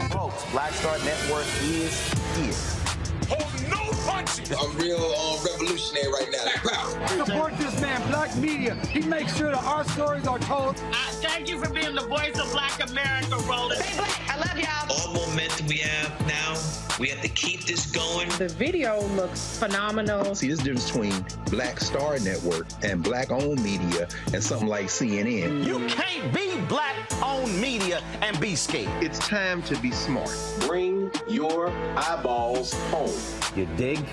Folks, Black Star Network is here. hold no punches. I'm real revolutionary right now. Support this man, Black Media. He makes sure that our stories are told. Thank you for being the voice of Black America, Roland. Stay black. I love y'all. All momentum we have now, we have to keep this going. The video looks phenomenal. See, this difference between Black Star Network and Black-owned media and something like CNN. You can't be Black-owned media and be scared. It's time to be smart. Bring your eyeballs home. You dig?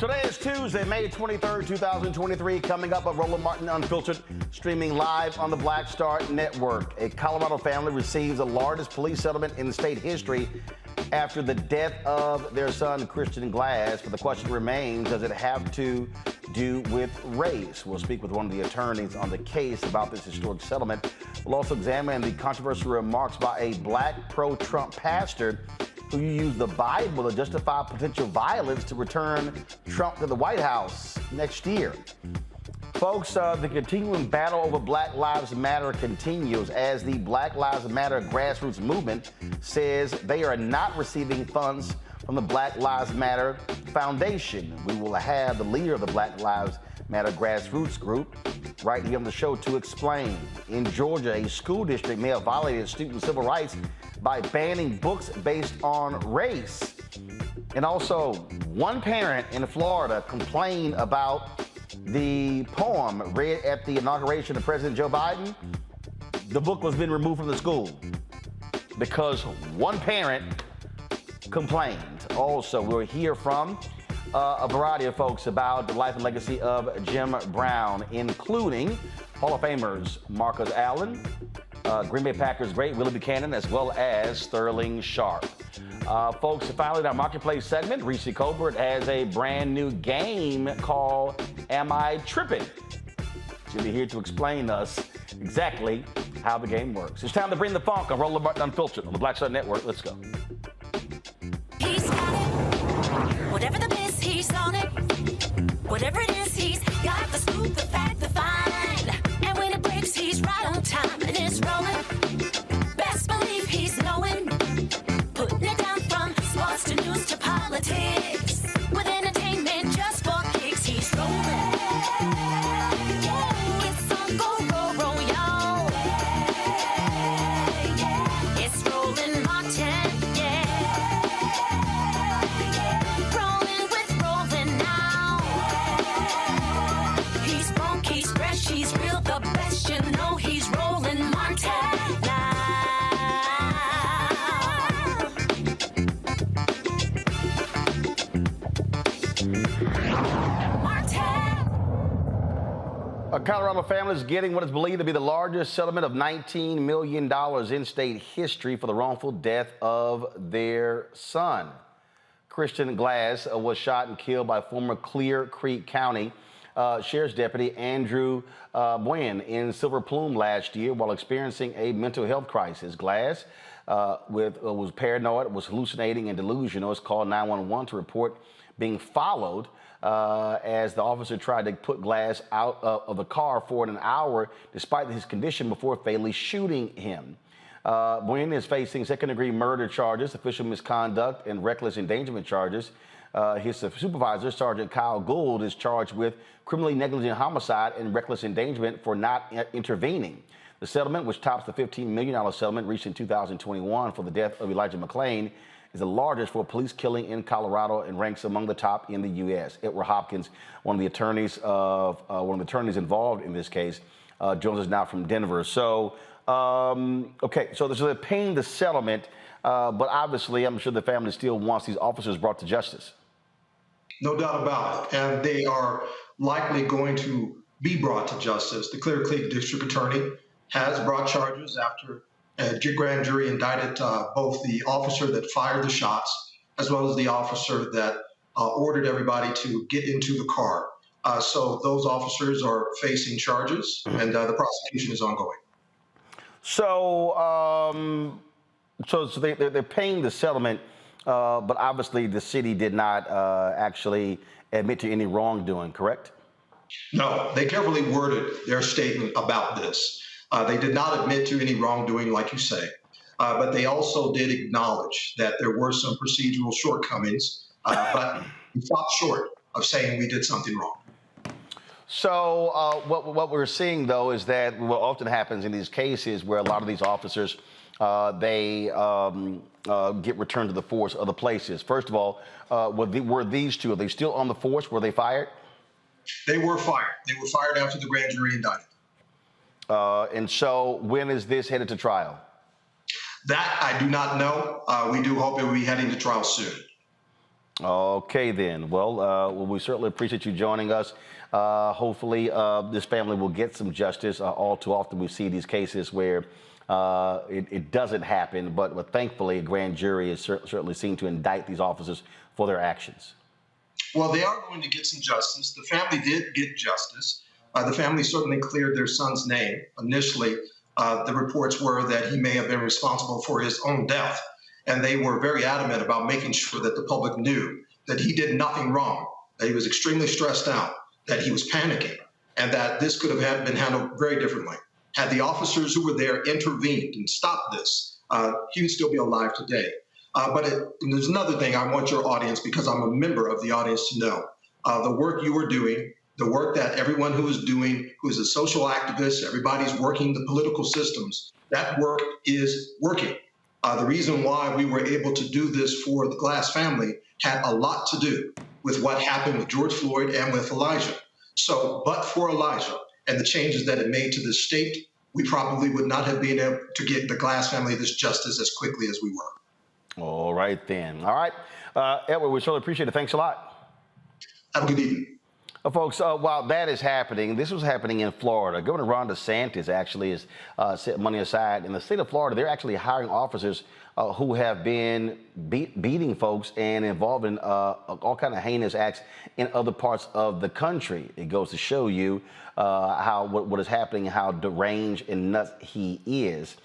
Today is Tuesday, May 23rd, 2023. Coming up, a Roland Martin Unfiltered, streaming live on the Black Star Network. A Colorado family receives the largest police settlement in state history after the death of their son, Christian Glass. But the question remains, does it have to do with race? We'll speak with one of the attorneys on the case about this historic settlement. We'll also examine the controversial remarks by a black pro-Trump pastor who used the Bible to justify potential violence to return Trump to the White House next year. Folks, the continuing battle over Black Lives Matter continues as the Black Lives Matter grassroots movement says they are not receiving funds from the Black Lives Matter Foundation. We will have the leader of the Black Lives Matter grassroots group right here on the show to explain. In Georgia, a school district may have violated student civil rights by banning books based on race. And also, one parent in Florida complained about the poem read at the inauguration of President Joe Biden. The book was being removed from the school because one parent complained. Also, we'll hear from a variety of folks about the life and legacy of Jim Brown, including Hall of Famers Marcus Allen, Green Bay Packers great Willie Buchanan, as well as Sterling Sharp. Folks, finally, in our Marketplace segment, Reecie Colbert has a brand new game called Am I Tripping? She'll be here to explain to us exactly how the game works. It's time to bring the funk on Roland Martin Unfiltered on the Black Star Network. Let's go. He's got it. Whatever the miss, he's on it. Whatever it is, he's got the scoop, the fact, the find. And when it breaks, he's right on time and it's rolling. Best believe he's knowing. Putting it down from sports to news to politics. With entertainment just for kicks, he's rolling. It's on go, roll, y'all. It's Roland Martin. He's real, the best, you know he's Roland Martin A Colorado family is getting what is believed to be the largest settlement of $19 million in state history for the wrongful death of their son. Christian Glass was shot and killed by former Clear Creek County Sheriff's Deputy Andrew Boyen in Silver Plume last year while experiencing a mental health crisis. Glass was paranoid, was hallucinating and delusional. It's called 911 to report being followed as the officer tried to put Glass out of the car for an hour despite his condition before fatally shooting him. Boyen is facing second-degree murder charges, official misconduct, and reckless endangerment charges. His supervisor, Sergeant Kyle Gould, is charged with criminally negligent homicide and reckless endangerment for not intervening. The settlement, which tops the $15 million settlement reached in 2021 for the death of Elijah McClain, is the largest for a police killing in Colorado and ranks among the top in the U.S. Edward Hopkins, one of the attorneys involved in this case, joins us now from Denver. So, okay, so they're paying the settlement, but obviously, I'm sure the family still wants these officers brought to justice. No doubt about it. And they are likely going to be brought to justice. The Clear Creek District Attorney has brought charges after a grand jury indicted both the officer that fired the shots as well as the officer that ordered everybody to get into the car. So those officers are facing charges, and the prosecution is ongoing. So, so they're paying the settlement, but obviously the city did not actually admit to any wrongdoing, correct? No, they carefully worded their statement about this. They did not admit to any wrongdoing, like you say, but they also did acknowledge that there were some procedural shortcomings, but we stopped short of saying we did something wrong. So what we're seeing, though, is that what often happens in these cases where a lot of these officers, they get returned to the force other places. First of all, were these two, are they still on the force? Were they fired? They were fired. They were fired after the grand jury indicted. And so when is this headed to trial? That I do not know. We do hope it will be heading to trial soon. Okay, then. Well, we certainly appreciate you joining us. Hopefully, this family will get some justice. All too often we see these cases where it doesn't happen, but thankfully a grand jury is certainly seen to indict these officers for their actions. Well, they are going to get some justice. The family did get justice. The family certainly cleared their son's name. Initially, the reports were that he may have been responsible for his own death. And they were very adamant about making sure that the public knew that he did nothing wrong, that he was extremely stressed out, that he was panicking, and that this could have been handled very differently. Had the officers who were there intervened and stopped this, he would still be alive today. But there's another thing I want your audience, because I'm a member of the audience, to know. The work you were doing, the work that everyone who is doing, who is a social activist, everybody's working the political systems, that work is working. The reason why we were able to do this for the Glass family had a lot to do with what happened with George Floyd and with Elijah. So, but for Elijah and the changes that it made to the state, we probably would not have been able to get the Glass family this justice as quickly as we were. All right, then. All right. Edward, we certainly appreciate it. Thanks a lot. Have a good evening. Folks, while that is happening, this was happening in Florida. Governor Ron DeSantis actually has set money aside. In the state of Florida, they're actually hiring officers who have been beating folks and involved in all kind of heinous acts in other parts of the country. It goes to show you what is happening, how deranged and nuts he is.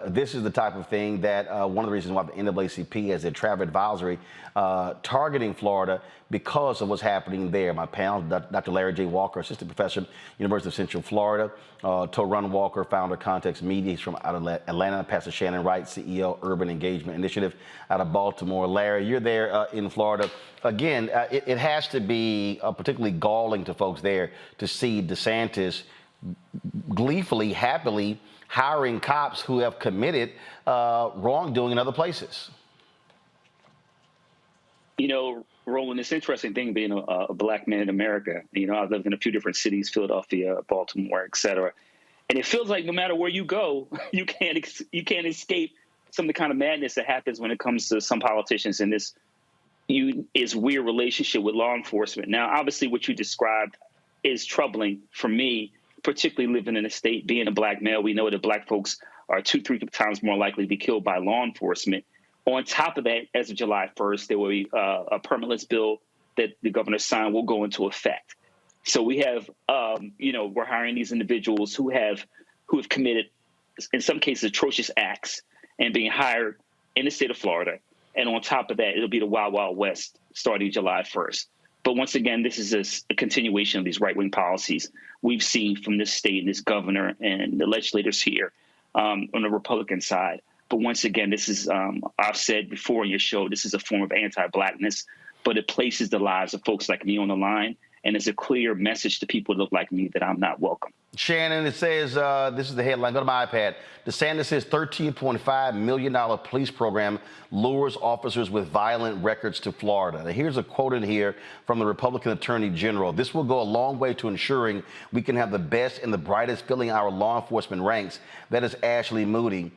This is the type of thing that one of the reasons why the NAACP has a travel advisory targeting Florida because of what's happening there. My panel, Dr. Larry J. Walker, assistant professor, University of Central Florida, Torun Walker, founder of Context Media. He's from out of Atlanta. Pastor Shannon Wright, CEO, Urban Engagement Initiative out of Baltimore. Larry, you're there in Florida. Again, it has to be particularly galling to folks there to see DeSantis gleefully, happily hiring cops who have committed wrongdoing in other places. You know, Roland, it's an interesting thing being a black man in America. You know, I've lived in a few different cities, Philadelphia, Baltimore, et cetera. And it feels like no matter where you go, you can't escape some of the kind of madness that happens when it comes to some politicians in this weird relationship with law enforcement. Now, obviously, what you described is troubling for me, particularly living in a state, being a black male. We know that black folks are 2-3 times more likely to be killed by law enforcement. On top of that, as of July 1st, there will be a permitless bill that the governor signed will go into effect. So we have, we're hiring these individuals who have committed, in some cases, atrocious acts and being hired in the state of Florida. And on top of that, it'll be the Wild Wild West starting July 1st. But once again, this is a continuation of these right-wing policies we've seen from this state and this governor and the legislators here on the Republican side. But once again, this is, I've said before in your show, this is a form of anti-blackness, but it places the lives of folks like me on the line. And it's a clear message to people that look like me that I'm not welcome. Shannon, it says, this is the headline, go to my iPad. DeSantis' $13.5 million police program lures officers with violent records to Florida. Now, here's a quote in here from the Republican Attorney General. This will go a long way to ensuring we can have the best and the brightest filling our law enforcement ranks. That is Ashley Moody,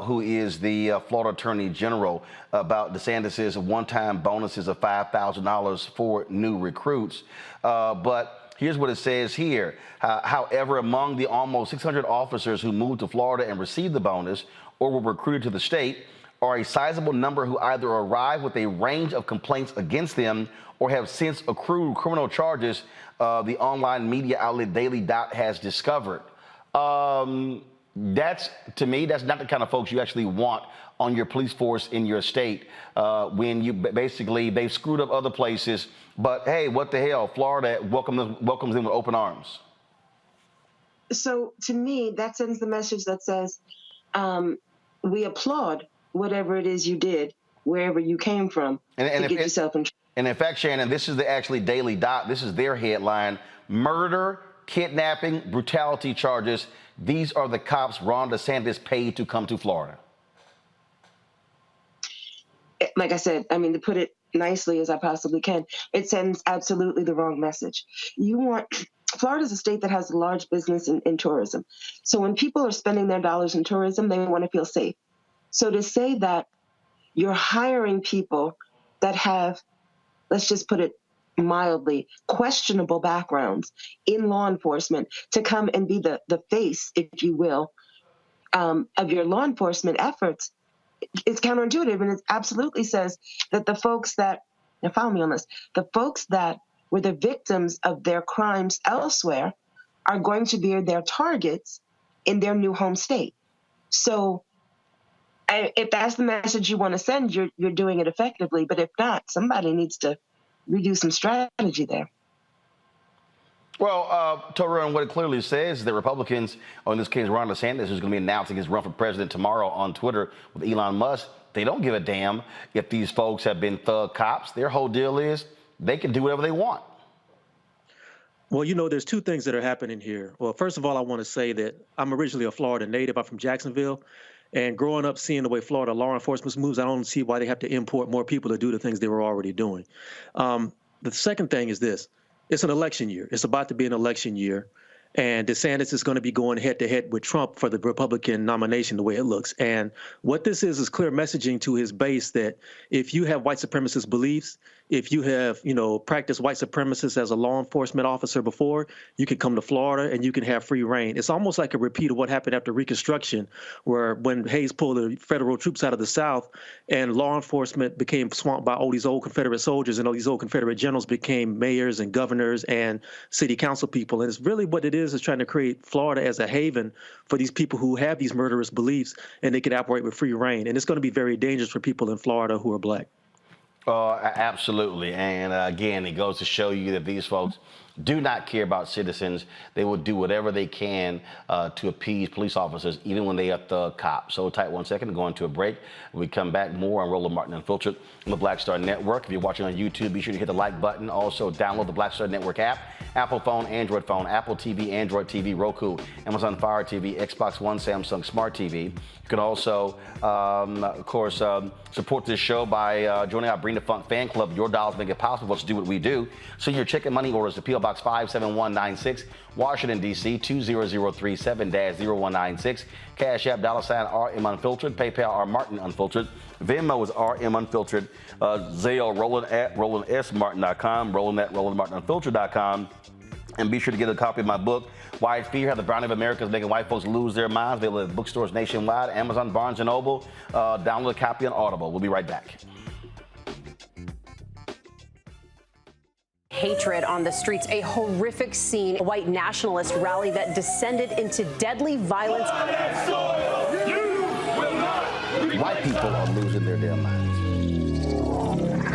who is the Florida Attorney General, about DeSantis' one-time bonuses of $5,000 for new recruits. But here's what it says here. However, among the almost 600 officers who moved to Florida and received the bonus or were recruited to the state are a sizable number who either arrived with a range of complaints against them or have since accrued criminal charges, the online media outlet Daily Dot has discovered. That's, to me, that's not the kind of folks you actually want on your police force in your state when you basically, they've screwed up other places. But, hey, what the hell? Florida welcomes them with open arms. So, to me, that sends the message that says we applaud whatever it is you did, wherever you came from, to get yourself in trouble. And, in fact, Shannon, this is actually Daily Dot. This is their headline. Murder, kidnapping, brutality charges. These are the cops Ron DeSantis paid to come to Florida. Like I said, I mean, to put it nicely as I possibly can, it sends absolutely the wrong message. Florida is a state that has a large business in tourism. So when people are spending their dollars in tourism, they want to feel safe. So to say that you're hiring people that have, let's just put it mildly, questionable backgrounds in law enforcement to come and be the face, if you will, of your law enforcement efforts, it's counterintuitive. And it absolutely says that the folks that, now follow me on this, the folks that were the victims of their crimes elsewhere are going to be their targets in their new home state. So If that's the message you want to send, you're doing it effectively. But if not, somebody needs to redo some strategy there. Well, Torah, what it clearly says is that Republicans, or in this case Ron DeSantis, who's going to be announcing his run for president tomorrow on Twitter with Elon Musk, they don't give a damn if these folks have been thug cops. Their whole deal is they can do whatever they want. Well, you know, there's two things that are happening here. Well, first of all, I want to say that I'm originally a Florida native. I'm from Jacksonville. And growing up, seeing the way Florida law enforcement moves, I don't see why they have to import more people to do the things they were already doing. The second thing is this. It's an election year. It's about to be an election year. And DeSantis is going to be going head-to-head with Trump for the Republican nomination, the way it looks. And what this is clear messaging to his base that if you have white supremacist beliefs, if you have, practiced white supremacists as a law enforcement officer before, you can come to Florida and you can have free reign. It's almost like a repeat of what happened after Reconstruction, where when Hayes pulled the federal troops out of the South and law enforcement became swamped by all these old Confederate soldiers, and all these old Confederate generals became mayors and governors and city council people. And it's really what it is trying to create Florida as a haven for these people who have these murderous beliefs, and they can operate with free reign. And it's going to be very dangerous for people in Florida who are black. Absolutely. And again, it goes to show you that these folks do not care about citizens. They will do whatever they can to appease police officers, even when they are thug cops. So tight 1 second, going to a break. When we come back, more on Roland Martin Unfiltered on the Black Star Network. If you're watching on YouTube, be sure to hit the like button. Also, download the Black Star Network app. Apple phone, Android phone, Apple TV, Android TV, Roku, Amazon Fire TV, Xbox One, Samsung Smart TV. You can also, of course, support this show by joining our Bring the Funk fan club. Your dollars make it possible for us to do what we do. So your check and money orders to P.O. Box 57196, Washington, D.C. 20037-0196. Cash App, $RM Unfiltered. PayPal, R Martin Unfiltered. Venmo is RM Unfiltered. Zelle, Roland at RolandSMartin.com. Roland at RolandMartinUnfiltered.com. And be sure to get a copy of my book, White Fear, How the Browning of America is Making White Folks Lose Their Minds. Available at bookstores nationwide, Amazon, Barnes & Noble. Download a copy on Audible. We'll be right back. Hatred on the streets, a horrific scene, a white nationalist rally that descended into deadly violence. White people are losing their damn minds.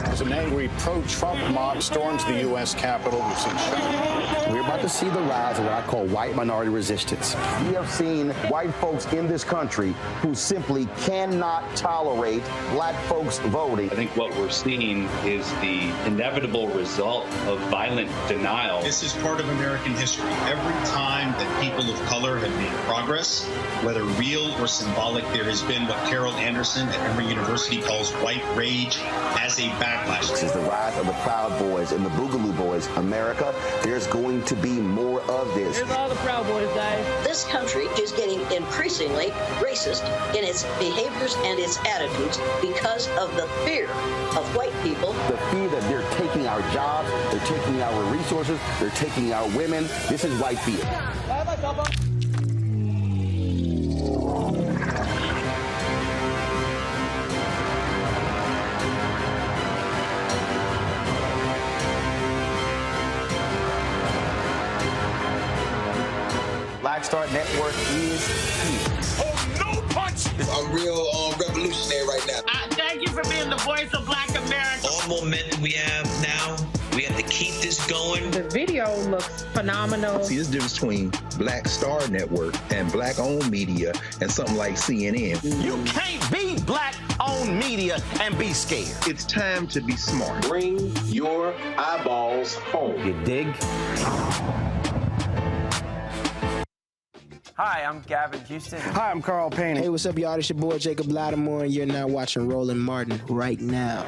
As an angry pro-Trump mob storms the U.S. Capitol, we've seen shooting. We're about to see the rise of what I call white minority resistance. We have seen white folks in this country who simply cannot tolerate black folks voting. I think what we're seeing is the inevitable result of violent denial. This is part of American history. Every time that people of color have made progress, whether real or symbolic, there has been what Carol Anderson at Emory University calls white rage as a backlash. This is the rise of the Proud Boys and the Boogaloo Boys. America, there's going to be more of this. Here's all the Proud Boys, guys. This country is getting increasingly racist in its behaviors and its attitudes because of the fear of white people. The fear that they're taking our jobs, they're taking our resources, they're taking our women. This is white fear. Black Star Network is here. Oh, no punch! I'm real revolutionary right now. Thank you for being the voice of Black America. All momentum we have now, we have to keep this going. The video looks phenomenal. See, there's a difference between Black Star Network and black-owned media and something like CNN. You can't be black-owned media and be scared. It's time to be smart. Bring your eyeballs home. You dig? Hi, I'm Gavin Houston. Hi, I'm Carl Payne. Hey, what's up, y'all? It's your boy, Jacob Lattimore, and you're now watching Roland Martin right now.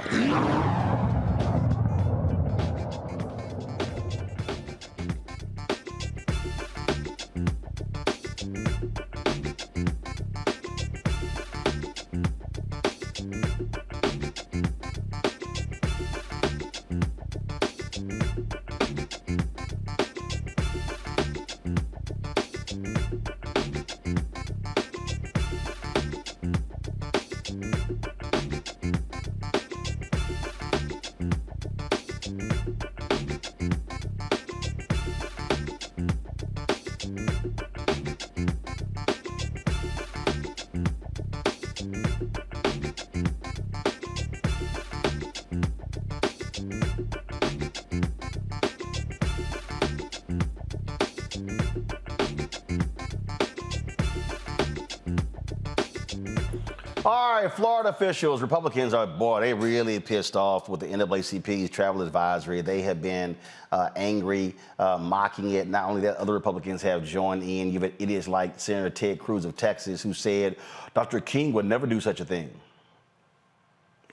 All right, Florida officials, Republicans are, boy, they really pissed off with the NAACP's travel advisory. They have been angry, mocking it. Not only that, other Republicans have joined in. You've had idiots like Senator Ted Cruz of Texas, who said Dr. King would never do such a thing.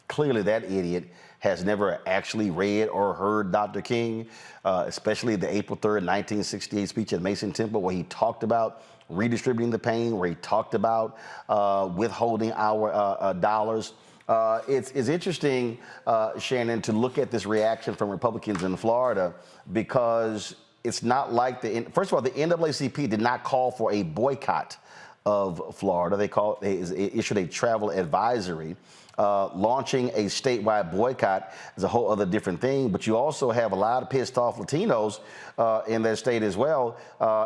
Clearly, that idiot has never actually read or heard Dr. King, especially the April 3rd, 1968 speech at Mason Temple, where he talked about redistributing the pain, where he talked about withholding our dollars. It's interesting, Shannon, to look at this reaction from Republicans in Florida, because it's not like first of all, the NAACP did not call for a boycott of Florida. They issued a travel advisory. Launching a statewide boycott is a whole other different thing, but you also have a lot of pissed off Latinos in that state as well,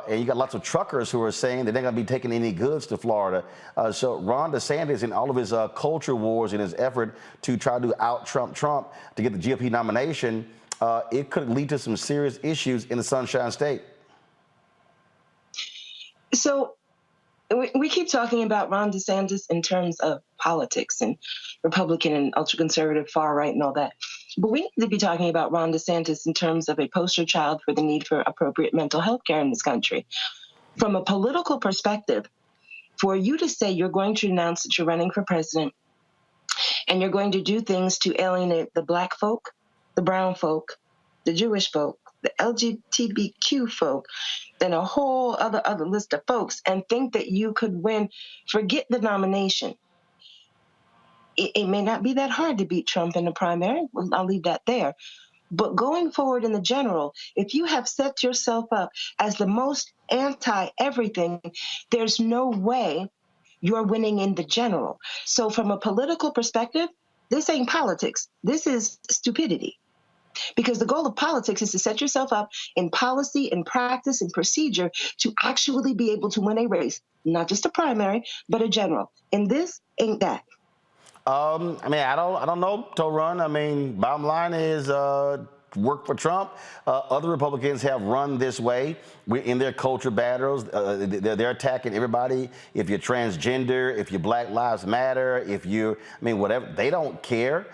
and you got lots of truckers who are saying that they're going to be taking any goods to Florida. So Ron DeSantis, in all of his culture wars and his effort to try to out-Trump Trump to get the GOP nomination, it could lead to some serious issues in the Sunshine State. So we keep talking about Ron DeSantis in terms of politics and Republican and ultra-conservative far right and all that. But we need to be talking about Ron DeSantis in terms of a poster child for the need for appropriate mental health care in this country. From a political perspective, for you to say you're going to announce that you're running for president and you're going to do things to alienate the black folk, the brown folk, the Jewish folk, the LGBTQ folk, then a whole other list of folks, and think that you could win, forget the nomination. It may not be that hard to beat Trump in the primary. Well, I'll leave that there. But going forward in the general, if you have set yourself up as the most anti-everything, there's no way you're winning in the general. So from a political perspective, this ain't politics. This is stupidity. Because the goal of politics is to set yourself up in policy and practice and procedure to actually be able to win a race, not just a primary, but a general. And this ain't that. I mean, I don't know, Torun. I mean, bottom line is work for Trump. Other Republicans have run this way. We're in their culture battles. They're attacking everybody. If you're transgender, if you're Black Lives Matter, if you, I mean, whatever, they don't care.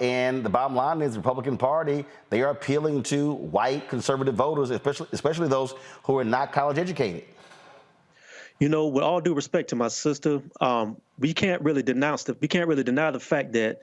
And the bottom line is the Republican Party, they are appealing to white conservative voters, especially those who are not college educated. You know, with all due respect to my sister, we can't really deny the fact that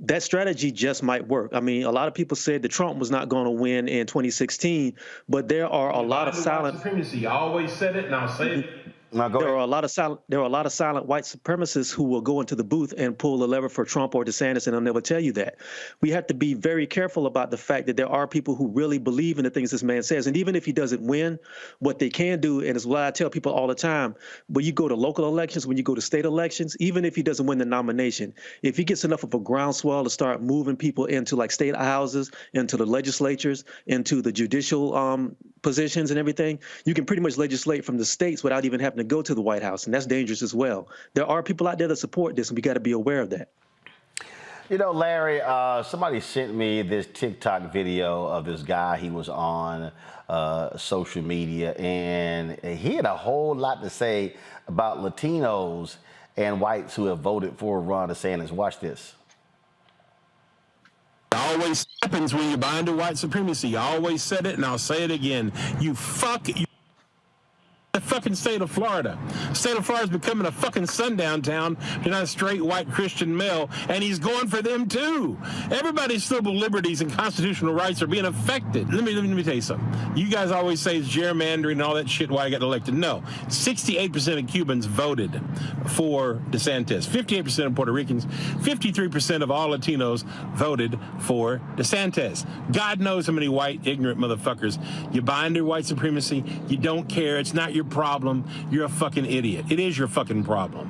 that strategy just might work. I mean, a lot of people said that Trump was not going to win in 2016, but there are a lot of silent supremacy. I always said it, and I'll say it. There are a lot of silent white supremacists who will go into the booth and pull the lever for Trump or DeSantis, and they'll never tell you that. We have to be very careful about the fact that there are people who really believe in the things this man says. And even if he doesn't win, what they can do, and it's what I tell people all the time, when you go to local elections, when you go to state elections, even if he doesn't win the nomination, if he gets enough of a groundswell to start moving people into like state houses, into the legislatures, into the judicial positions and everything, you can pretty much legislate from the states without even having to go to the White House, and that's dangerous as well. There are people out there that support this, and we got to be aware of that. You know, Larry, somebody sent me this TikTok video of this guy. He was on social media, and he had a whole lot to say about Latinos and whites who have voted for Ron DeSantis. Watch this. Always happens when you buy into white supremacy. I always said it, and I'll say it again. The fucking state of Florida. The state of Florida is becoming a fucking sundown town. You're not a straight white Christian male, and he's going for them too. Everybody's civil liberties and constitutional rights are being affected. Let me tell you something. You guys always say it's gerrymandering and all that shit why I got elected. No, 68% of Cubans voted for DeSantis. 58% of Puerto Ricans, 53% of all Latinos voted for DeSantis. God knows how many white ignorant motherfuckers you buy into white supremacy. You don't care. It's not your problem. You're a fucking idiot. It is your fucking problem.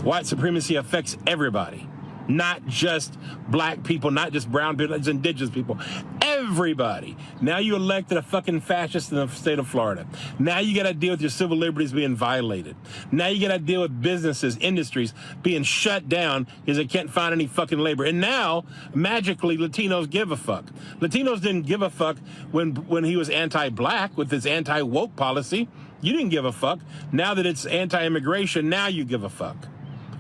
White supremacy affects everybody, not just black people, not just brown people, it's indigenous people, everybody. Now you elected a fucking fascist in the state of Florida. Now you got to deal with your civil liberties being violated. Now you got to deal with businesses, industries being shut down because they can't find any fucking labor. And now, magically, Latinos give a fuck. Latinos didn't give a fuck when he was anti-black with his anti-woke policy. You didn't give a fuck. Now that it's anti-immigration, now you give a fuck.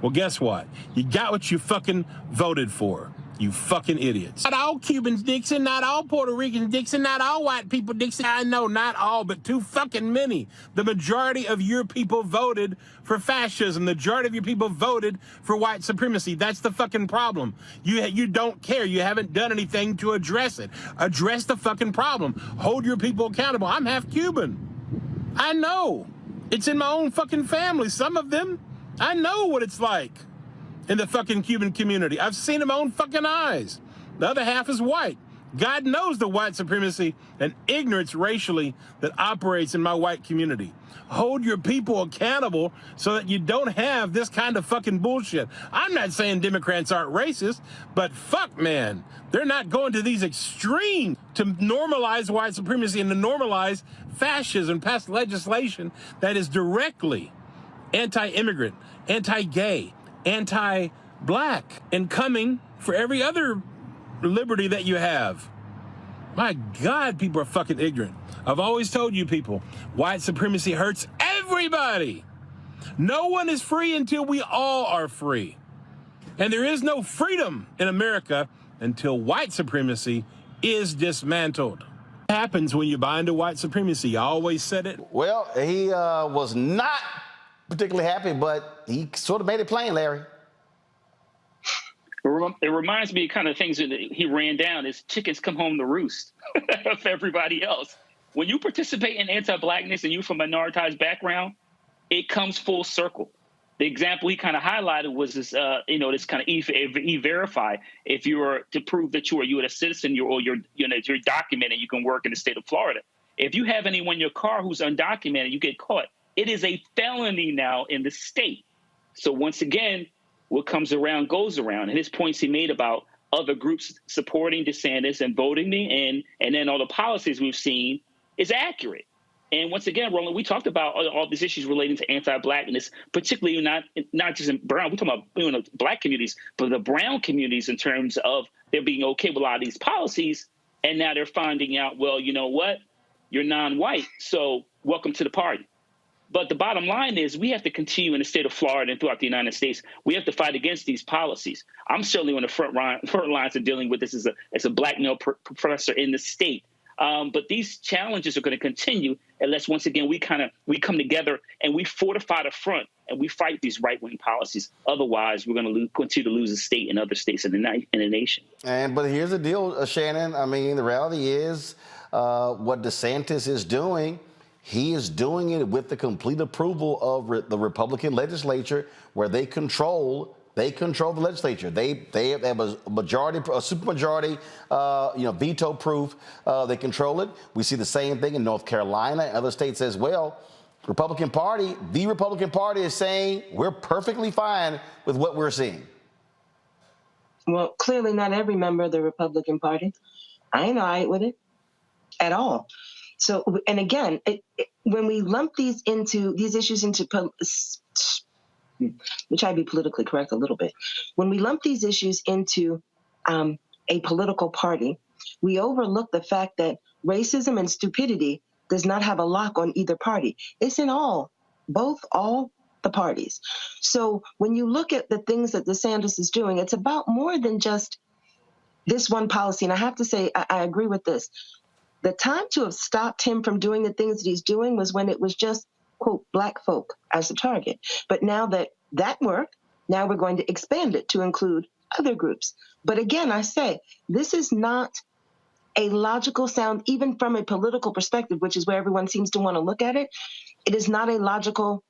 Well, guess what? You got what you fucking voted for. You fucking idiots. Not all Cubans, Dixon. Not all Puerto Ricans, Dixon. Not all white people, Dixon. I know, not all, but too fucking many. The majority of your people voted for fascism. The majority of your people voted for white supremacy. That's the fucking problem. You don't care. You haven't done anything to address it. Address the fucking problem. Hold your people accountable. I'm half Cuban. I know. It's in my own fucking family. Some of them, I know what it's like in the fucking Cuban community. I've seen it in my own fucking eyes. The other half is white. God knows the white supremacy and ignorance racially that operates in my white community. Hold your people accountable so that you don't have this kind of fucking bullshit. I'm not saying Democrats aren't racist, but fuck, man, they're not going to these extremes to normalize white supremacy and to normalize fascism, pass legislation that is directly anti-immigrant, anti-gay, anti-black, and coming for every other liberty that you have. My God, people are fucking ignorant. I've always told you people, white supremacy hurts everybody. No one is free until we all are free. And there is no freedom in America until white supremacy is dismantled. What happens when you buy into white supremacy? I always said it. Well, he was not particularly happy, but he sort of made it plain, Larry. It reminds me of kind of things that he ran down as chickens come home to roost of everybody else. When you participate in anti-blackness and you're from a minoritized background, it comes full circle. The example he kind of highlighted was this, this kind of e-verify. If you were to prove that you're a U.S. citizen, you're documented, you can work in the state of Florida. If you have anyone in your car who's undocumented, you get caught. It is a felony now in the state. So once again, what comes around goes around. And his points he made about other groups supporting DeSantis and voting me in, and then all the policies we've seen is accurate. And once again, Roland, we talked about all these issues relating to anti-blackness, particularly not just in brown. We're talking about black communities, but the brown communities in terms of they're being okay with a lot of these policies. And now they're finding out, well, you know what? You're non-white, so welcome to the party. But the bottom line is we have to continue in the state of Florida and throughout the United States. We have to fight against these policies. I'm certainly on the front lines of dealing with this as a black male professor in the state. But these challenges are going to continue unless, once again, we come together and we fortify the front and we fight these right-wing policies. Otherwise, we're going to continue to lose the state and other states in the nation. But here's the deal, Shannon. I mean, the reality is what DeSantis is doing, he is doing it with the complete approval of the Republican legislature, where they control the legislature. They have a majority, a supermajority, veto proof. They control it. We see the same thing in North Carolina and other states as well. The Republican Party is saying we're perfectly fine with what we're seeing. Well, clearly not every member of the Republican Party. I ain't all right with it at all. So, and again, when we lump these issues into, we try to be politically correct a little bit. When we lump these issues into a political party, we overlook the fact that racism and stupidity does not have a lock on either party. It's in all the parties. So when you look at the things that DeSantis is doing, it's about more than just this one policy. And I have to say, I agree with this. The time to have stopped him from doing the things that he's doing was when it was just, quote, black folk as the target. But now that worked, now we're going to expand it to include other groups. But again, I say, this is not a logical sound, even from a political perspective, which is where everyone seems to want to look at it. It is not a logical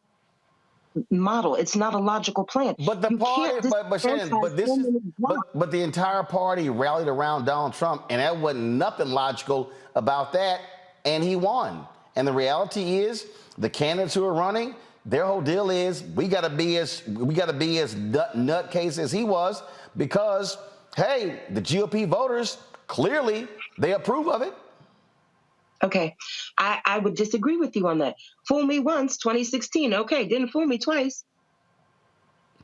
model. It's not a logical plan. But the party, but the entire party rallied around Donald Trump, and that wasn't nothing logical about that, and he won. And the reality is, the candidates who are running, their whole deal is we got to be as nutcase as he was, because hey, the GOP voters clearly they approve of it. Okay, I would disagree with you on that. Fool me once, 2016. Okay, didn't fool me twice.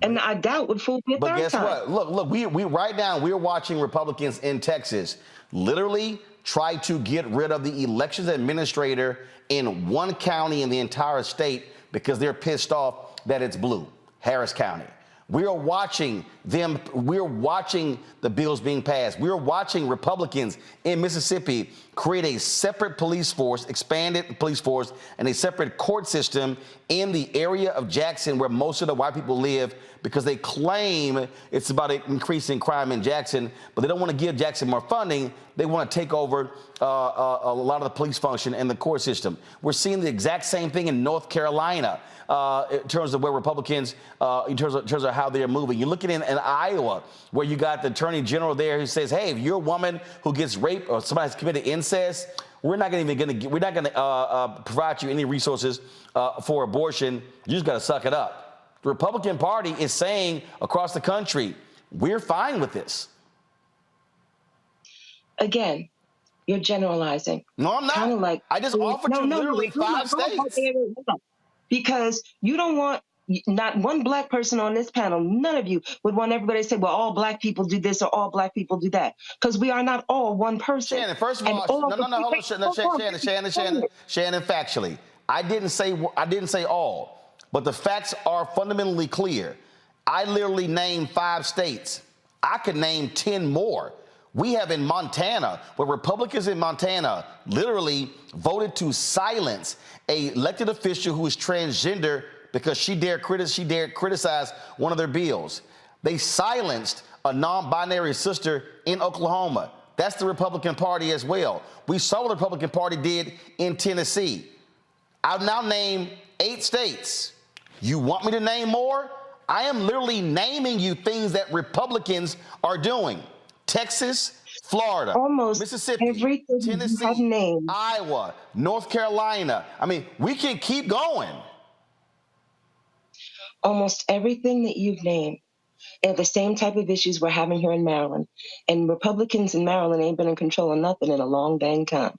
And I doubt would fool me a third time. But guess what? Look, we right now we're watching Republicans in Texas literally try to get rid of the elections administrator in one county in the entire state because they're pissed off that it's blue, Harris County. We are watching them. We're watching the bills being passed. We're watching Republicans in Mississippi create a separate police force, expanded police force, and a separate court system in the area of Jackson where most of the white people live, because they claim it's about increasing crime in Jackson, but they don't want to give Jackson more funding. They want to take over a lot of the police function and the court system. We're seeing the exact same thing in North Carolina. In terms of where Republicans, in terms of how they're moving. You're looking in Iowa, where you got the attorney general there who says, hey, if you're a woman who gets raped or somebody has committed incest, we're not going to provide you any resources for abortion. You just got to suck it up. The Republican Party is saying across the country, we're fine with this. Again, you're generalizing. No, I'm not. Kind of like, I just offered you literally 5 states. Because you don't want, not one black person on this panel, none of you would want everybody to say, well, all black people do this or all black people do that. Because we are not all one person. Shannon, first of all, hold on, Shannon, factually. I didn't say all, but the facts are fundamentally clear. I literally named 5 states. I could name 10 more. We have in Montana, where Republicans in Montana literally voted to silence a elected official who is transgender because she dared criticize one of their bills. They silenced a non-binary sister in Oklahoma. That's the Republican Party as well. We saw what the Republican Party did in Tennessee. I've now named 8 states. You want me to name more? I am literally naming you things that Republicans are doing. Texas, Florida, almost Mississippi, Tennessee, Iowa, North Carolina. I mean, we can keep going. Almost everything that you've named are the same type of issues we're having here in Maryland. And Republicans in Maryland ain't been in control of nothing in a long dang time.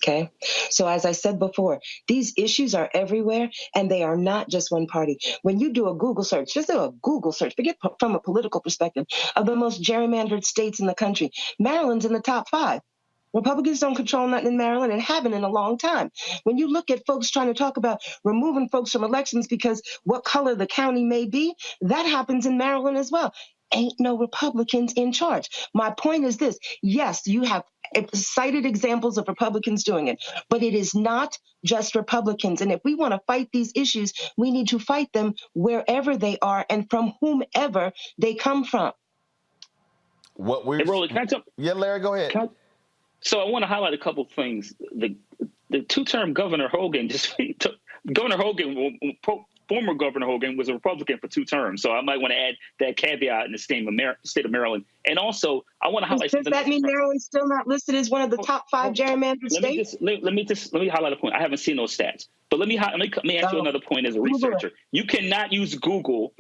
Okay. So as I said before, these issues are everywhere and they are not just one party. When you do a Google search, just do a Google search, forget from a political perspective, of the most gerrymandered states in the country, Maryland's in the top 5. Republicans don't control nothing in Maryland and haven't in a long time. When you look at folks trying to talk about removing folks from elections because what color the county may be, that happens in Maryland as well. Ain't no Republicans in charge. My point is this. Yes, you have cited examples of Republicans doing it, but it is not just Republicans. And if we want to fight these issues, we need to fight them wherever they are and from whomever they come from. Hey, Rolly, can I jump? Yeah, Larry, go ahead. So I want to highlight a couple of things. The 2-term Governor Hogan former Governor Hogan was a Republican for 2 terms. So I might want to add that caveat in the state of Maryland. And also, I want to highlight something. Does that mean Maryland's still not listed as one of the top 5 gerrymandered states? Let me highlight a point. I haven't seen those stats. But let me ask you another point as a researcher. You cannot use Google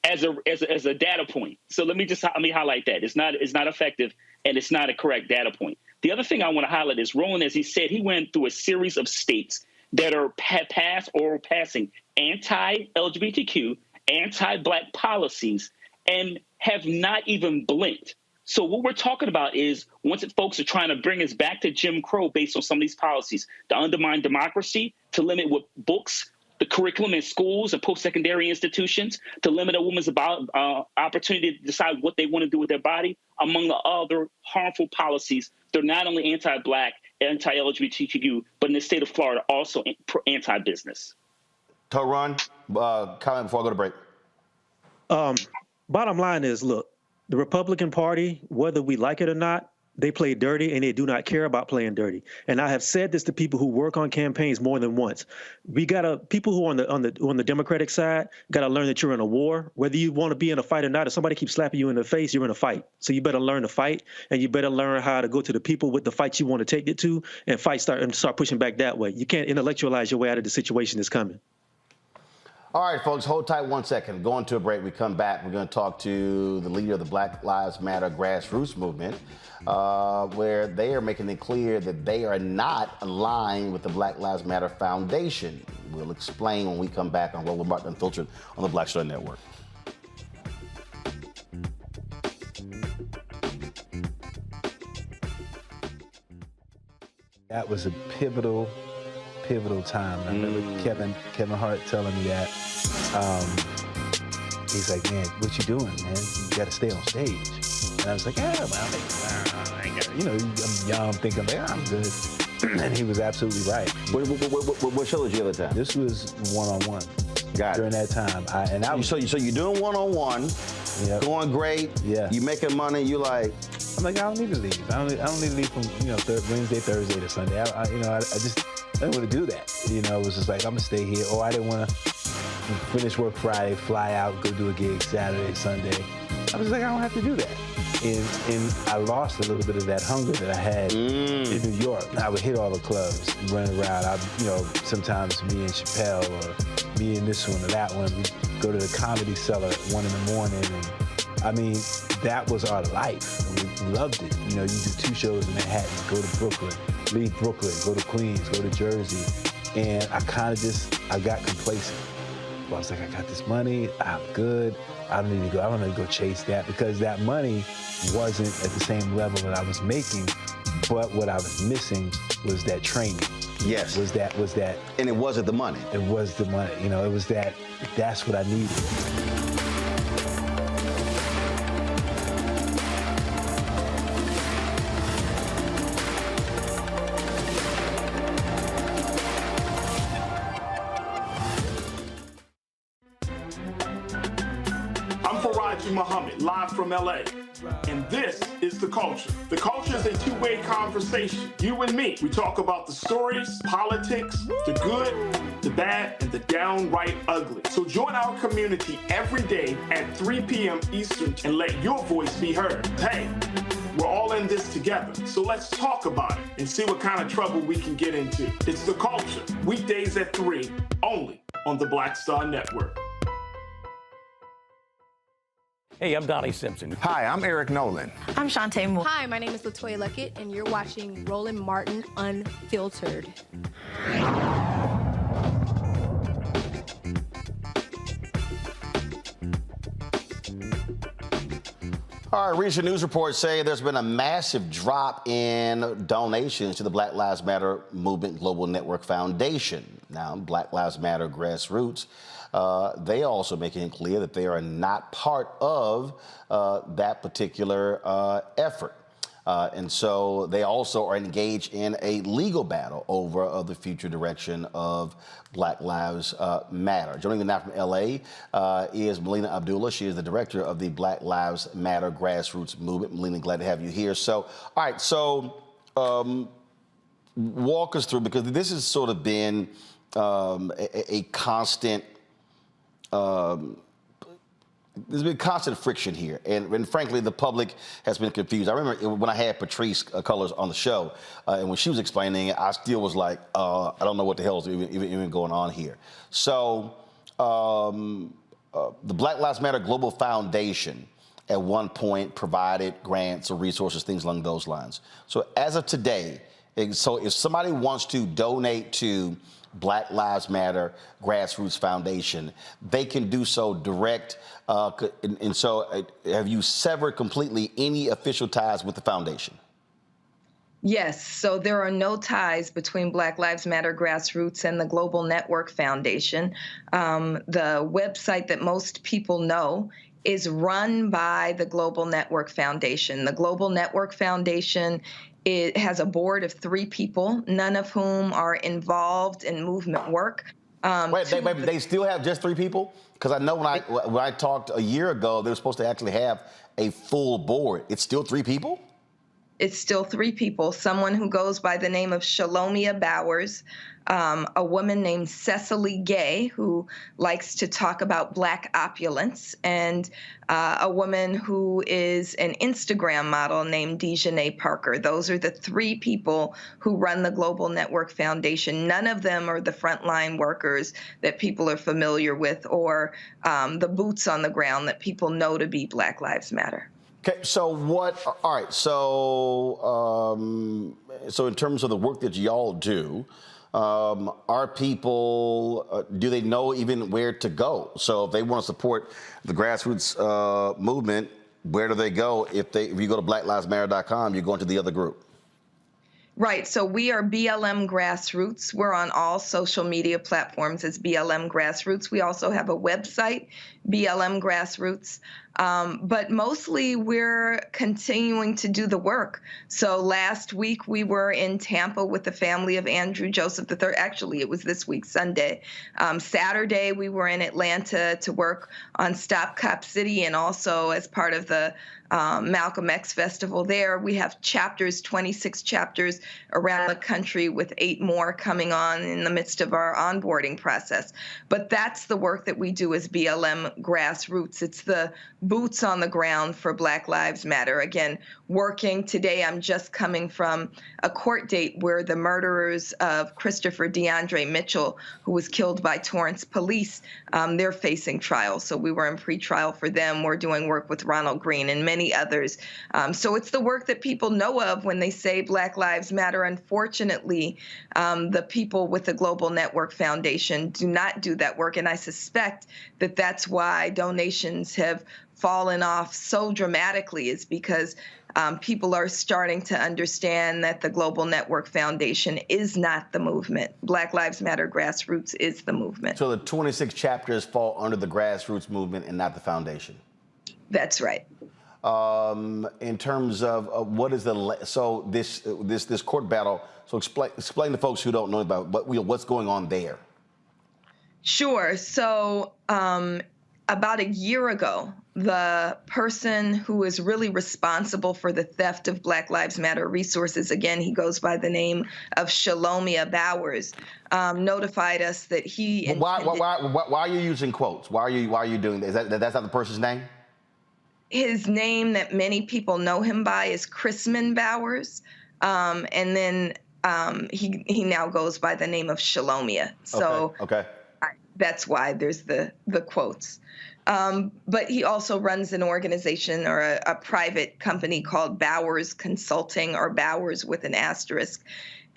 as a data point. So let me highlight that. It's not effective and it's not a correct data point. The other thing I want to highlight is Roland, as he said, he went through a series of states that have passed or passing anti-LGBTQ, anti-Black policies, and have not even blinked. So what we're talking about is once folks are trying to bring us back to Jim Crow based on some of these policies, to undermine democracy, to limit what books, the curriculum in schools and post-secondary institutions, to limit a woman's opportunity to decide what they want to do with their body, among the other harmful policies. They're not only anti-Black, anti-LGBTQ, but in the state of Florida, also anti-business. Ron, comment before I go to break. Bottom line is, look, the Republican Party, whether we like it or not, they play dirty and they do not care about playing dirty. And I have said this to people who work on campaigns more than once. We people who are on the Democratic side gotta learn that you're in a war. Whether you want to be in a fight or not, if somebody keeps slapping you in the face, you're in a fight. So you better learn to fight, and you better learn how to go to the people with the fight you want to take it to and start pushing back that way. You can't intellectualize your way out of the situation that's coming. All right, folks, hold tight 1 second. Going to a break. We come back. We're going to talk to the leader of the Black Lives Matter grassroots movement, where they are making it clear that they are not aligned with the Black Lives Matter Foundation. We'll explain when we come back on Roland Martin Unfiltered on the Black Star Network. That was a pivotal time. I remember Kevin Hart telling me that. He's like, man, what you doing, man? You got to stay on stage. And I was like, yeah, well, I got, you know, I'm young, thinking, like, I'm good. And he was absolutely right. What show did you have at the time? This was one-on-one. Got it. During that time. So you're doing one-on-one, going great. Yeah. You making money. You like. I'm like, I don't need to leave. I don't need to leave from Wednesday, Thursday to Sunday. I didn't want to do that. You know, it was just like I'm gonna stay here. Or I didn't want to finish work Friday, fly out, go do a gig Saturday, Sunday. I was like, I don't have to do that. And I lost a little bit of that hunger that I had in New York. I would hit all the clubs, run around. Sometimes me and Chappelle or me and this one or that one, we'd go to the Comedy Cellar at 1 in the morning. And I mean, that was our life. We loved it. You know, you do 2 shows in Manhattan, go to Brooklyn, leave Brooklyn, go to Queens, go to Jersey. And I got complacent. I was like, I got this money, I'm good. I don't need to go chase that, because that money wasn't at the same level that I was making, but what I was missing was that training. Yes. Was that. And it wasn't the money. It was the money. You know, it was that's what I needed. Muhammad, live from LA. And this is The Culture. The Culture is a two-way conversation. You and me. We talk about the stories, politics, the good, the bad, and the downright ugly. So join our community every day at 3 p.m. Eastern and let your voice be heard. Hey, we're all in this together. So let's talk about it and see what kind of trouble we can get into. It's The Culture. Weekdays at 3, only on the Black Star Network. Hey, I'm Donnie Simpson. Hi, I'm Eric Nolan. I'm Shantae Moore. Hi, my name is LaToya Luckett, and you're watching Roland Martin Unfiltered. All right, recent news reports say there's been a massive drop in donations to the Black Lives Matter Movement Global Network Foundation. Now, Black Lives Matter Grassroots, they also making it clear that they are not part of that particular effort. And so they also are engaged in a legal battle over the future direction of Black Lives Matter. Joining me now from L.A. Is Melina Abdullah. She is the director of the Black Lives Matter Grassroots Movement. Melina, glad to have you here. So, all right, so walk us through, because this has sort of been a constant there's been constant friction here, and frankly, the public has been confused. I remember when I had Patrice Cullors on the show, and when she was explaining it, I still was like, I don't know what the hell is even going on here. So, the Black Lives Matter Global Foundation at one point provided grants or resources, things along those lines. So, as of today, so if somebody wants to donate to Black Lives Matter Grassroots Foundation, they can do so direct. And so have you severed completely any official ties with the foundation? Yes. So there are no ties between Black Lives Matter Grassroots and the Global Network Foundation. The website that most people know is run by the Global Network Foundation. The Global Network Foundation, it has a board of 3 people, none of whom are involved in movement work. Wait, they still have just 3 people? Because I know when I talked a year ago, they were supposed to actually have a full board. It's still 3 people? It's still 3 people. Someone who goes by the name of Shalomia Bowers, a woman named Cecily Gay, who likes to talk about Black opulence, and a woman who is an Instagram model named Dejanay Parker. Those are the 3 people who run the Global Network Foundation. None of them are the frontline workers that people are familiar with, or the boots on the ground that people know to be Black Lives Matter. Okay, so all right, so in terms of the work that y'all do, are people, do they know even where to go? So if they want to support the grassroots movement, where do they go? If you go to blacklivesmatter.com, you're going to the other group. Right. So we are BLM Grassroots. We're on all social media platforms as BLM Grassroots. We also have a website, BLM Grassroots. But mostly we're continuing to do the work. So last week we were in Tampa with the family of Andrew Joseph III. Actually, it was this week, Sunday. Saturday we were in Atlanta to work on Stop Cop City, and also as part of the Malcolm X Festival there. We have chapters, 26 chapters around the country, with 8 more coming on in the midst of our onboarding process. But that's the work that we do as BLM Grassroots. It's the boots on the ground for Black Lives Matter. Again, working today, I'm just coming from a court date where the murderers of Christopher DeAndre Mitchell, who was killed by Torrance police, they're facing trial. So we were in pretrial for them. We're doing work with Ronald Green and many others. So it's the work that people know of when they say Black Lives Matter. Unfortunately, the people with the Global Network Foundation do not do that work. And I suspect that that's why donations have fallen off so dramatically, is because people are starting to understand that the Global Network Foundation is not the movement. Black Lives Matter Grassroots is the movement. So the 26 chapters fall under the grassroots movement and not the foundation. That's right. In terms of what is this court battle? So explain to folks who don't know about what's going on there. Sure. So about a year ago, the person who is really responsible for the theft of Black Lives Matter resources, again, he goes by the name of Shalomia Bowers, notified us that he. Why are you using quotes? Why are you doing that? That's not the person's name? His name that many people know him by is Chrisman Bowers, and then he now goes by the name of Shalomia. So okay. That's why there's the quotes. But he also runs an organization or a private company called Bowers Consulting, or Bowers with an asterisk.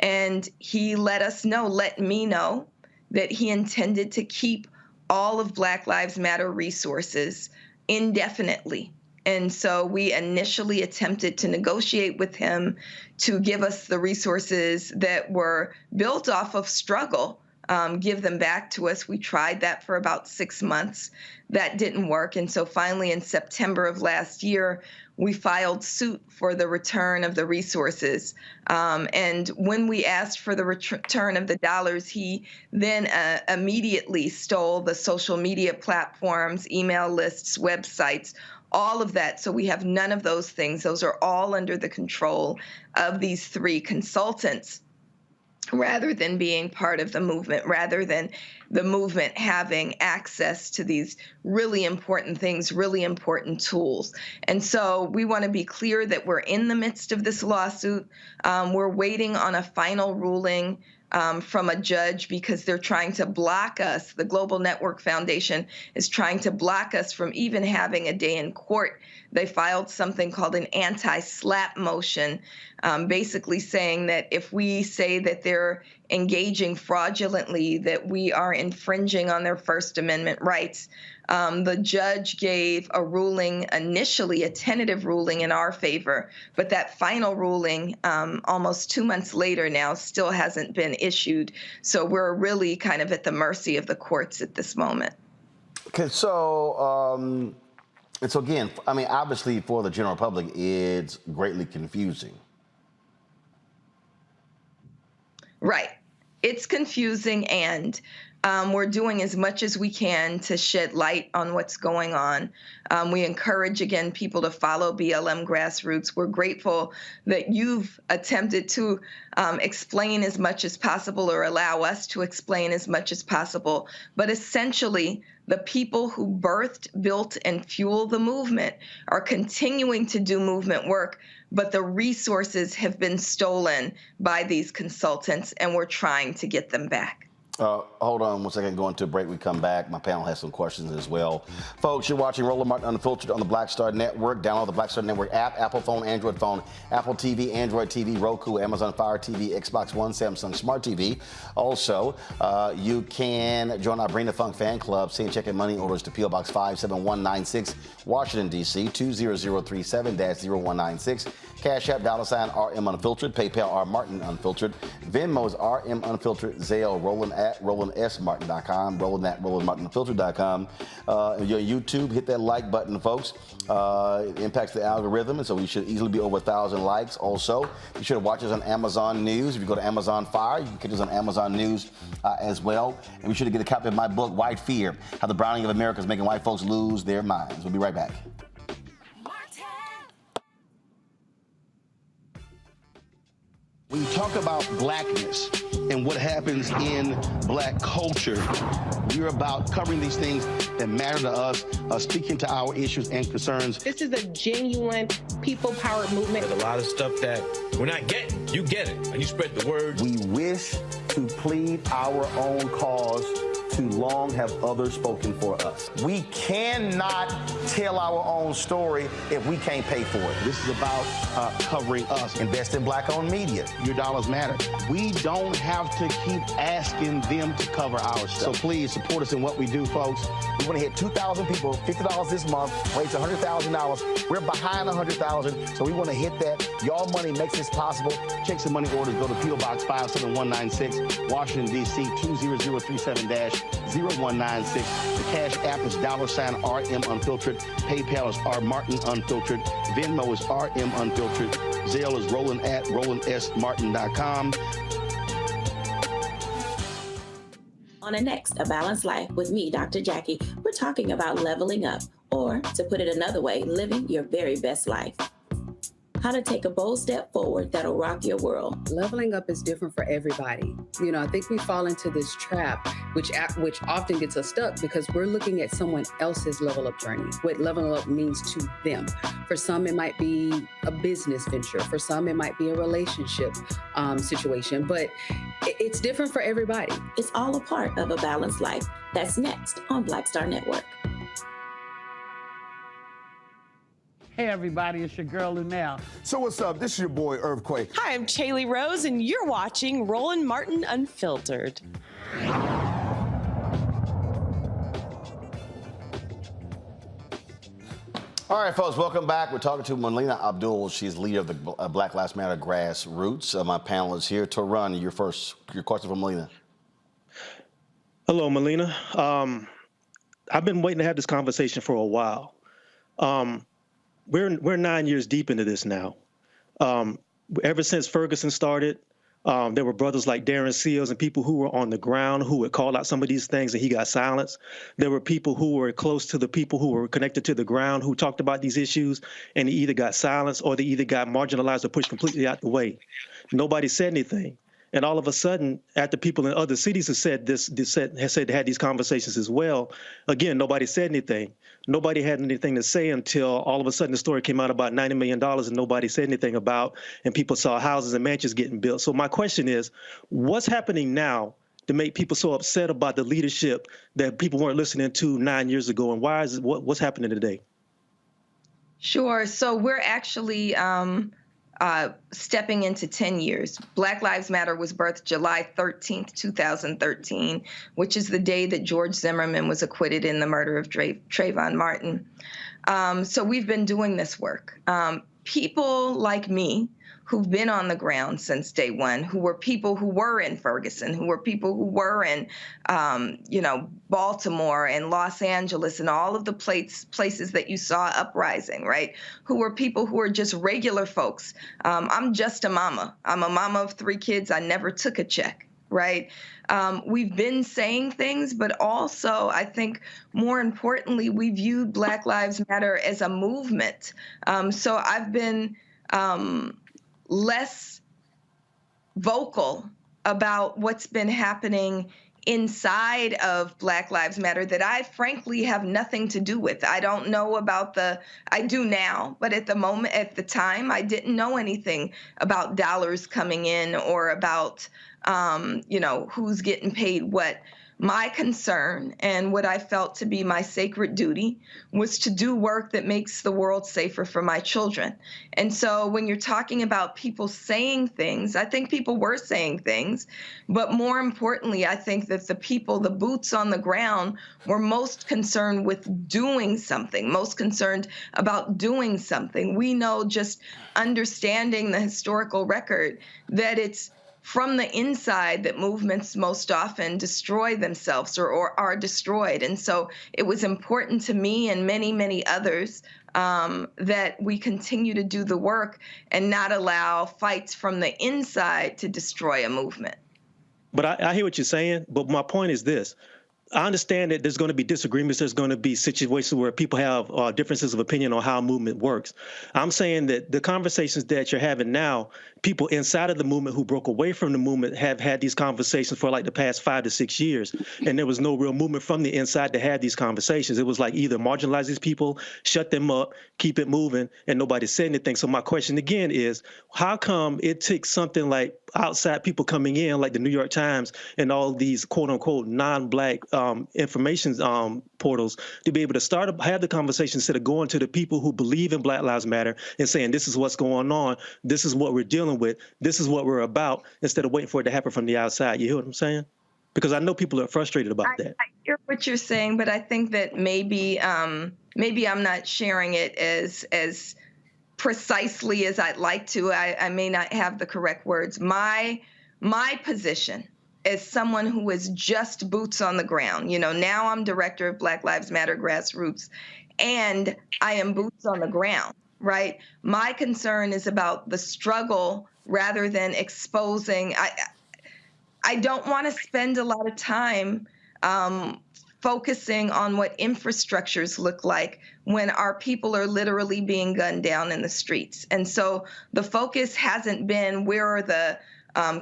And he let me know that he intended to keep all of Black Lives Matter resources indefinitely. And so we initially attempted to negotiate with him to give us the resources that were built off of struggle, give them back to us. We tried that for about 6 months. That didn't work. And so finally in September of last year, we filed suit for the return of the resources. And when we asked for the return of the dollars, he then immediately stole the social media platforms, email lists, websites, all of that. So we have none of those things. Those are all under the control of these 3 consultants, rather than being part of the movement, rather than the movement having access to these really important things, really important tools. And so we want to be clear that we're in the midst of this lawsuit. We're waiting on a final ruling from a judge, because they're trying to block us. The Global Network Foundation is trying to block us from even having a day in court. They filed something called an anti-SLAPP motion, basically saying that if we say that they're engaging fraudulently, that we are infringing on their First Amendment rights. The judge gave a ruling, initially a tentative ruling in our favor, but that final ruling, almost 2 months later now, still hasn't been issued. So we're really kind of at the mercy of the courts at this moment. Okay, so again, I mean, obviously for the general public, it's greatly confusing. Right. It's confusing, and we're doing as much as we can to shed light on what's going on. We encourage, again, people to follow BLM Grassroots. We're grateful that you've attempted to explain as much as possible, or allow us to explain as much as possible. But essentially, the people who birthed, built, and fueled the movement are continuing to do movement work, but the resources have been stolen by these consultants, and we're trying to get them back. Hold on 1 second, going to a break. We come back. My panel has some questions as well. Folks, you're watching Roland Martin Unfiltered on the Black Star Network. Download the Black Star Network app, Apple phone, Android phone, Apple TV, Android TV, Roku, Amazon Fire TV, Xbox One, Samsung Smart TV. Also, you can join our Bring the Funk fan club. Send check and money orders to P.O. Box 57196, Washington, D.C., 20037-0196. Cash App, $RM Unfiltered. PayPal, R Martin Unfiltered. Venmo is RM Unfiltered. Zelle, Roland at RolandSMartin.com. Roland at RolandMartinUnfiltered.com. Your YouTube, hit that like button, folks. It impacts the algorithm, and so we should easily be over 1,000 likes. Also, you should watch us on Amazon News. If you go to Amazon Fire, you can catch us on Amazon News as well. And we should get a copy of my book, White Fear: How the Browning of America is Making White Folks Lose Their Minds. We'll be right back. When you talk about blackness and what happens in black culture, we're about covering these things that matter to us, speaking to our issues and concerns. This is a genuine people-powered movement. There's a lot of stuff that we're not getting. You get it, and you spread the word. We wish to plead our own cause. Too long have others spoken for us. We cannot tell our own story if we can't pay for it. This is about covering us. Invest in black-owned media. Your dollars matter. We don't have to keep asking them to cover our stuff. So please support us in what we do, folks. We want to hit 2,000 people, $50 this month, raise $100,000. We're behind 100,000, so we want to hit that. Y'all money makes this possible. Checks and money orders go to P.O. Box 57196, Washington, D.C. 20037-0196. The Cash App is $RM Unfiltered. PayPal is R Martin Unfiltered. Venmo is RM Unfiltered. Zelle is Roland at RolandSMartin.com. On the next A Balanced Life with me, Dr. Jackie, we're talking about leveling up, or to put it another way, living your very best life. How to take a bold step forward that'll rock your world. Leveling up is different for everybody. You know, I think we fall into this trap, which often gets us stuck because we're looking at someone else's level up journey, what leveling up means to them. For some, it might be a business venture. For some, it might be a relationship situation, but it's different for everybody. It's all a part of A Balanced Life. That's next on Black Star Network. Hey everybody, it's your girl Lunel. So what's up? This is your boy Earthquake. Hi, I'm Chaley Rose, and you're watching Roland Martin Unfiltered. All right, folks, welcome back. We're talking to Melina Abdul. She's leader of the Black Lives Matter Grassroots. My panel is here. To run your question for Melina. Hello, Melina. I've been waiting to have this conversation for a while. We're 9 years deep into this now. Ever since Ferguson started, there were brothers like Darren Seals and people who were on the ground who would call out some of these things and he got silenced. There were people who were close to the people who were connected to the ground who talked about these issues and they either got silenced or they either got marginalized or pushed completely out the way. Nobody said anything. And all of a sudden, after people in other cities have said had these conversations as well, again, nobody said anything. Nobody had anything to say until all of a sudden the story came out about $90 million and nobody said anything about, and people saw houses and mansions getting built. So my question is, what's happening now to make people so upset about the leadership that people weren't listening to 9 years ago, and why is it, what's happening today? Sure. So we're actually stepping into 10 years. Black Lives Matter was birthed July 13th, 2013, which is the day that George Zimmerman was acquitted in the murder of Trayvon Martin. So we've been doing this work. People like me who've been on the ground since day one, who were people who were in Ferguson, who were people who were in, Baltimore and Los Angeles and all of the places that you saw uprising, right? Who were people who were just regular folks. I'm just a mama. I'm a mama of 3 kids. I never took a check, right? We've been saying things, but also I think more importantly, we viewed Black Lives Matter as a movement. So I've been less vocal about what's been happening inside of Black Lives Matter that I frankly have nothing to do with. I don't know about I do now, but at the time, I didn't know anything about dollars coming in or about, who's getting paid what. My concern and what I felt to be my sacred duty was to do work that makes the world safer for my children. And so when you're talking about people saying things, I think people were saying things, but more importantly, I think that the people, the boots on the ground, were most concerned with doing something, most concerned about doing something. We know, just understanding the historical record, that it's from the inside that movements most often destroy themselves or are destroyed. And so it was important to me and many, many others that we continue to do the work and not allow fights from the inside to destroy a movement. But I hear what you're saying, but my point is this. I understand that there's going to be disagreements. There's going to be situations where people have differences of opinion on how a movement works. I'm saying that the conversations that you're having now, people inside of the movement who broke away from the movement have had these conversations for like the past 5 to 6 years. And there was no real movement from the inside to have these conversations. It was like either marginalize these people, shut them up, keep it moving, and nobody said anything. So my question again is, how come it takes something like outside people coming in, like the New York Times and all these quote unquote non-black information portals, to be able to have the conversation instead of going to the people who believe in Black Lives Matter and saying, this is what's going on, this is what we're dealing with, this is what we're about, instead of waiting for it to happen from the outside. You hear what I'm saying? Because I know people are frustrated about that. I hear what you're saying, but I think that maybe I'm not sharing it as precisely as I'd like to. I may not have the correct words. My position as someone who is just boots on the ground, now I'm director of Black Lives Matter Grassroots, and I am boots on the ground, right? My concern is about the struggle rather than exposing. I don't want to spend a lot of time focusing on what infrastructures look like when our people are literally being gunned down in the streets. And so the focus hasn't been where are the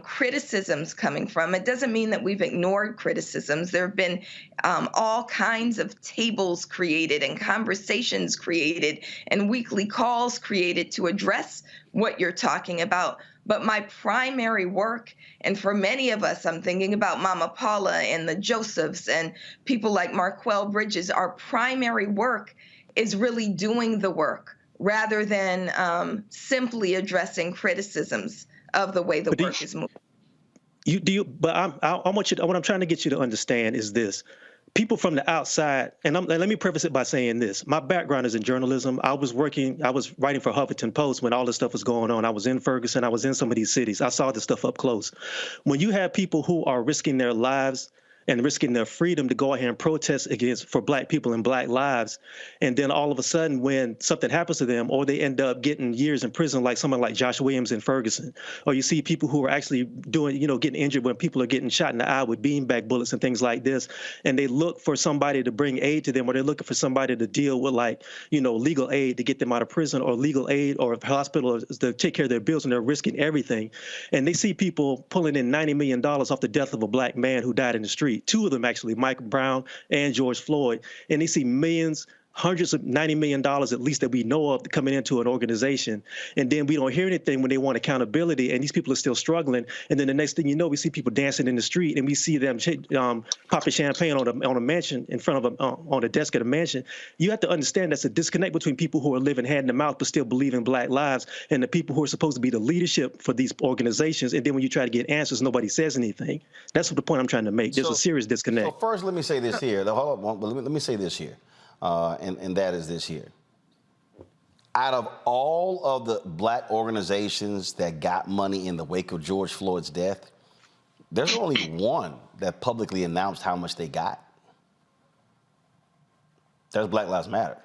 criticisms coming from. It doesn't mean that we've ignored criticisms. There have been all kinds of tables created and conversations created and weekly calls created to address what you're talking about. But my primary work, and for many of us, I'm thinking about Mama Paula and the Josephs and people like Marquel Bridges, our primary work is really doing the work rather than simply addressing criticisms of the way the work is moving. What I'm trying to get you to understand is this. People from the outside, and let me preface it by saying this. My background is in journalism. I was writing for Huffington Post when all this stuff was going on. I was in Ferguson. I was in some of these cities. I saw this stuff up close. When you have people who are risking their lives and risking their freedom to go ahead and protest for Black people and Black lives, and then all of a sudden when something happens to them, or they end up getting years in prison, like someone like Josh Williams in Ferguson, or you see people who are actually getting injured when people are getting shot in the eye with beanbag bullets and things like this, and they look for somebody to bring aid to them, or they're looking for somebody to deal with legal aid to get them out of prison, or legal aid or hospital to take care of their bills, and they're risking everything. And they see people pulling in $90 million off the death of a Black man who died in the street. Two of them, actually, Mike Brown and George Floyd, and they see millions, hundreds of $90 million at least that we know of coming into an organization. And then we don't hear anything when they want accountability, and these people are still struggling. And then the next thing you know, we see people dancing in the street, and we see them popping champagne on a mansion in front of on a desk at a mansion. You have to understand that's a disconnect between people who are living hand to mouth but still believe in Black lives, and the people who are supposed to be the leadership for these organizations. And then when you try to get answers, nobody says anything. That's the point I'm trying to make. There's a serious disconnect. So first, let me say this here. Let me say this here. And that is this here. Out of all of the Black organizations that got money in the wake of George Floyd's death, there's only one that publicly announced how much they got. There's Black Lives Matter.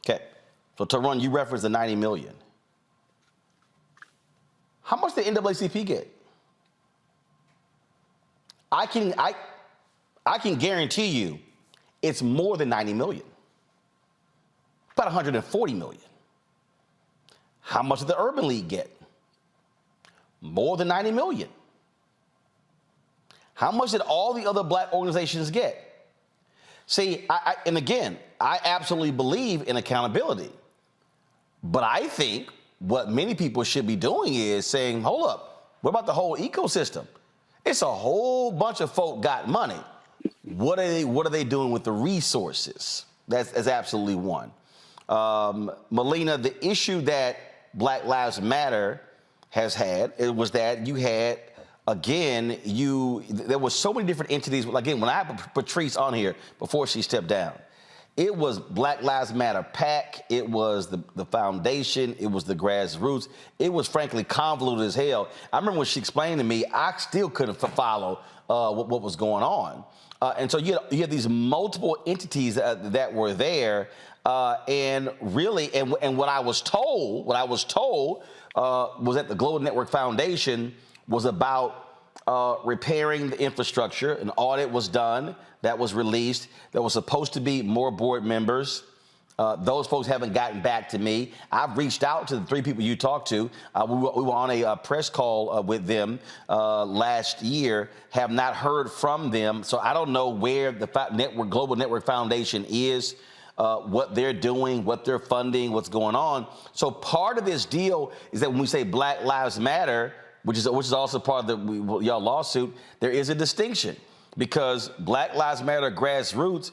Okay, so Taron, you referenced the $90 million. How much did NAACP get? I can guarantee you it's more than 90 million. About 140 million. How much did the Urban League get? More than 90 million. How much did all the other Black organizations get? See, and again, I absolutely believe in accountability. But I think what many people should be doing is saying, hold up, what about the whole ecosystem? It's a whole bunch of folk got money. What are they doing with the resources? That's absolutely one. Melina, the issue that Black Lives Matter has had, it was that you had, again, there was so many different entities. Again, when I had Patrice on here before she stepped down, it was Black Lives Matter PAC, it was the foundation, it was the grassroots. It was frankly convoluted as hell. I remember when she explained to me, I still couldn't follow what was going on. And so you had these multiple entities that were there, and really, and what I was told was that the Global Network Foundation was about repairing the infrastructure. An audit was done that was released. There was supposed to be more board members. Those folks haven't gotten back to me. I've reached out to the three people you talked to. We were on a press call with them last year, have not heard from them. So I don't know where the Global Network Foundation is, what they're doing, what they're funding, what's going on. So part of this deal is that when we say Black Lives Matter, which is also part of y'all lawsuit, there is a distinction because Black Lives Matter grassroots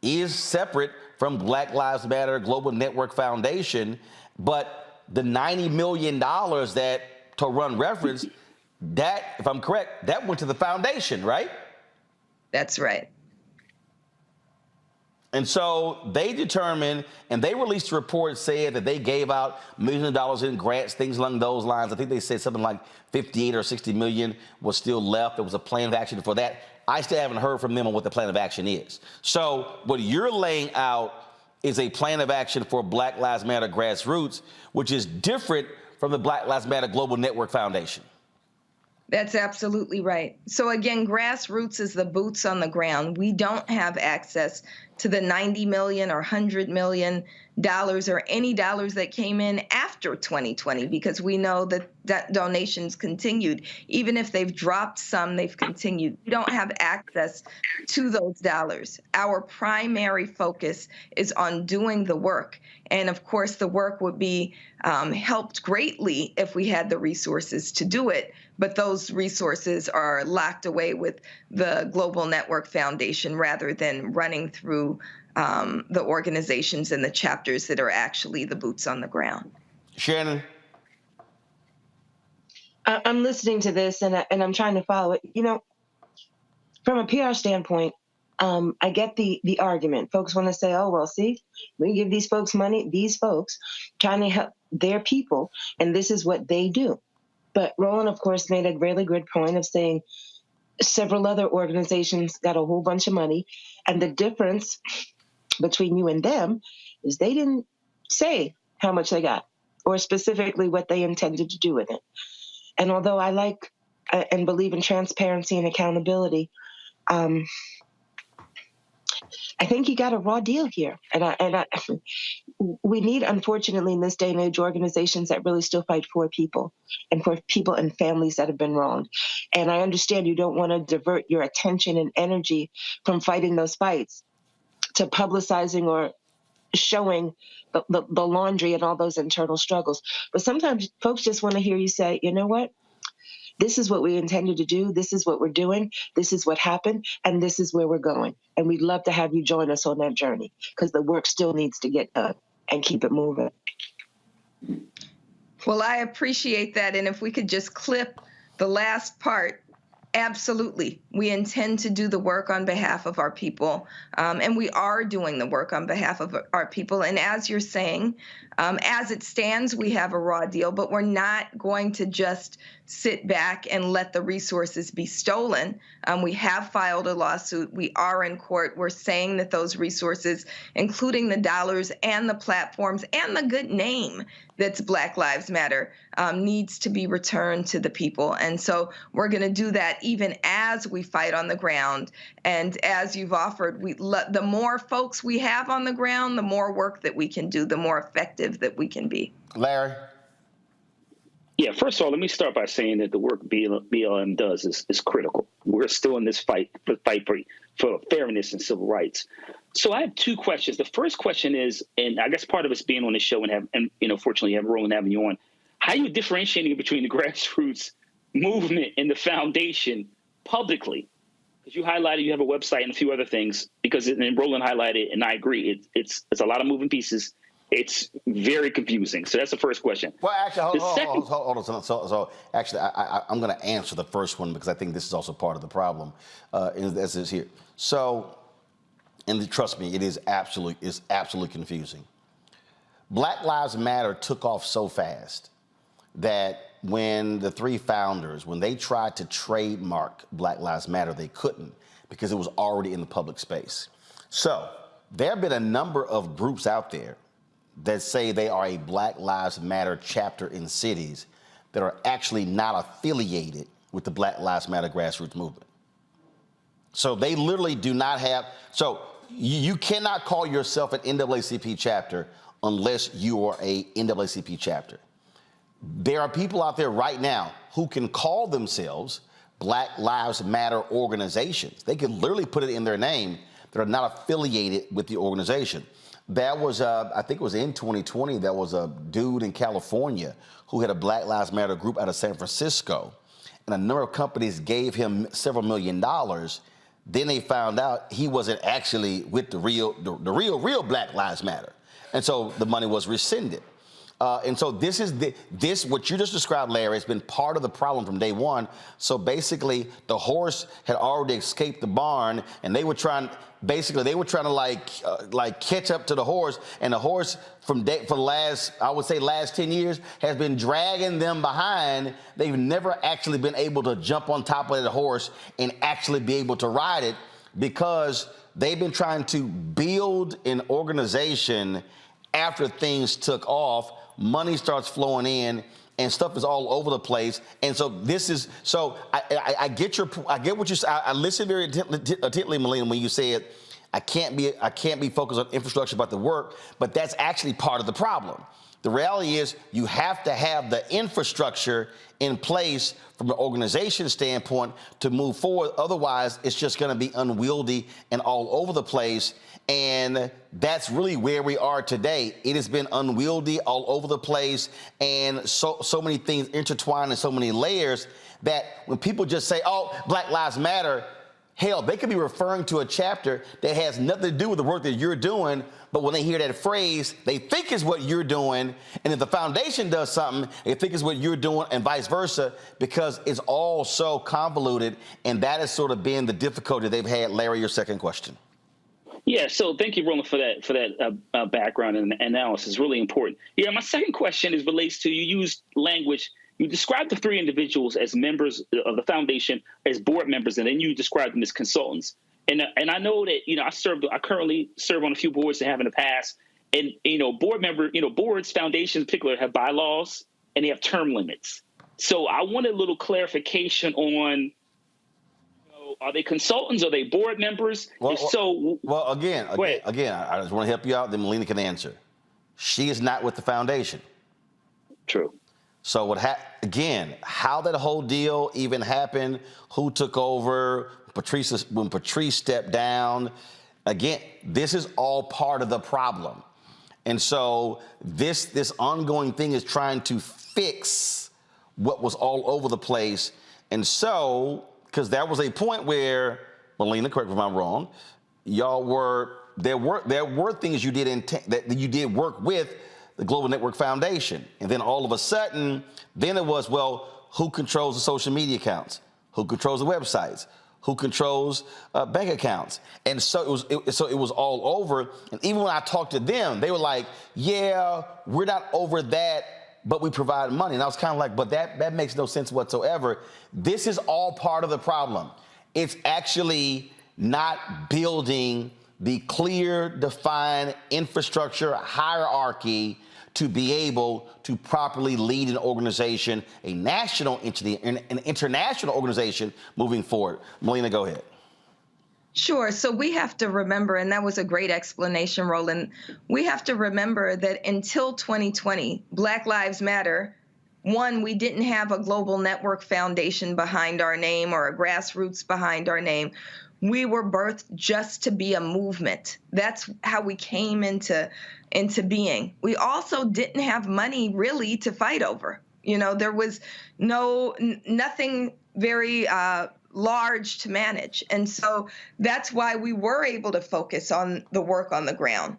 is separate from Black Lives Matter Global Network Foundation, but the $90 million that Torun referenced, that, if I'm correct, that went to the foundation, right? That's right. And so they determined, and they released a report saying that they gave out millions of dollars in grants, things along those lines. I think they said something like 58 or 60 million was still left. There was a plan of action for that. I still haven't heard from them on what the plan of action is. So what you're laying out is a plan of action for Black Lives Matter grassroots, which is different from the Black Lives Matter Global Network Foundation. That's absolutely right. So again, grassroots is the boots on the ground. We don't have access to the $90 million or $100 million or any dollars that came in after 2020, because we know that donations continued. Even if they've dropped some, they've continued. We don't have access to those dollars. Our primary focus is on doing the work. And of course, the work would be helped greatly if we had the resources to do it. But those resources are locked away with the Global Network Foundation rather than running through the organizations and the chapters that are actually the boots on the ground. Shannon? I'm listening to this and I'm trying to follow it. You know, from a PR standpoint, I get the argument. Folks want to say, oh, well, see, we give these folks money, these folks trying to help their people, and this is what they do. But Roland, of course, made a really good point of saying several other organizations got a whole bunch of money, and the difference between you and them is they didn't say how much they got or specifically what they intended to do with it. And although I like and believe in transparency and accountability, I think you got a raw deal here. And we need, unfortunately, in this day and age, organizations that really still fight for people and families that have been wronged. And I understand you don't want to divert your attention and energy from fighting those fights to publicizing or showing the laundry and all those internal struggles. But sometimes folks just want to hear you say, you know what? This is what we intended to do. This is what we're doing. This is what happened. And this is where we're going. And we'd love to have you join us on that journey because the work still needs to get done and keep it moving. Well, I appreciate that. And if we could just clip the last part. Absolutely. We intend to do the work on behalf of our people, and we are doing the work on behalf of our people. And as you're saying, as it stands, we have a raw deal, but we're not going to just sit back and let the resources be stolen. We have filed a lawsuit. We are in court. We're saying that those resources, including the dollars and the platforms and the good name that's Black Lives Matter, needs to be returned to the people. And so we're going to do that even as we fight on the ground. And as you've offered, the more folks we have on the ground, the more work that we can do, the more effective that we can be. Larry? Yeah, first of all, let me start by saying that the work BLM does is critical. We're still in this fight for fairness and civil rights. So I have two questions. The first question is, and I guess part of it's being on the show and fortunately have Roland having you on, how are you differentiating between the grassroots movement and the foundation publicly, because you highlighted you have a website and a few other things, because and Roland highlighted, and I agree, it's a lot of moving pieces. It's very confusing. So that's the first question. Well, actually, hold on. So actually, I'm going to answer the first one because I think this is also part of the problem, as is here. So, and trust me, it is absolutely confusing. Black Lives Matter took off so fast that when the three founders, when they tried to trademark Black Lives Matter, they couldn't because it was already in the public space. So there have been a number of groups out there that say they are a Black Lives Matter chapter in cities that are actually not affiliated with the Black Lives Matter grassroots movement. So they literally do not have, so you cannot call yourself an NAACP chapter unless you are a NAACP chapter. There are people out there right now who can call themselves Black Lives Matter organizations. They can literally put it in their name that are not affiliated with the organization. That was, I think it was in 2020, there was a dude in California who had a Black Lives Matter group out of San Francisco, and a number of companies gave him several $1 million. Then they found out he wasn't actually with the real Black Lives Matter. And so the money was rescinded. And so this is what you just described, Larry, has been part of the problem from day one. So basically, the horse had already escaped the barn, and they were trying to like catch up to the horse, and the horse for the last 10 years has been dragging them behind. They've never actually been able to jump on top of the horse and actually be able to ride it because they've been trying to build an organization after things took off. Money starts flowing in, and stuff is all over the place. And so I get what you say. I listened very attentively, Melina, when you said I can't be focused on infrastructure about the work, but that's actually part of the problem. The reality is you have to have the infrastructure in place from an organization standpoint to move forward. Otherwise, it's just going to be unwieldy and all over the place. And that's really where we are today. It has been unwieldy, all over the place, and so many things intertwined in so many layers that when people just say, oh, Black Lives Matter, hell, they could be referring to a chapter that has nothing to do with the work that you're doing, but when they hear that phrase, they think it's what you're doing, and if the foundation does something, they think it's what you're doing, and vice versa, because it's all so convoluted, and that has sort of been the difficulty they've had. Larry, your second question. Yeah, so thank you, Roland, for that background and analysis. Really important. Yeah, my second question relates to, you used language. You described the three individuals as members of the foundation, as board members, and then you described them as consultants. And I know that I currently serve on a few boards that have in the past, and boards, foundations in particular, have bylaws and they have term limits. So I wanted a little clarification on. Are they consultants? Are they board members? Again, I just want to help you out. Then Melina can answer. She is not with the foundation. True. So how that whole deal even happened? Who took over? When Patrice stepped down? Again, this is all part of the problem, and so this ongoing thing is trying to fix what was all over the place, and so. Because there was a point where, Melina, correct me if I'm wrong, there were things you did that you did work with the Global Network Foundation, and then all of a sudden, then it was, well, who controls the social media accounts? Who controls the websites? Who controls bank accounts? And so it was all over. And even when I talked to them, they were like, "Yeah, we're not over that, but we provide money." And I was kind of like, but that makes no sense whatsoever. This is all part of the problem. It's actually not building the clear, defined infrastructure hierarchy to be able to properly lead an organization, a national entity, an international organization moving forward. Melina, go ahead. Sure. So we have to remember, and that was a great explanation, Roland. We have to remember that until 2020, Black Lives Matter, one, we didn't have a global network foundation behind our name or a grassroots behind our name. We were birthed just to be a movement. That's how we came into being. We also didn't have money really to fight over. There was nothing very large to manage. And so that's why we were able to focus on the work on the ground.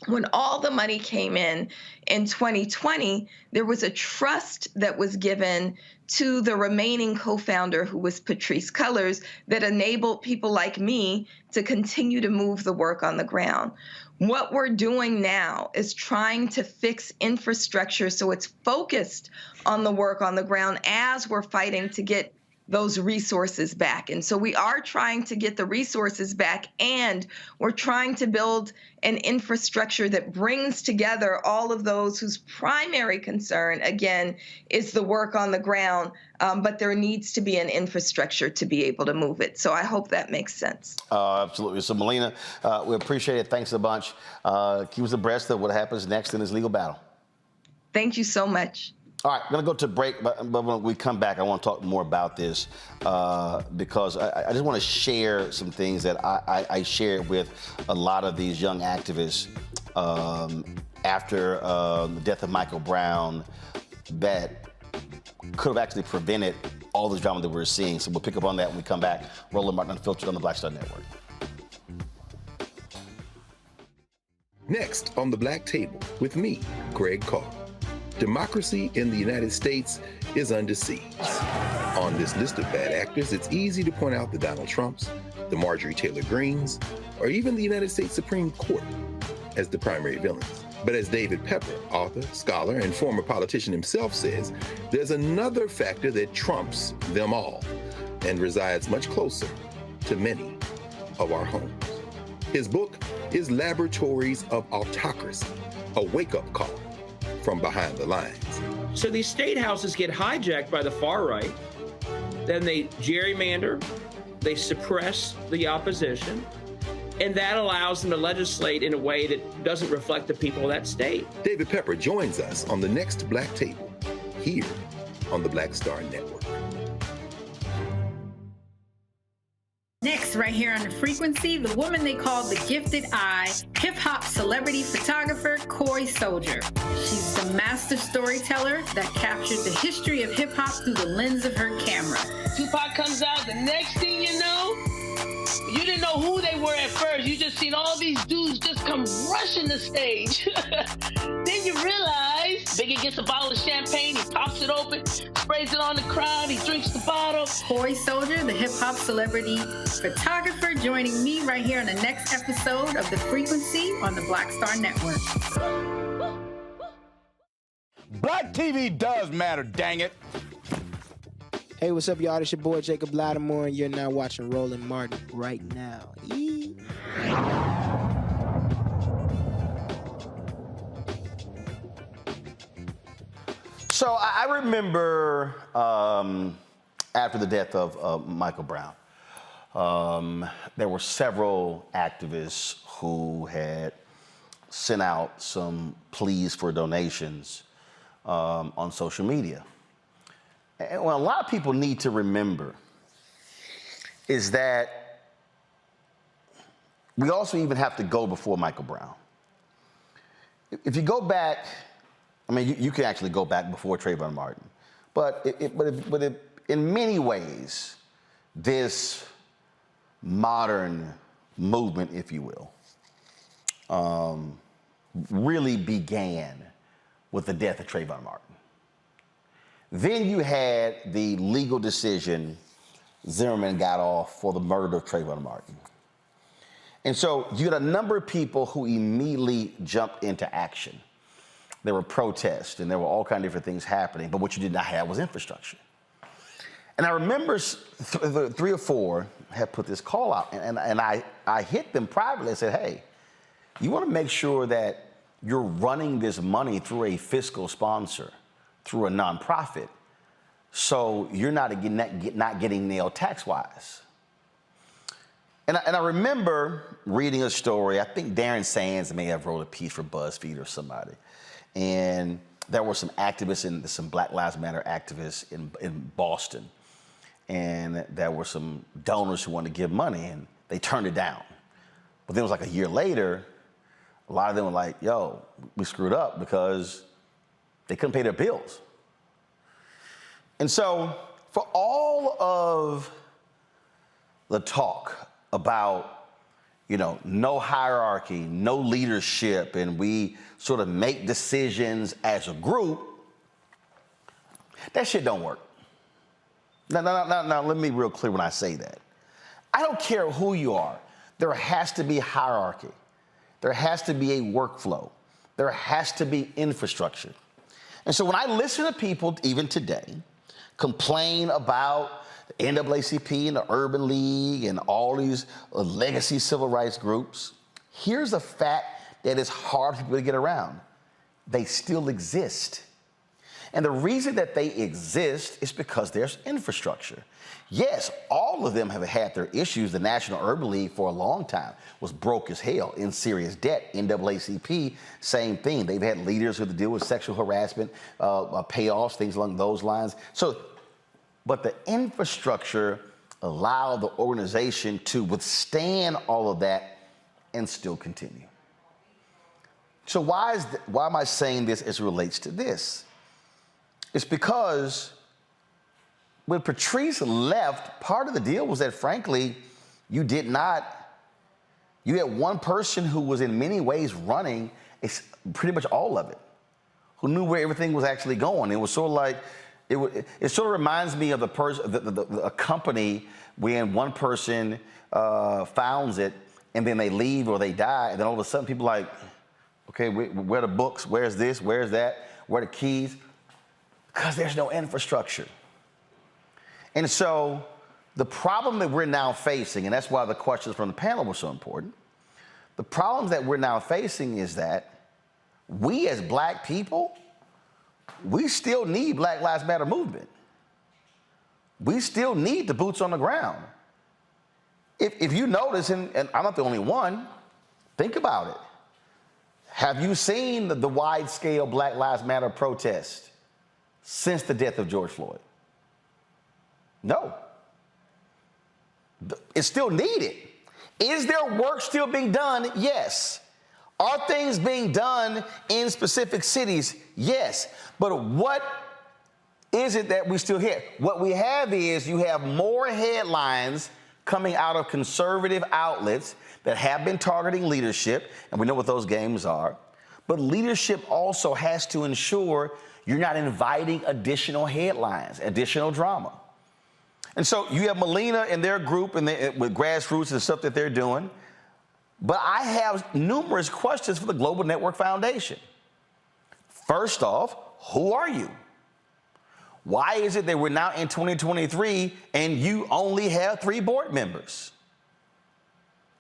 When all the money came in 2020, there was a trust that was given to the remaining co-founder, who was Patrisse Cullors, that enabled people like me to continue to move the work on the ground. What we're doing now is trying to fix infrastructure so it's focused on the work on the ground as we're fighting to get those resources back. And so we are trying to get the resources back, and we're trying to build an infrastructure that brings together all of those whose primary concern, again, is the work on the ground, but there needs to be an infrastructure to be able to move it. So I hope that makes sense. Absolutely. So, Melina, we appreciate it. Thanks a bunch. Keep us abreast of what happens next in this legal battle. Thank you so much. All right, I'm going to go to break, but when we come back, I want to talk more about this because I just want to share some things that I shared with a lot of these young activists after the death of Michael Brown that could have actually prevented all this drama that we're seeing. So we'll pick up on that when we come back. Roland Martin Unfiltered on the Black Star Network. Next on the Black Table with me, Greg Carr. Democracy in the United States is under siege. On this list of bad actors, it's easy to point out the Donald Trumps, the Marjorie Taylor Greens, or even the United States Supreme Court as the primary villains. But as David Pepper, author, scholar, and former politician himself says, there's another factor that trumps them all and resides much closer to many of our homes. His book is Laboratories of Autocracy, a wake-up call from behind the lines. So these state houses get hijacked by the far right, then they gerrymander, they suppress the opposition, and that allows them to legislate in a way that doesn't reflect the people of that state. David Pepper joins us on the next Black Table, here on the Black Star Network. Next, right here on The Frequency, the woman they call the Gifted Eye, hip-hop celebrity photographer Cory Soldier. She's the master storyteller that captures the history of hip-hop through the lens of her camera. Tupac comes out, the next thing you know, you didn't know who they were at first. You just seen all these dudes just come rushing the stage. Then you realize Biggie gets a bottle of champagne, he pops it open, sprays it on the crowd, he drinks the bottle. Cory Soldier, the hip-hop celebrity photographer, joining me right here on the next episode of The Frequency on the Black Star Network. Black TV does matter, dang it. Hey, what's up, y'all? It's your boy Jacob Lattimore, and you're now watching Roland Martin right now. So I remember after the death of Michael Brown, there were several activists who had sent out some pleas for donations on social media. And what a lot of people need to remember is that we also even have to go before Michael Brown. If you go back, I mean, you can actually go back before Trayvon Martin, but in many ways, this modern movement, if you will, really began with the death of Trayvon Martin. Then you had the legal decision Zimmerman got off for the murder of Trayvon Martin. And so you had a number of people who immediately jumped into action. There were protests and there were all kinds of different things happening, but what you did not have was infrastructure. And I remember three or four had put this call out, and I hit them privately and said, hey, you want to make sure that you're running this money through a fiscal sponsor, through a nonprofit, so you're not getting nailed tax-wise. And I remember reading a story, I think Darren Sands may have wrote a piece for BuzzFeed or somebody, and there were some activists, and some Black Lives Matter activists in Boston, and there were some donors who wanted to give money, and they turned it down. But then it was like a year later, a lot of them were like, yo, we screwed up because they couldn't pay their bills. And so for all of the talk about, no hierarchy, no leadership, and we sort of make decisions as a group, that shit don't work. Now, let me be real clear when I say that. I don't care who you are. There has to be hierarchy. There has to be a workflow. There has to be infrastructure. And so when I listen to people, even today, complain about the NAACP and the Urban League and all these legacy civil rights groups, here's a fact that is hard for people to get around. They still exist. And the reason that they exist is because there's infrastructure. Yes, all of them have had their issues. The National Urban League for a long time was broke as hell, in serious debt. NAACP, same thing. They've had leaders who have to deal with sexual harassment, payoffs, things along those lines. But the infrastructure allowed the organization to withstand all of that and still continue. So why am I saying this as it relates to this? It's because when Patrice left, part of the deal was that, frankly, you had one person who was in many ways running pretty much all of it, who knew where everything was actually going. It was sort of like, it sort of reminds me of a company when one person founds it and then they leave or they die, and then all of a sudden people are like, okay, where are the books? Where's this? Where's that? Where are the keys? Because there's no infrastructure. And so the problem that we're now facing, and that's why the questions from the panel were so important, the problem that we're now facing is that we as black people, we still need Black Lives Matter movement. We still need the boots on the ground. If you notice, and I'm not the only one, think about it. Have you seen the wide-scale Black Lives Matter protest since the death of George Floyd? No. It's still needed. Is there work still being done? Yes. Are things being done in specific cities? Yes. But what is it that we still hear? What we have is you have more headlines coming out of conservative outlets that have been targeting leadership, and we know what those games are. But leadership also has to ensure you're not inviting additional headlines, additional drama. And so you have Melina and their group and with grassroots and stuff that they're doing. But I have numerous questions for the Global Network Foundation. First off, who are you? Why is it that we're now in 2023 and you only have 3 board members?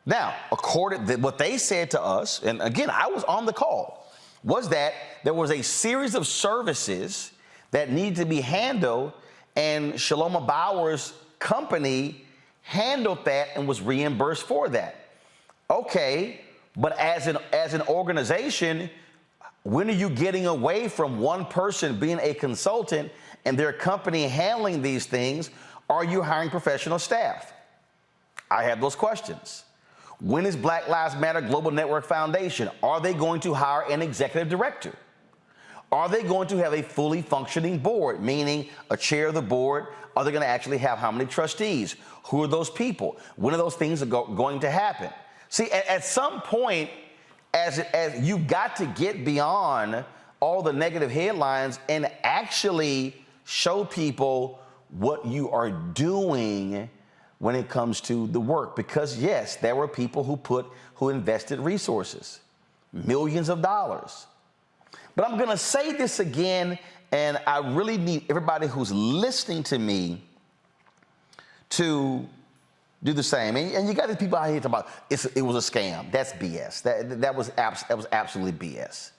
Now, according to what they said to us, and again, I was on the call, was that there was a series of services that needed to be handled, and Shaloma Bowers' company handled that and was reimbursed for that. Okay, but as an organization, when are you getting away from one person being a consultant and their company handling these things? Are you hiring professional staff? I have those questions. When is Black Lives Matter Global Network Foundation? Are they going to hire an executive director? Are they going to have a fully functioning board, meaning a chair of the board? Are they going to actually have how many trustees? Who are those people? When are those things going to happen? See, at some point, as you've got to get beyond all the negative headlines and actually show people what you are doing when it comes to the work. Because yes, there were people who invested resources, millions of dollars. But I'm going to say this again, and I really need everybody who's listening to me to do the same. And you got these people out here talking about it was a scam. That's BS. That was absolutely BS.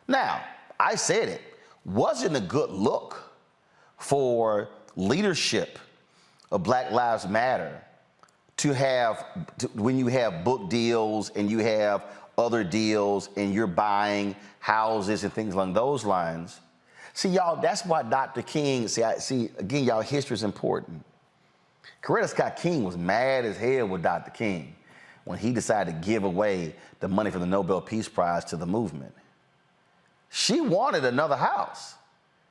Now, I said it wasn't a good look for leadership of Black Lives Matter when you have book deals and you have other deals and you're buying houses and things along those lines. See, y'all, that's why Dr. King, again, y'all, history is important. Coretta Scott King was mad as hell with Dr. King when he decided to give away the money for the Nobel Peace Prize to the movement. She wanted another house.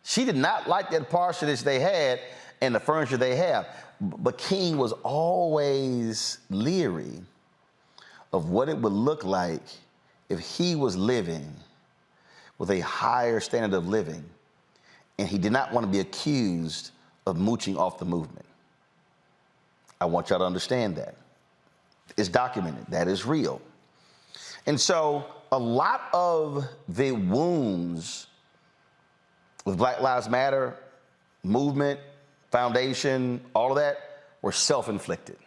She did not like that parsonage they had, and the furniture they have. But King was always leery of what it would look like if he was living with a higher standard of living, and he did not want to be accused of mooching off the movement. I want y'all to understand that. It's documented. That is real. And so a lot of the wounds with Black Lives Matter movement, foundation, all of that were self-inflicted.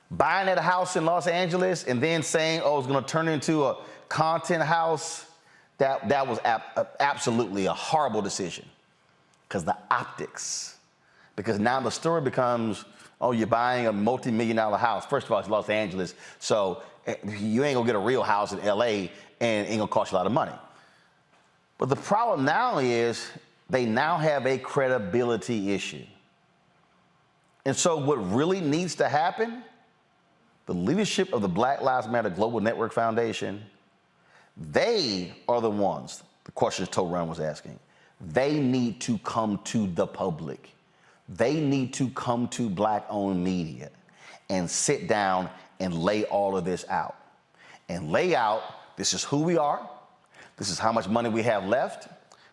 Buying at a house in Los Angeles and then saying, oh, it's going to turn into a content house, that was absolutely a horrible decision, because the optics. Because now the story becomes, oh, you're buying a multi-million-dollar house. First of all, it's Los Angeles, so you ain't gonna get a real house in LA and it ain't gonna cost you a lot of money. But the problem now is they now have a credibility issue. And so what really needs to happen, the leadership of the Black Lives Matter Global Network Foundation, they are the ones, the questions Toran was asking, they need to come to the public. They need to come to Black-owned media and sit down and lay all of this out. And lay out, this is who we are, this is how much money we have left,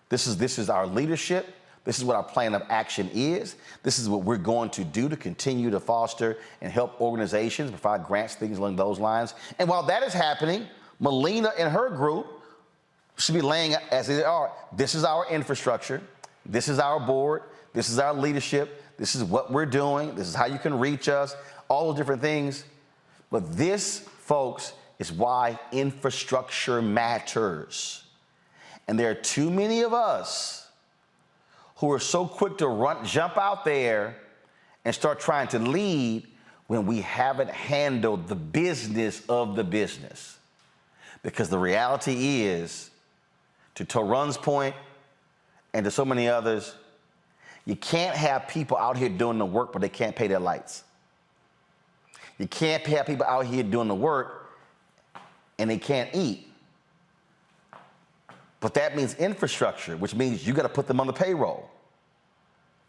this is our leadership, this is what our plan of action is, this is what we're going to do to continue to foster and help organizations, provide grants, things along those lines. And while that is happening, Melina and her group should be laying out, as they are, this is our infrastructure, this is our board, this is our leadership, this is what we're doing, this is how you can reach us, all those different things. But this, folks, is why infrastructure matters. And there are too many of us who are so quick to jump out there and start trying to lead when we haven't handled the business of the business. Because the reality is, to Toran's point and to so many others, you can't have people out here doing the work, but they can't pay their lights. You can't have people out here doing the work and they can't eat. But that means infrastructure, which means you got to put them on the payroll.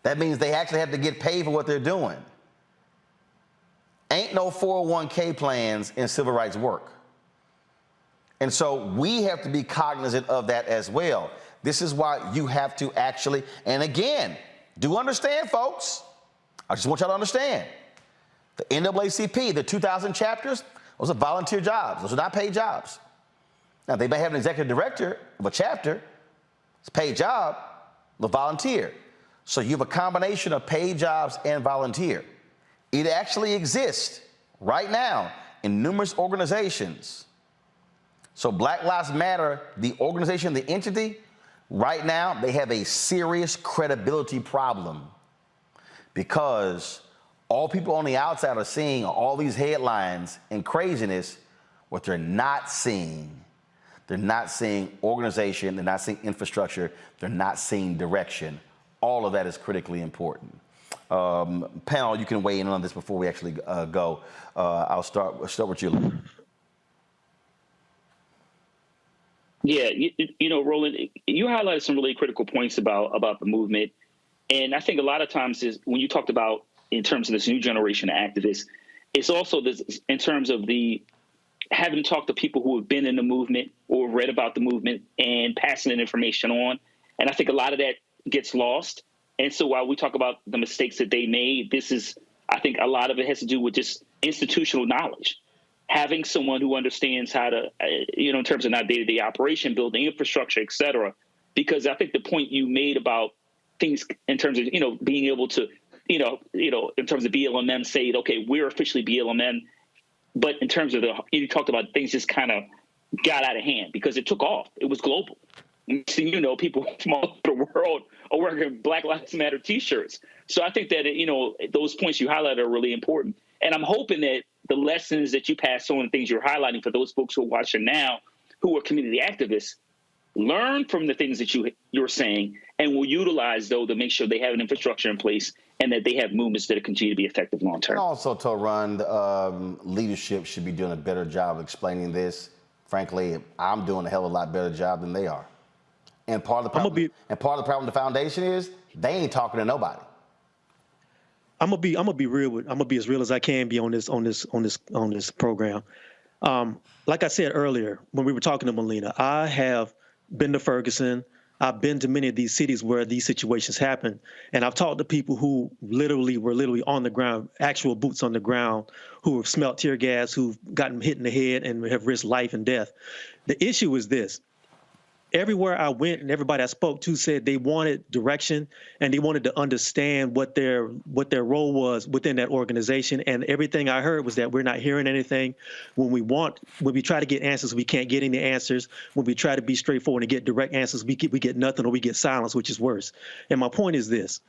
That means they actually have to get paid for what they're doing. Ain't no 401k plans in civil rights work. And so we have to be cognizant of that as well. This is why you have to actually, and again, do understand, folks. I just want y'all to understand. The NAACP, the 2,000 chapters, those are volunteer jobs. Those are not paid jobs. Now, they may have an executive director of a chapter. It's a paid job, but volunteer. So you have a combination of paid jobs and volunteer. It actually exists right now in numerous organizations. So Black Lives Matter, the organization, the entity, right now, they have a serious credibility problem, because all people on the outside are seeing all these headlines and craziness. What they're not seeing organization, they're not seeing infrastructure, they're not seeing direction. All of that is critically important. Panel, you can weigh in on this before we actually go. I'll start with you. Yeah, you know, Roland, you highlighted some really critical points about the movement. And I think a lot of times is when you talked about in terms of this new generation of activists, it's also this in terms of the having talked to people who have been in the movement or read about the movement and passing that information on. And I think a lot of that gets lost. And so while we talk about the mistakes that they made, I think a lot of it has to do with just institutional knowledge. Having someone who understands how to, in terms of not day-to-day operation, building infrastructure, et cetera. Because I think the point you made about things in terms of, being able to, in terms of BLM say, okay, we're officially BLM. But in terms of you talked about things just kind of got out of hand because it took off. It was global. People from all over the world are wearing Black Lives Matter T-shirts. So I think that, those points you highlighted are really important. And I'm hoping that the lessons that you pass on and things you're highlighting for those folks who are watching now, who are community activists, learn from the things that you're saying and will utilize, though, to make sure they have an infrastructure in place and that they have movements that continue to be effective long term. And also, Toran, leadership should be doing a better job of explaining this. Frankly, I'm doing a hell of a lot better job than they are. And part of the problem, with the foundation is They ain't talking to nobody. I'm gonna be as real as I can be on this program. Like I said earlier, when we were talking to Melina, I have been to Ferguson. I've been to many of these cities where these situations happen, and I've talked to people who were literally on the ground, actual boots on the ground, who have smelt tear gas, who've gotten hit in the head and have risked life and death. The issue is this. Everywhere I went and everybody I spoke to said they wanted direction and they wanted to understand what their role was within that organization. And everything I heard was that we're not hearing anything. When we try to get answers, we can't get any answers. When we try to be straightforward and get direct answers, we get nothing, or we get silence, which is worse. And my point is this.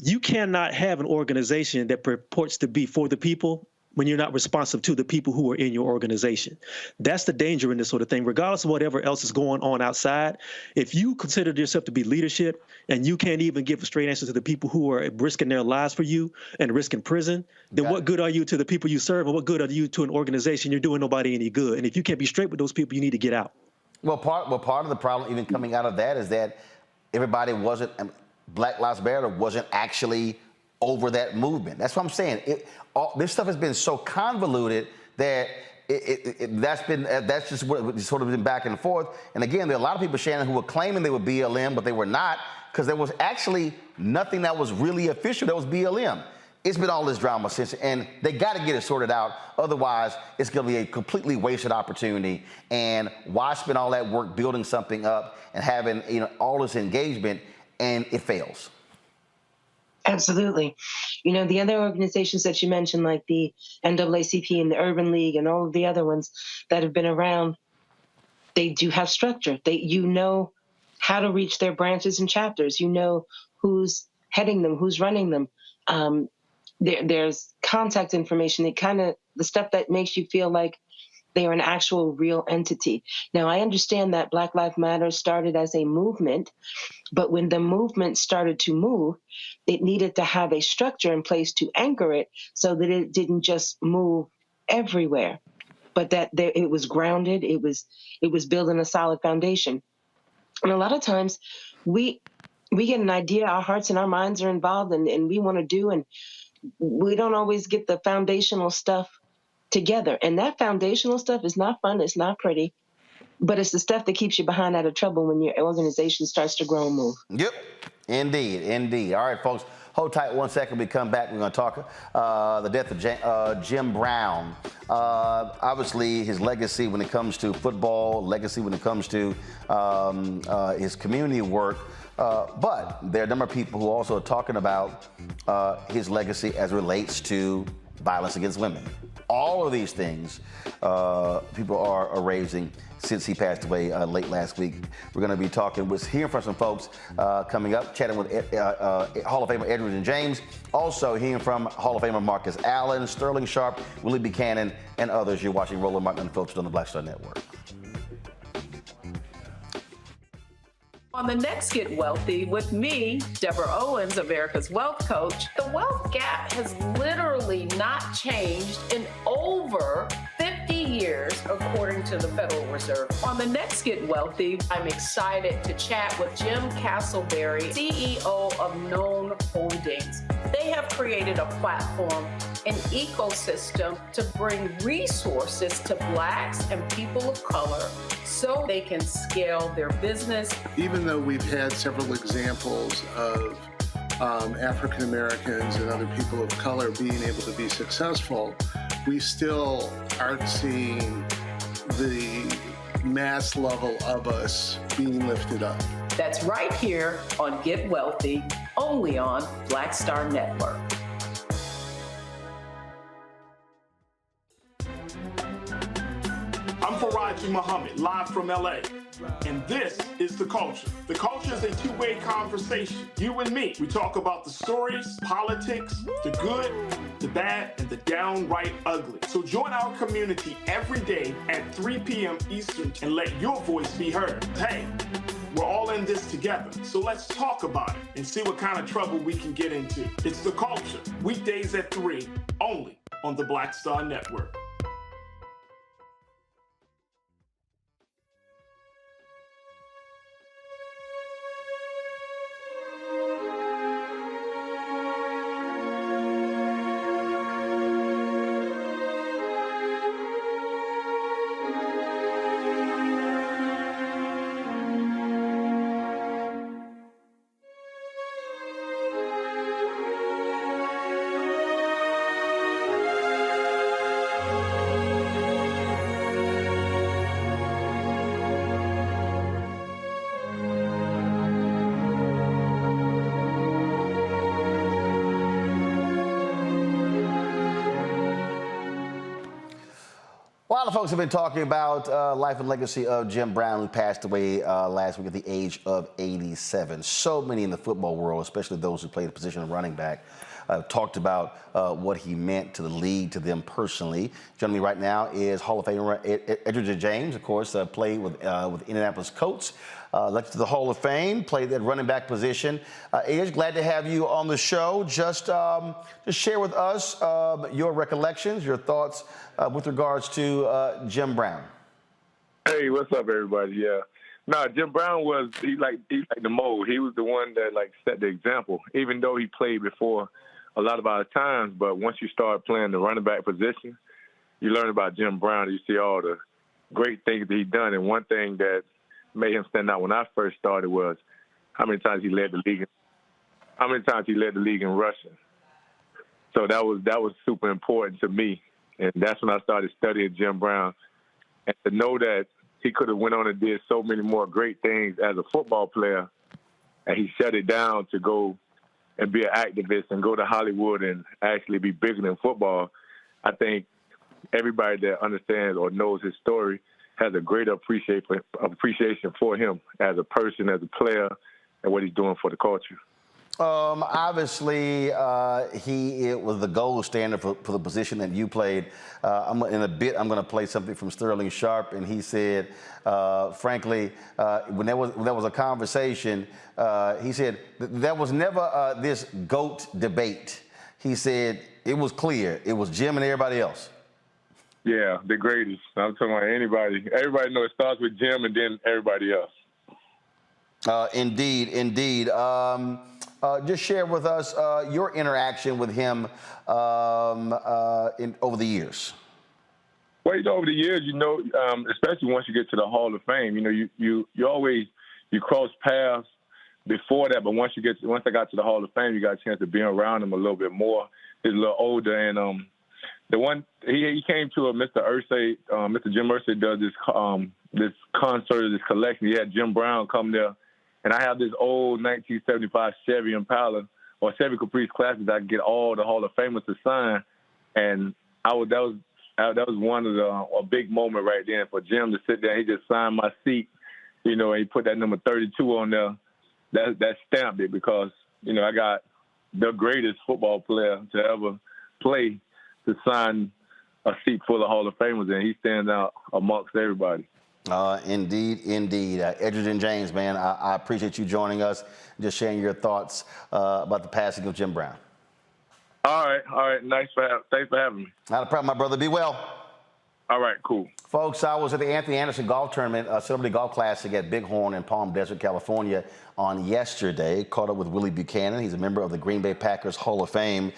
You cannot have an organization that purports to be for the people when you're not responsive to the people who are in your organization. That's the danger in this sort of thing. Regardless of whatever else is going on outside, if you consider yourself to be leadership and you can't even give a straight answer to the people who are risking their lives for you and risking prison, then what good are you to the people you serve, and what good are you to an organization? You're doing nobody any good. And if you can't be straight with those people, you need to get out. Well, part of the problem even coming out of that is that everybody wasn't, Black Lives Matter wasn't actually over that movement. That's what I'm saying. This stuff has been so convoluted that that's just what sort of been back and forth. And again, there are a lot of people, Shannon, who were claiming they were BLM, but they were not, because there was actually nothing that was really official that was BLM. It's been all this drama since, and they got to get it sorted out. Otherwise, it's going to be a completely wasted opportunity. And why spend all that work building something up and having all this engagement, and it fails? Absolutely. The other organizations that you mentioned, like the NAACP and the Urban League and all of the other ones that have been around, they do have structure. You know how to reach their branches and chapters. You know who's heading them, who's running them. There's contact information. The stuff that makes you feel like they are an actual real entity. Now, I understand that Black Lives Matter started as a movement, but when the movement started to move, it needed to have a structure in place to anchor it so that it didn't just move everywhere, but that it was grounded, it was building a solid foundation. And a lot of times we get an idea, our hearts and our minds are involved, and we want to do, and we don't always get the foundational stuff together. And that foundational stuff is not fun, it's not pretty, but it's the stuff that keeps you behind out of trouble when your organization starts to grow and move. Yep, indeed. All right, folks, hold tight 1 second. We come back, we're going to talk the death of Jim Brown. Obviously, his legacy when it comes to football, legacy when it comes to his community work. But there are a number of people who also are talking about his legacy as it relates to violence against women. All of these things people are raising since he passed away late last week. We're going to be hearing from some folks coming up, chatting with Hall of Famer Edgerrin James, also hearing from Hall of Famer Marcus Allen, Sterling Sharp, Willie Buchanan, and others. You're watching Roland Martin Unfiltered on the Black Star Network. On the next Get Wealthy with me, Deborah Owens, America's Wealth Coach, the wealth gap has literally not changed in over 50 years, according to the Federal Reserve. On the next Get Wealthy, I'm excited to chat with Jim Castleberry, CEO of Known Holdings. They have created a platform, an ecosystem to bring resources to Blacks and people of color so they can scale their business. Even though we've had several examples of African Americans and other people of color being able to be successful, we still aren't seeing the mass level of us being lifted up. That's right here on Get Wealthy, only on Black Star Network. I'm Reecie Muhammad, live from LA. And this is The Culture. The Culture is a two-way conversation. You and me. We talk about the stories, politics, the good, the bad, and the downright ugly. So join our community every day at 3 p.m. Eastern and let your voice be heard. Hey, we're all in this together. So let's talk about it and see what kind of trouble we can get into. It's The Culture, weekdays at 3, only on the Black Star Network. lot of folks have been talking about life and legacy of Jim Brown, who passed away last week at the age of 87. So many in the football world, especially those who played the position of running back, talked about what he meant to the league, to them personally. Joining me right now is Hall of Famer Reecie James, of course, played with Indianapolis Colts, elected to the Hall of Fame, played that running back position. Edge, glad to have you on the show. Just share with us your recollections, your thoughts with regards to Jim Brown. Hey, what's up, everybody? Yeah. No, Jim Brown he's like the mold. He was the one that set the example, even though he played before a lot of our times. But once you start playing the running back position, you learn about Jim Brown. You see all the great things that he done. And one thing that made him stand out when I first started was how many times he led the league in rushing. So that was super important to me. And that's when I started studying Jim Brown. And to know that he could have went on and did so many more great things as a football player, and he shut it down to go and be an activist and go to Hollywood and actually be bigger than football. I think everybody that understands or knows his story has a greater appreciation for him as a person, as a player, and what he's doing for the culture. Obviously, he was the gold standard for the position that you played. In a bit, I'm going to play something from Sterling Sharp, and he said, frankly, when there was a conversation, he said there was never this GOAT debate. He said it was clear. It was Jim and everybody else. Yeah, the greatest. I'm talking about anybody. Everybody knows it starts with Jim and then everybody else. Indeed. Just share with us your interaction with him over the years. Well, over the years, especially once you get to the Hall of Fame, you always cross paths before that, but once I got to the Hall of Fame, you got a chance to be around him a little bit more. He's a little older, and the one he came to Mr. Irsay, Mr. Jim Irsay does this concert, this collection. He had Jim Brown come there. And I have this old 1975 Chevy Impala or Chevy Caprice Classic that I get all the Hall of Famers to sign. And that was one of a big moment right then for Jim to sit there. He just signed my seat, and he put that number 32 on there. That stamped it because, I got the greatest football player to ever play to sign a seat full of Hall of Famers, and he stands out amongst everybody. Indeed. Reecie James, man, I appreciate you joining us, just sharing your thoughts about the passing of Jim Brown. All right. Thanks for having me. Not a problem, my brother. Be well. All right, cool. Folks, I was at the Anthony Anderson Golf Tournament, Celebrity Golf Classic at Bighorn in Palm Desert, California on yesterday. Caught up with Willie Buchanan. He's a member of the Green Bay Packers Hall of Fame.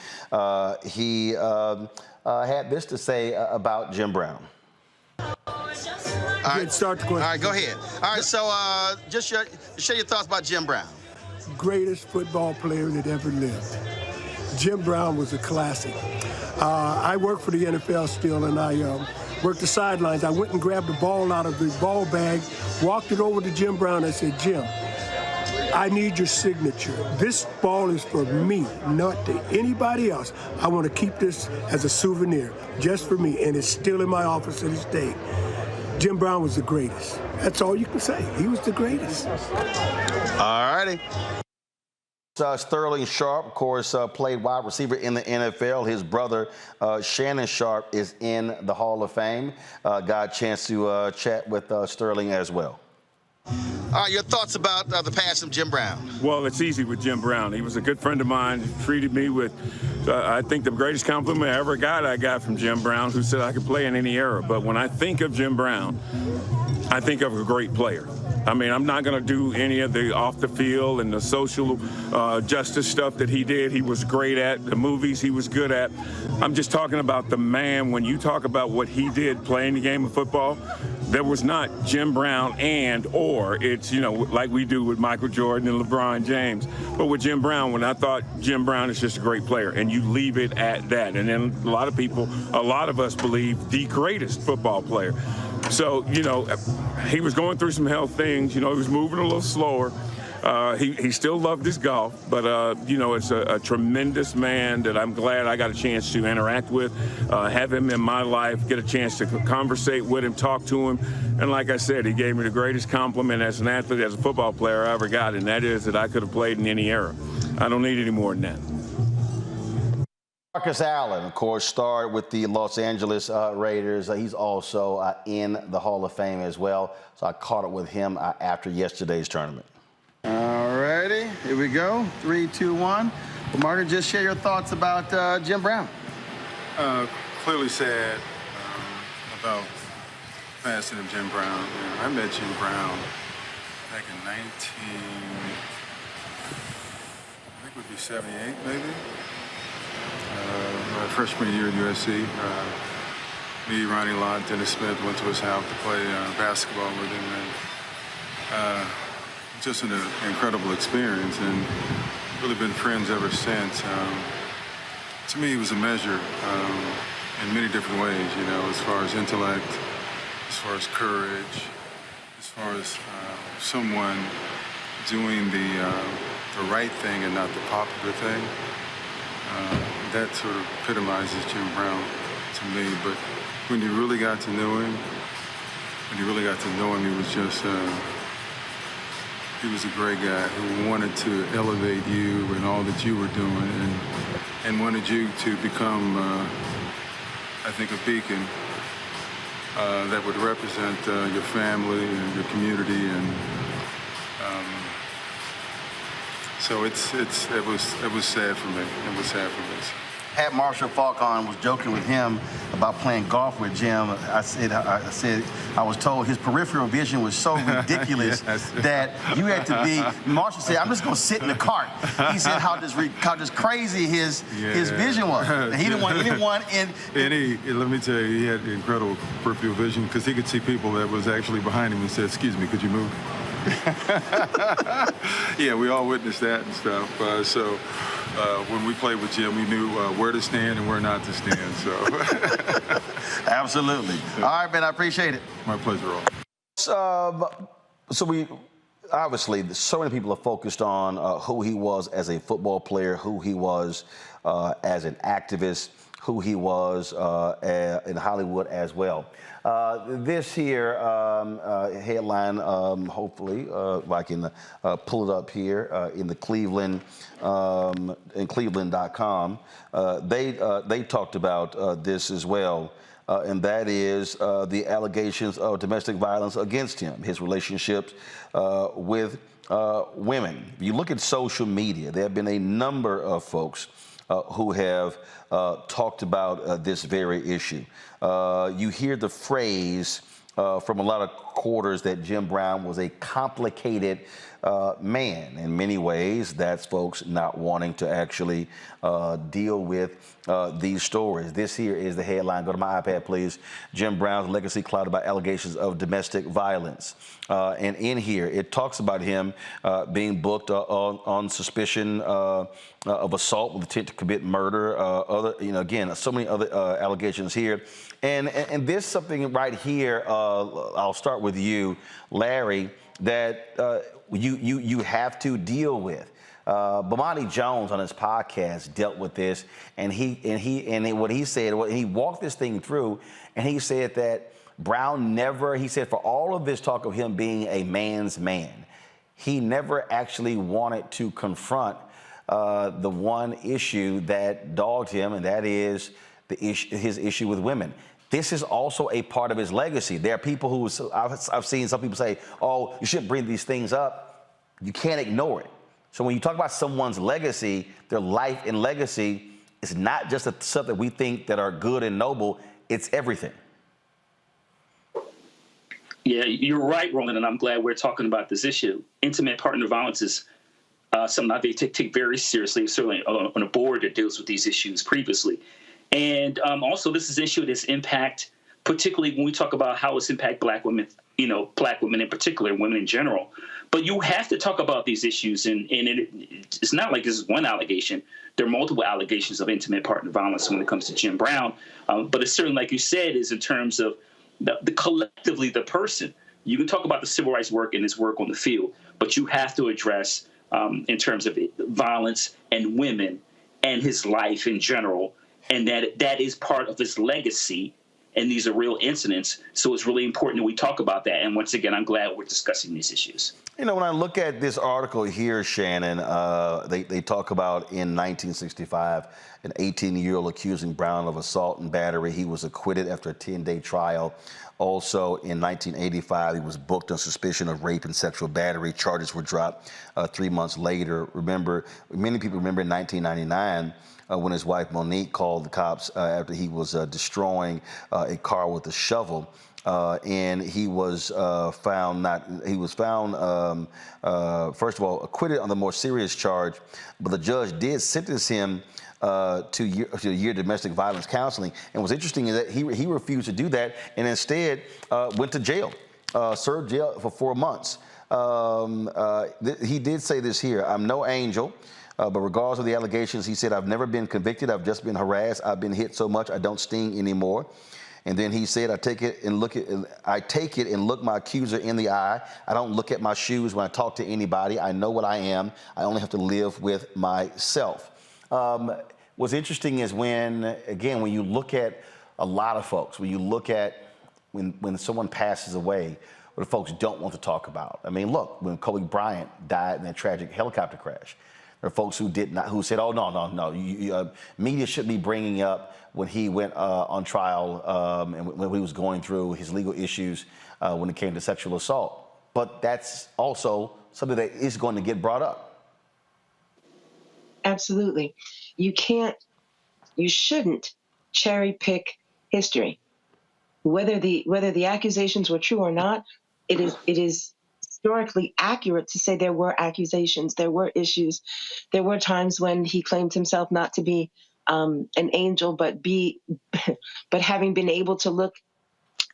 He had this to say about Jim Brown. All right, start the question. All right, go ahead. All right, so just share your thoughts about Jim Brown. Greatest football player that ever lived. Jim Brown was a classic. I work for the NFL still, and I worked the sidelines. I went and grabbed the ball out of the ball bag, walked it over to Jim Brown. I said, Jim, I need your signature. This ball is for me, not to anybody else. I want to keep this as a souvenir, just for me, and it's still in my office to this day. Jim Brown was the greatest. That's all you can say. He was the greatest. All righty. Sterling Sharp, of course, played wide receiver in the NFL. His brother, Shannon Sharp, is in the Hall of Fame. Got a chance to chat with Sterling as well. All right, your thoughts about the passing of Jim Brown? Well, it's easy with Jim Brown. He was a good friend of mine. He treated me with, I think, the greatest compliment I ever got. I got from Jim Brown, who said I could play in any era. But when I think of Jim Brown, I think of a great player. I mean, I'm not going to do any of the off the field and the social justice stuff that he did. He was great at the movies. He was good at. I'm just talking about the man. When you talk about what he did playing the game of football, there was not Jim Brown or it's, like we do with Michael Jordan and LeBron James. But with Jim Brown, when I thought Jim Brown is just a great player, and you leave it at that. And then a lot of us believe the greatest football player. So, he was going through some health things. He was moving a little slower. He still loved his golf, but, it's a tremendous man that I'm glad I got a chance to interact with, have him in my life, get a chance to conversate with him, talk to him. And like I said, he gave me the greatest compliment as an athlete, as a football player I ever got, and that is that I could have played in any era. I don't need any more than that. Marcus Allen, of course, starred with the Los Angeles Raiders. He's also in the Hall of Fame as well. So I caught up with him after yesterday's tournament. All righty, here we go. 3, 2, 1. Well, Margaret, just share your thoughts about Jim Brown. Clearly sad about passing of Jim Brown. I met Jim Brown back in 78, maybe. My freshman year at USC. Me, Ronnie Lott, Dennis Smith went to his house to play basketball with him. And just an incredible experience, and really been friends ever since. To me, he was a measure in many different ways, as far as intellect, as far as courage, as far as someone doing the right thing and not the popular thing. That sort of epitomizes Jim Brown to me. But when you really got to know him, he was just, he was a great guy who wanted to elevate you and all that you were doing, and wanted you to become, I think, a beacon that would represent your family and your community. And so it was sad for me. It was sad for me. Pat Marshall Falcon was joking with him about playing golf with Jim. I said I was told his peripheral vision was so ridiculous that you had to be. Marshall said, "I'm just going to sit in the cart." He said how just crazy his vision was. He didn't want anyone in. And let me tell you, he had incredible peripheral vision because he could see people that was actually behind him and said, "Excuse me, could you move?" Yeah, we all witnessed that and stuff. So when we played with Jim, we knew where to stand and where not to stand. So absolutely. All right, man, I appreciate it. My pleasure, Roll. So we obviously, so many people are focused on who he was as a football player, who he was as an activist, who he was in Hollywood as well. This here headline, hopefully, if I can pull it up here in the Cleveland, in Cleveland.com, they talked about this as well, and that is the allegations of domestic violence against him, his relationships with women. If you look at social media, there have been a number of folks who have talked about this very issue. You hear the phrase from a lot of quarters that Jim Brown was a complicated man. In many ways, that's folks not wanting to actually deal with these stories. This here is the headline. Go to my iPad, please. Jim Brown's legacy clouded by allegations of domestic violence. And in here, it talks about him being booked on suspicion of assault with intent to commit murder. Again, so many other allegations here. And there's something right here. I'll start with you, Larry, that you have to deal with. Bomani Jones on his podcast dealt with this, and what he said, he walked this thing through, and he said that Brown never, he said, for all of this talk of him being a man's man, he never actually wanted to confront the one issue that dogged him, and that is his issue with women. This is also a part of his legacy. There are people who, I've seen some people say, oh, you shouldn't bring these things up. You can't ignore it. So when you talk about someone's legacy, their life and legacy, it's not just stuff that we think that are good and noble, it's everything. Yeah, you're right, Roland, and I'm glad we're talking about this issue. Intimate partner violence is something I take very seriously, certainly on a board that deals with these issues previously. And also, this is an issue that's impact, particularly when we talk about how it's impact Black women, Black women in particular, women in general. But you have to talk about these issues, and it's not like this is one allegation. There are multiple allegations of intimate partner violence when it comes to Jim Brown. But it's certainly, like you said, is in terms of the collectively the person. You can talk about the civil rights work and his work on the field, but you have to address in terms of violence and women and his life in general, and that is part of his legacy. And these are real incidents. So it's really important that we talk about that. And once again, I'm glad we're discussing these issues. You know, when I look at this article here, Shannon, they talk about in 1965, an 18-year-old accusing Brown of assault and battery. He was acquitted after a 10-day trial. Also, in 1985, he was booked on suspicion of rape and sexual battery. Charges were dropped 3 months later. Remember, many people remember in 1999, when his wife Monique called the cops after he was destroying a car with a shovel, and he was found first of all acquitted on the more serious charge, but the judge did sentence him to a year domestic violence counseling. And what's interesting is that he refused to do that and instead went to jail, served jail for 4 months. He did say this here: "I'm no angel. But regardless of the allegations," he said, "I've never been convicted. I've just been harassed. I've been hit so much I don't sting anymore." And then he said, I take it and look my accuser in the eye. I don't look at my shoes when I talk to anybody. I know what I am. I only have to live with myself." What's interesting is when you look at a lot of folks, when you look at when someone passes away, what folks don't want to talk about. I mean, look, when Kobe Bryant died in that tragic helicopter crash, there are folks who said, "Oh, no, media should be bringing up when he went on trial and when he was going through his legal issues when it came to sexual assault." But that's also something that is going to get brought up. Absolutely. You shouldn't cherry pick history. Whether the accusations were true or not, it is historically accurate to say there were accusations, there were issues, there were times when he claimed himself not to be an angel, but having been able to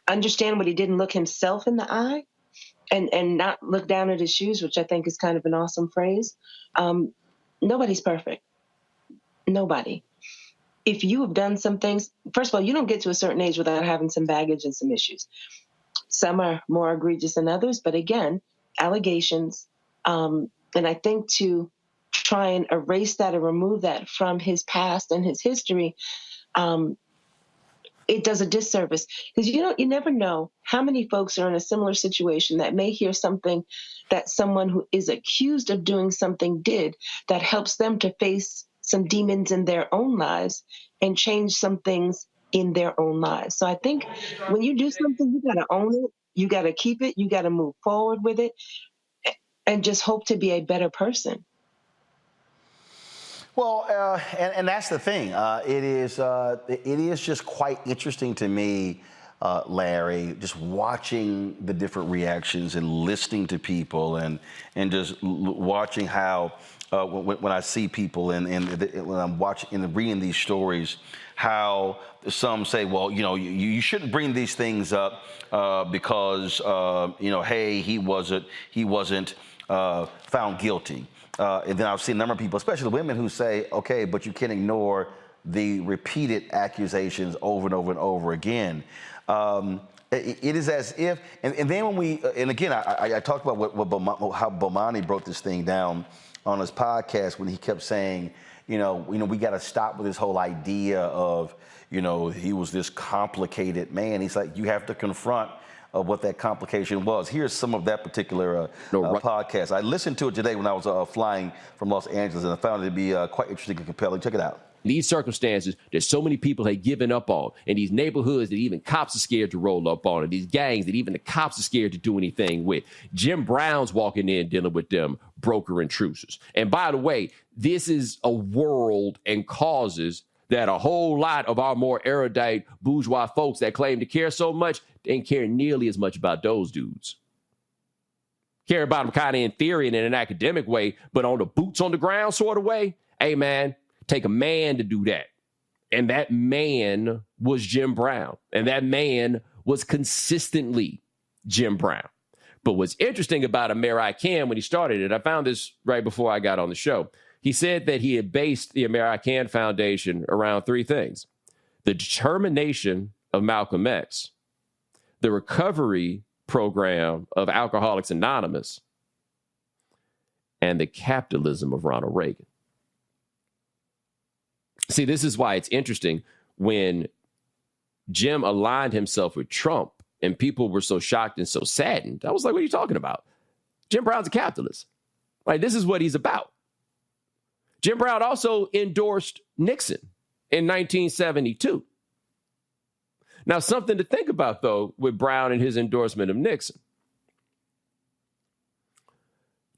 understand what he didn't look himself in the eye, and not look down at his shoes, which I think is kind of an awesome phrase. Nobody's perfect. Nobody. If you have done some things, first of all, you don't get to a certain age without having some baggage and some issues. Some are more egregious than others, but again, allegations. And I think to try and erase that or remove that from his past and his history, it does a disservice, because you never know how many folks are in a similar situation that may hear something that someone who is accused of doing something did that helps them to face some demons in their own lives and change some things in their own lives. So I think when you do something, you got to own it, you got to keep it, you got to move forward with it, and just hope to be a better person. Well, and that's the thing. It is just quite interesting to me, Larry, just watching the different reactions and listening to people and just watching how when I see people and when I'm watching and reading these stories, how some say, well, you shouldn't bring these things up because hey, he wasn't found guilty. And then I've seen a number of people, especially women, who say, okay, but you can't ignore the repeated accusations over and over and over again. It is as if, and then when and again, I talked about how Bomani broke this thing down on his podcast when he kept saying, we got to stop with this whole idea of, he was this complicated man. He's like, you have to confront what that complication was. Here's some of that particular podcast. I listened to it today when I was flying from Los Angeles, and I found it to be quite interesting and compelling. Check it out. These circumstances that so many people have given up on, and these neighborhoods that even cops are scared to roll up on, and these gangs that even the cops are scared to do anything with. Jim Brown's walking in dealing with them broker intruders. And by the way, this is a world and causes that a whole lot of our more erudite bourgeois folks that claim to care so much ain't care nearly as much about those dudes. Care about them kind of in theory and in an academic way, but on the boots on the ground sort of way, hey man, take a man to do that. And that man was Jim Brown. And that man was consistently Jim Brown. But what's interesting about American when he started it, I found this right before I got on the show. He said that he had based the American Foundation around three things: the determination of Malcolm X, the recovery program of Alcoholics Anonymous, and the capitalism of Ronald Reagan. See, this is why it's interesting when Jim aligned himself with Trump and people were so shocked and so saddened. I was like, what are you talking about? Jim Brown's a capitalist. Like, this is what he's about. Jim Brown also endorsed Nixon in 1972. Now, something to think about, though, with Brown and his endorsement of Nixon.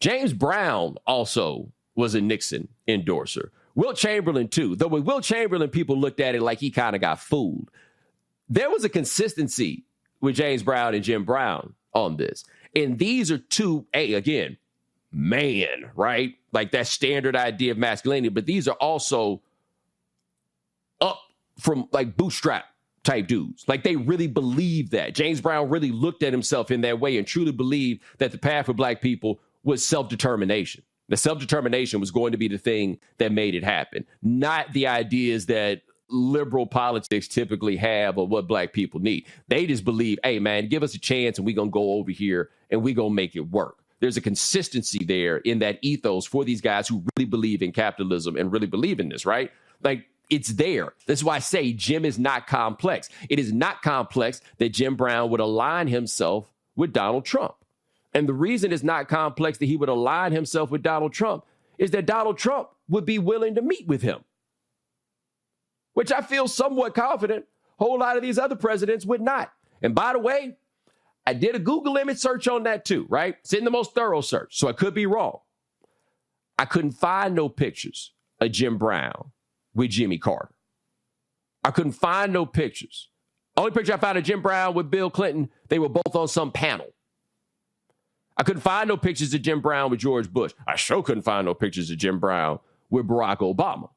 James Brown also was a Nixon endorser. Wilt Chamberlain, too. Though with Wilt Chamberlain, people looked at it like he kind of got fooled. There was a consistency with James Brown and Jim Brown on this. And these are two, again, man, right? Like that standard idea of masculinity. But these are also up from like bootstrap type dudes. Like they really believe that. James Brown really looked at himself in that way and truly believed that the path for black people was self-determination. The self-determination was going to be the thing that made it happen, not the ideas that liberal politics typically have of what black people need. They just believe, hey, man, give us a chance and we're going to go over here and we're going to make it work. There's a consistency there in that ethos for these guys who really believe in capitalism and really believe in this, right? Like, it's there. That's why I say Jim is not complex. It is not complex that Jim Brown would align himself with Donald Trump. And the reason it's not complex that he would align himself with Donald Trump is that Donald Trump would be willing to meet with him, which I feel somewhat confident a whole lot of these other presidents would not. And by the way, I did a Google image search on that too, right? It's in the most thorough search, so I could be wrong. I couldn't find no pictures of Jim Brown with Jimmy Carter. I couldn't find no pictures. Only picture I found of Jim Brown with Bill Clinton, they were both on some panel. I couldn't find no pictures of Jim Brown with George Bush. I sure couldn't find no pictures of Jim Brown with Barack Obama.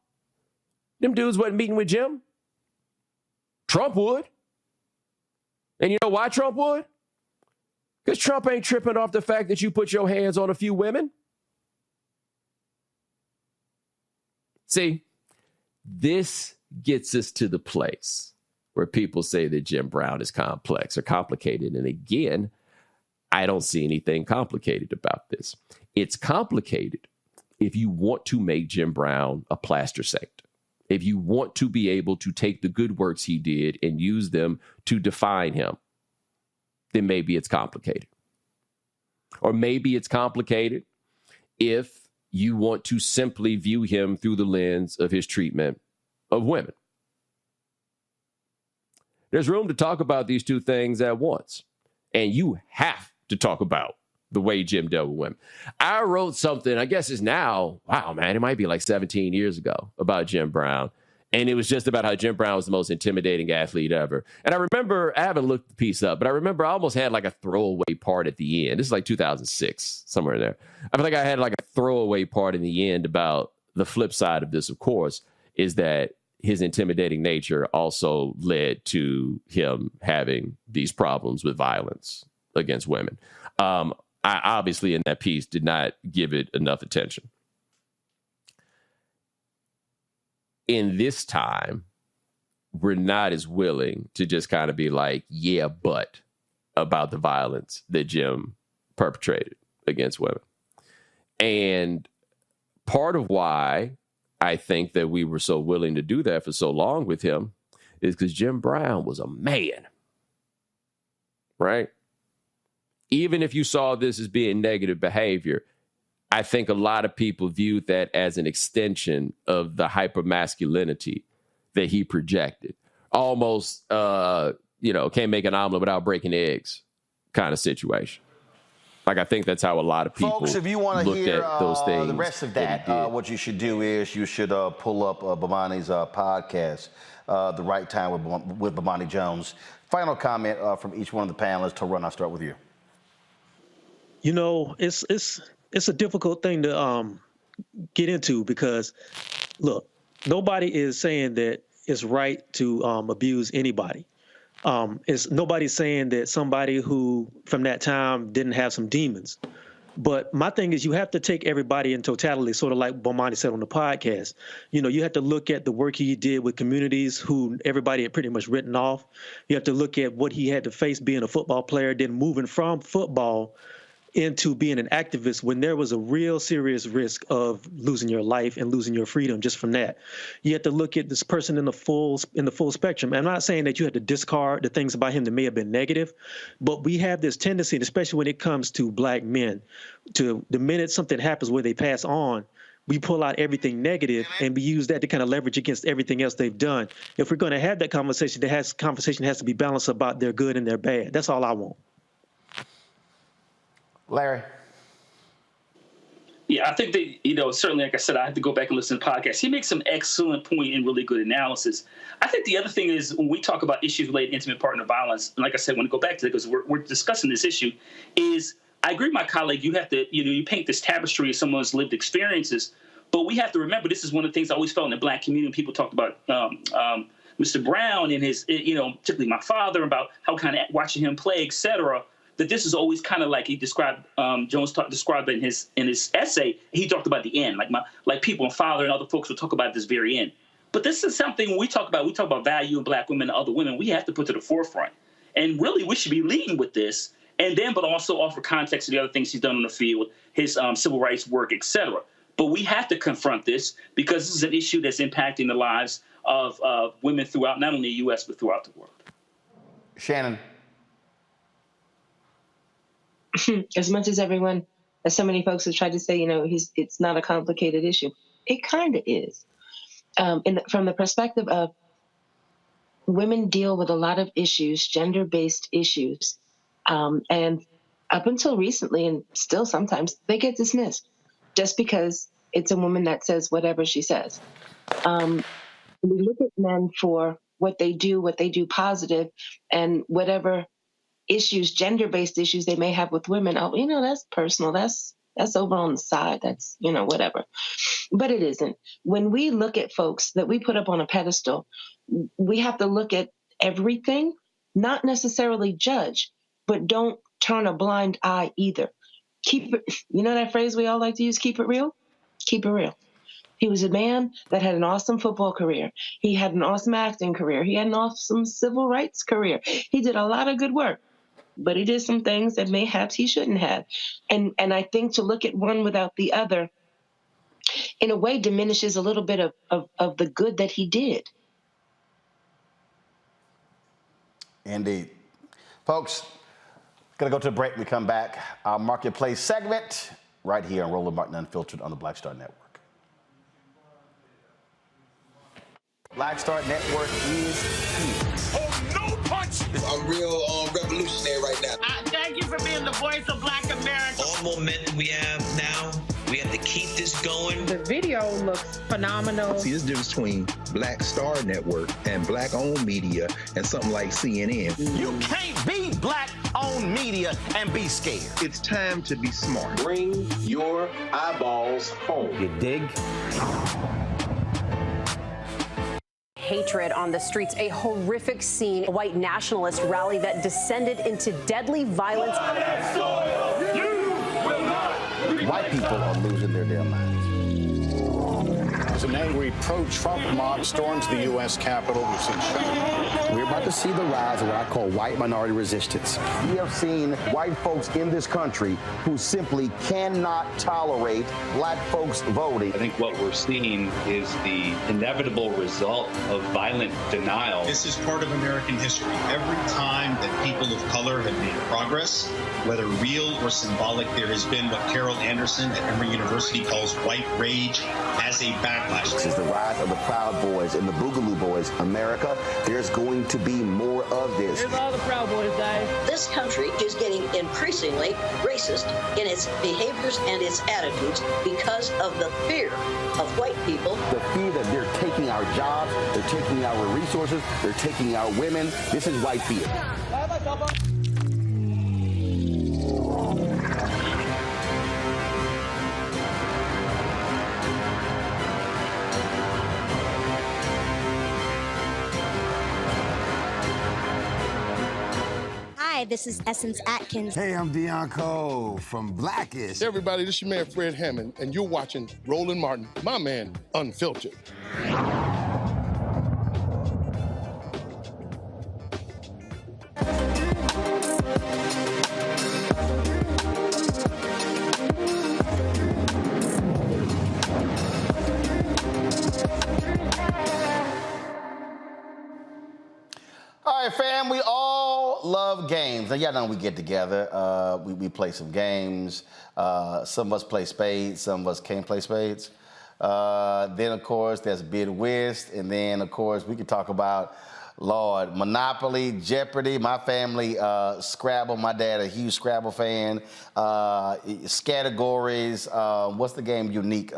Them dudes wasn't meeting with Jim. Trump would. And you know why Trump would? Because Trump ain't tripping off the fact that you put your hands on a few women. See, this gets us to the place where people say that Jim Brown is complex or complicated. And again, I don't see anything complicated about this. It's complicated if you want to make Jim Brown a plaster saint. If you want to be able to take the good works he did and use them to define him, then maybe it's complicated. Or maybe it's complicated if you want to simply view him through the lens of his treatment of women. There's room to talk about these two things at once. And you have to talk about the way Jim dealt with women. I wrote something, I guess it's now, wow, man, it might be like 17 years ago about Jim Brown. And it was just about how Jim Brown was the most intimidating athlete ever. And I remember, I haven't looked the piece up, but I remember I almost had like a throwaway part at the end. This is like 2006, somewhere in there. I feel like I had like a throwaway part in the end about the flip side of this, of course, is that his intimidating nature also led to him having these problems with violence against women. I obviously in that piece did not give it enough attention. In this time, we're not as willing to just kind of be like, yeah, but about the violence that Jim perpetrated against women. And part of why I think that we were so willing to do that for so long with him is because Jim Brown was a man, right? Even if you saw this as being negative behavior, I think a lot of people viewed that as an extension of the hypermasculinity that he projected. Almost, can't make an omelet without breaking eggs kind of situation. Like, I think that's how a lot of people Folks, if you want to hear at those things. The rest of that, what you should do is you should pull up Bomani's podcast, The Right Time with Bomani Jones. Final comment from each one of the panelists. Tarun, I'll start with you. You know, it's a difficult thing to get into because, look, nobody is saying that it's right to abuse anybody. Nobody's saying that somebody who from that time didn't have some demons. But my thing is you have to take everybody in totality, sort of like Bomani said on the podcast. You know, you have to look at the work he did with communities who everybody had pretty much written off. You have to look at what he had to face being a football player, then moving from football into being an activist when there was a real serious risk of losing your life and losing your freedom just from that. You have to look at this person in the full spectrum. I'm not saying that you have to discard the things about him that may have been negative, but we have this tendency, especially when it comes to black men, to the minute something happens where they pass on, we pull out everything negative and we use that to kind of leverage against everything else they've done. If we're going to have that conversation, conversation has to be balanced about their good and their bad. That's all I want. Larry. Yeah, I think that, certainly, like I said, I have to go back and listen to the podcast. He makes some excellent point and really good analysis. I think the other thing is when we talk about issues related to intimate partner violence, and like I said, when I go back to it, because we're discussing this issue, is I agree with my colleague, you have to, you paint this tapestry of someone's lived experiences, but we have to remember this is one of the things I always felt in the black community when people talked about Mr. Brown and his, particularly my father, about how kind of watching him play, et cetera, that this is always kind of like he described, Jones described it in his essay. He talked about the end, like people, and father and other folks will talk about this very end. But this is something when we talk about value in black women and other women, we have to put to the forefront. And really, we should be leading with this, and then, but also offer context to the other things he's done on the field, his civil rights work, et cetera. But we have to confront this because this is an issue that's impacting the lives of women throughout, not only the U.S., but throughout the world. Shannon. As much as so many folks have tried to say, it's not a complicated issue. It kind of is. From the perspective of women deal with a lot of issues, gender-based issues, and up until recently, and still sometimes, they get dismissed just because it's a woman that says whatever she says. We look at men for what they do positive, and whatever issues, gender-based issues they may have with women, that's personal. That's over on the side. That's, whatever. But it isn't. When we look at folks that we put up on a pedestal, we have to look at everything, not necessarily judge, but don't turn a blind eye either. Keep it, that phrase we all like to use, keep it real? Keep it real. He was a man that had an awesome football career. He had an awesome acting career. He had an awesome civil rights career. He did a lot of good work, but he did some things that mayhaps he shouldn't have. And I think to look at one without the other, in a way, diminishes a little bit of the good that he did. Indeed. Folks, going to go to a break. When we come back, our Marketplace segment right here on Roland Martin Unfiltered on the Black Star Network. Black Star Network is here. Oh, no punch! I'm real revolutionary right now. Thank you for being the voice of Black America. All momentum we have now, we have to keep this going. The video looks phenomenal. See, there's a difference between Black Star Network and black-owned media and something like CNN. You can't be black-owned media and be scared. It's time to be smart. Bring your eyeballs home. You dig? Hatred on the streets, a horrific scene, a white nationalist rally that descended into deadly violence. White people are losing their damn minds. As an angry pro-Trump mob storms the U.S. Capitol, we've seen shooting. We're about to see the rise of what I call white minority resistance. We have seen white folks in this country who simply cannot tolerate black folks voting. I think what we're seeing is the inevitable result of violent denial. This is part of American history. Every time that people of color have made progress, whether real or symbolic, there has been what Carol Anderson at Emory University calls white rage as a backlash. This is the rise of the Proud Boys and the Boogaloo Boys. America, there's going to be more of this. Here's all the Proud Boys, guys. This country is getting increasingly racist in its behaviors and its attitudes because of the fear of white people. The fear that they're taking our jobs, they're taking our resources, they're taking our women. This is white fear. Hi, this is Essence Atkins. Hey, I'm Deion Cole from Blackish. Hey, everybody, this is your man Fred Hammond, and you're watching Roland Martin, my man, Unfiltered. right, fam, we all love games. Now, y'all know we get together. We play some games. Some of us play spades. Some of us can't play spades. Then, of course, there's Bid Whist. And then, of course, we can talk about, Lord, Monopoly, Jeopardy. My family, Scrabble. My dad, a huge Scrabble fan. Categories. What's the game Unique?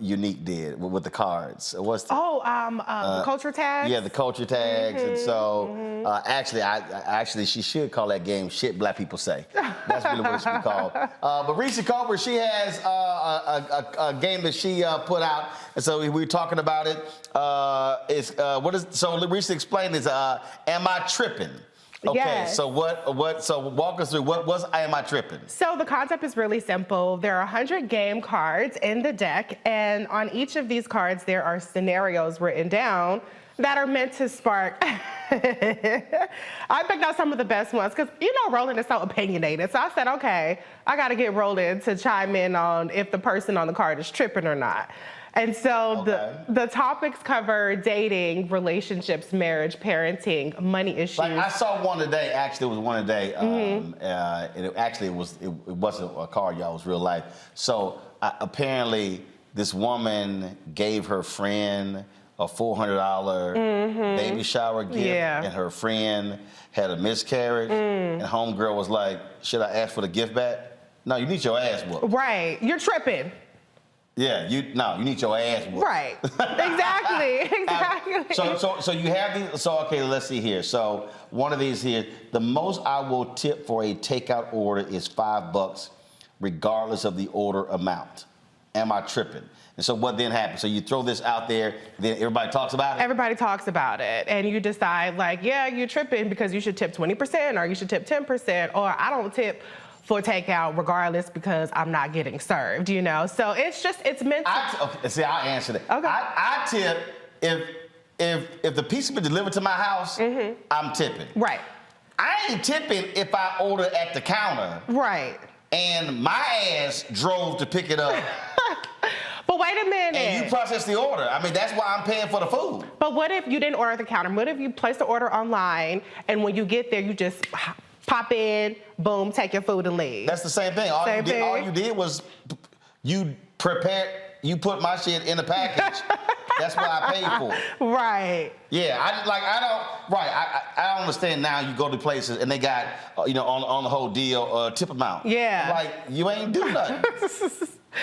Unique did with the cards. What's the, the culture tags? Yeah, the culture tags. And so actually, she should call that game Shit Black People Say. That's really what it should be called. But Reecie Colbert, she has a game that she put out. And so we were talking about it. So Reecie explained is, Am I Tripping? Okay, yes. So so walk us through, what was Am I Tripping? So the concept is really simple. There are 100 game cards in the deck, and on each of these cards, there are scenarios written down that are meant to spark. I picked out some of the best ones, because, Roland is so opinionated. So I said, okay, I gotta get Roland to chime in on if the person on the card is tripping or not. And so the topics cover dating, relationships, marriage, parenting, money issues. Like I saw one today. Actually, it was one today. And it wasn't a card, y'all. It was real life. So apparently, this woman gave her friend a $400 baby shower gift, and her friend had a miscarriage. And homegirl was like, "Should I ask for the gift back?" No, you need your ass whooped. Right, you're tripping. Yeah, you need your ass whooped. Right. Exactly. So you have these. So okay, let's see here. So one of these here, the most I will tip for a takeout order is $5, regardless of the order amount. Am I tripping? And so what then happens? So you throw this out there, then everybody talks about it? Everybody talks about it, and you decide you're tripping because you should tip 20% or you should tip 10%, or I don't tip for takeout regardless because I'm not getting served, So it's meant to... I'll answer that. Okay. I tip if the pizza been delivered to my house, I'm tipping. Right. I ain't tipping if I order at the counter. Right. And my ass drove to pick it up. But wait a minute. And you process the order. I mean, that's why I'm paying for the food. But what if you didn't order at the counter? What if you placed the order online and when you get there, you just pop in, boom, take your food and leave? That's the same thing. All you did was you put my shit in the package. That's what I paid for. Right. Yeah, I don't understand now. You go to places and they got, on the whole deal, tip amount. Yeah. Like, you ain't do nothing.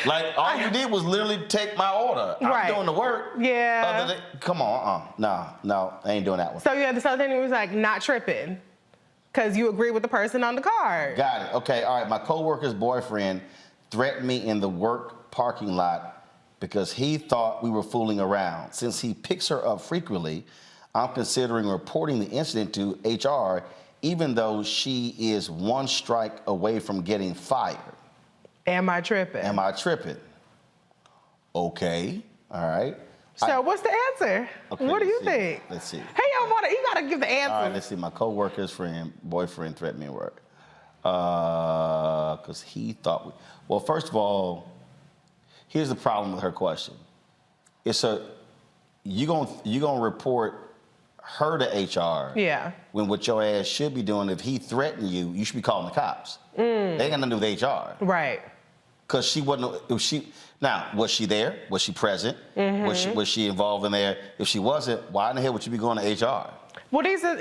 Like, all you did was literally take my order. I'm doing the work. Yeah. Come on, no, I ain't doing that one. So then it was not tripping because you agree with the person on the card. Got it. Okay, all right. My coworker's boyfriend threatened me in the work parking lot because he thought we were fooling around. Since he picks her up frequently, I'm considering reporting the incident to HR, even though she is one strike away from getting fired. Am I tripping? Am I tripping? Okay, all right. So what's the answer? Okay, what do you think? Let's see. Hey, you gotta give the answer. All right, let's see. My coworker's boyfriend threatened me at work because he thought well, first of all, here's the problem with her question. You gonna report her to HR. Yeah. When what your ass should be doing, if he threatened you, you should be calling the cops. They ain't got nothing to do with HR. Right. Because she wasn't. Now, was she there? Was she present? Was she involved in there? If she wasn't, why in the hell would you be going to HR? Well, so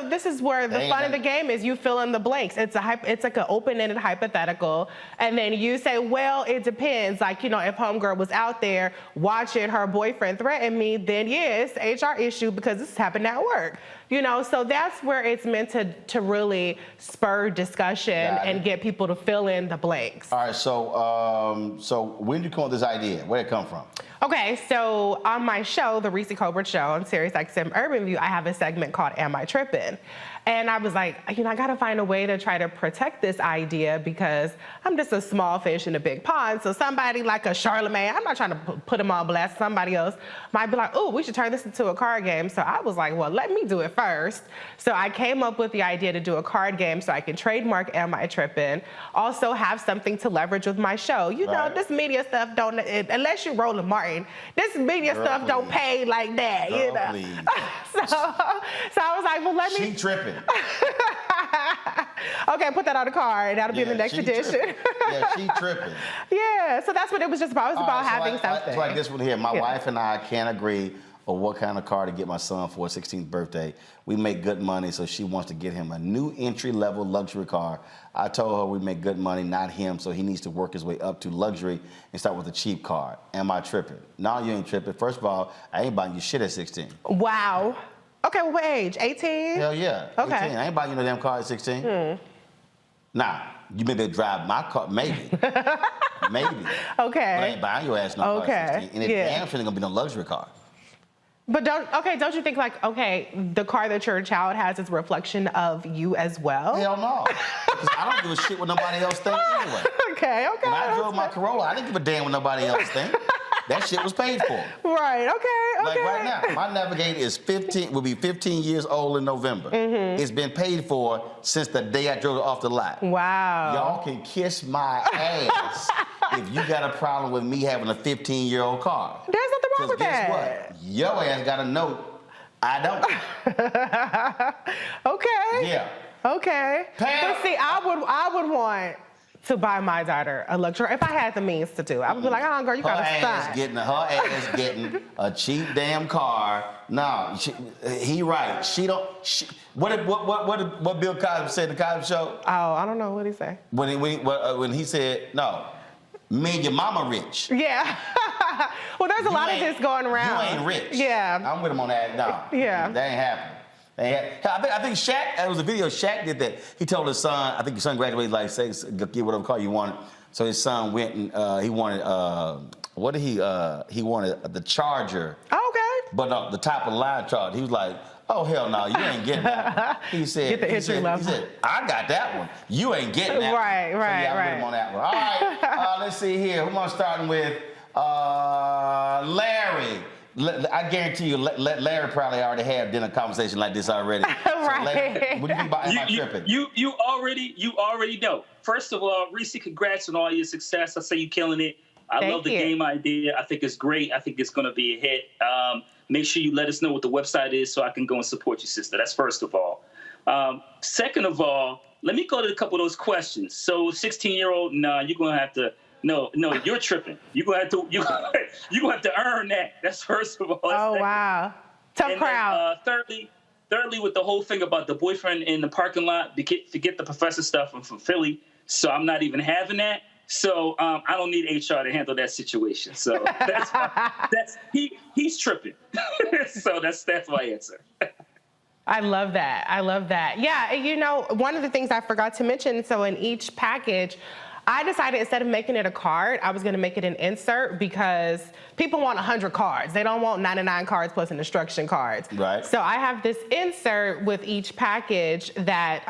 this is where the fun of the game is. You fill in the blanks. It's like an open-ended hypothetical, and then you say, well, it depends. Like, if homegirl was out there watching her boyfriend threaten me, then yeah, it's an HR issue because this happened at work. So that's where it's meant to really spur discussion and get people to fill in the blanks. All right. So when did you come up with this idea? Where did it come from? Okay, so on my show, The Reecie Colbert Show on SiriusXM Urban View, I have a segment called Am I Trippin'? And I was like, I gotta find a way to try to protect this idea because I'm just a small fish in a big pond. So somebody like a Charlemagne, I'm not trying to put him on blast. Somebody else might be like, oh, we should turn this into a card game. So I was like, well, let me do it first. So I came up with the idea to do a card game so I can trademark Am I Trippin'? Also have something to leverage with my show. You know, this media stuff don't, unless you're Roland Martin, this media stuff don't pay like that, you know. So I was like, well, let me. She tripping. Okay, put that on the card. That'll be in the next edition. Yeah, she tripping. Yeah, so that's what it was just about. It was about having something. It's like this one here. My wife and I can't agree on what kind of car to get my son for his 16th birthday. We make good money, so she wants to get him a new entry-level luxury car. I told her we make good money, not him, so he needs to work his way up to luxury and start with a cheap car. Am I tripping? No, you ain't tripping. First of all, I ain't buying you shit at 16. Wow. Okay, what age? 18? Hell yeah. Okay. 18. I ain't buying you no damn car at 16. Nah, you maybe drive my car, maybe. Maybe. Okay. But I ain't buying your ass no car at 16. And it damn sure ain't gonna be no luxury car. But don't you think like, okay, the car that your child has is a reflection of you as well? Hell no. Because I don't give a shit what nobody else thinks anyway. Okay. When I drove my Corolla, I didn't give a damn what nobody else think. That shit was paid for. Right, okay. Like right now, my Navigator is 15, will be 15 years old in November. It's been paid for since the day I drove it off the lot. Wow. Y'all can kiss my ass if you got a problem with me having a 15-year-old car. There's nothing wrong with guess that. What? Your ass got a note. I don't. Okay. Yeah. Okay. But see, I would want to buy my daughter a luxury if I had the means to do. I would be like, oh, girl, you got to stop. Her ass getting a cheap damn car. No, he right. She don't. What Bill Cosby said in the Cosby Show? Oh, I don't know what he say. When he said no, me and your mama rich. Yeah. Well, there's a lot of this going around. You ain't rich. Yeah. I'm with him on that. No. Yeah. That ain't happening. I think Shaq, there was a video, Shaq did that. He told his son, I think his son graduated like, say, get whatever car you wanted. So his son went and he wanted, he wanted the Charger. Okay. But the top of the line Charger. He was like, oh, hell no, you ain't getting that. He said, get the entry level. He said, I got that one. You ain't getting that right, one. Right, so, yeah, I'm with him on that one. All right, let's see here. Who am I starting with? Larry. I guarantee you, Larry probably already had dinner conversation like this already. Right. So Larry, what do you think about Am I Tripping? You already know. First of all, Reece, congrats on all your success. I say you're killing it. I love the game idea. I think it's great. I think it's going to be a hit. Make sure you let us know what the website is so I can go and support your sister. That's first of all. Second of all, let me go to a couple of those questions. So 16-year-old, nah, you're going to have to. No, you're tripping. You're gonna have to earn that. That's first of all. Oh wow, tough crowd. Thirdly, with the whole thing about the boyfriend in the parking lot, forget the professor stuff. I'm from Philly, so I'm not even having that. So I don't need HR to handle that situation. So he's tripping. So that's my answer. I love that. Yeah, you know, one of the things I forgot to mention. So in each package, I decided instead of making it a card, I was going to make it an insert because people want 100 cards. They don't want 99 cards plus an instruction cards. Right. So I have this insert with each package that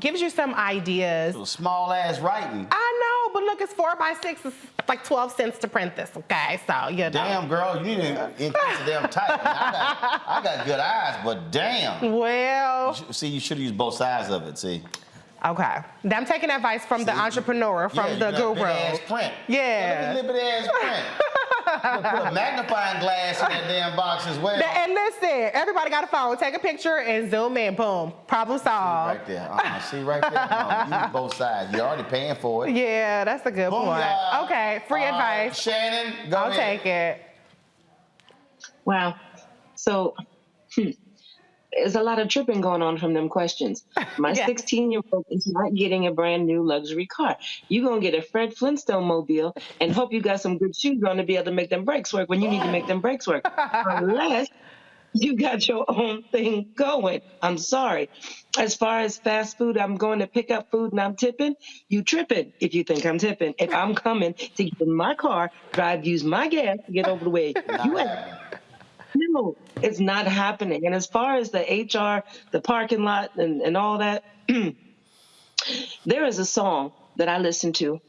gives you some ideas. Small ass writing. I know, but look, it's 4x6. It's like 12 cents to print this. Okay, so you know. Damn, girl, you need to increase the damn type. I got good eyes, but damn. Well. See, you should have used both sides of it. See. Okay. I'm taking advice from the entrepreneur, from the guru. Big ass print. Yeah. Look at the ass print. Put a magnifying glass in that damn box as well. And listen, everybody got a phone. Take a picture and zoom in. Boom. Problem solved. See right there. No, use both sides. You're already paying for it. Yeah, that's a good point. Okay, free advice. Shannon, go ahead. I'll take it. Wow. So, there's a lot of tripping going on from them questions. My 16-year-old is not getting a brand new luxury car. You're going to get a Fred Flintstone mobile and hope you got some good shoes on to be able to make them brakes work when you need to make them brakes work. Unless you got your own thing going. I'm sorry. As far as fast food, I'm going to pick up food and I'm tipping. You tripping if you think I'm tipping. If I'm coming to get in my car, use my gas to get over the way you at. No, it's not happening. And as far as the HR, the parking lot, and all that, there is a song that I listen to.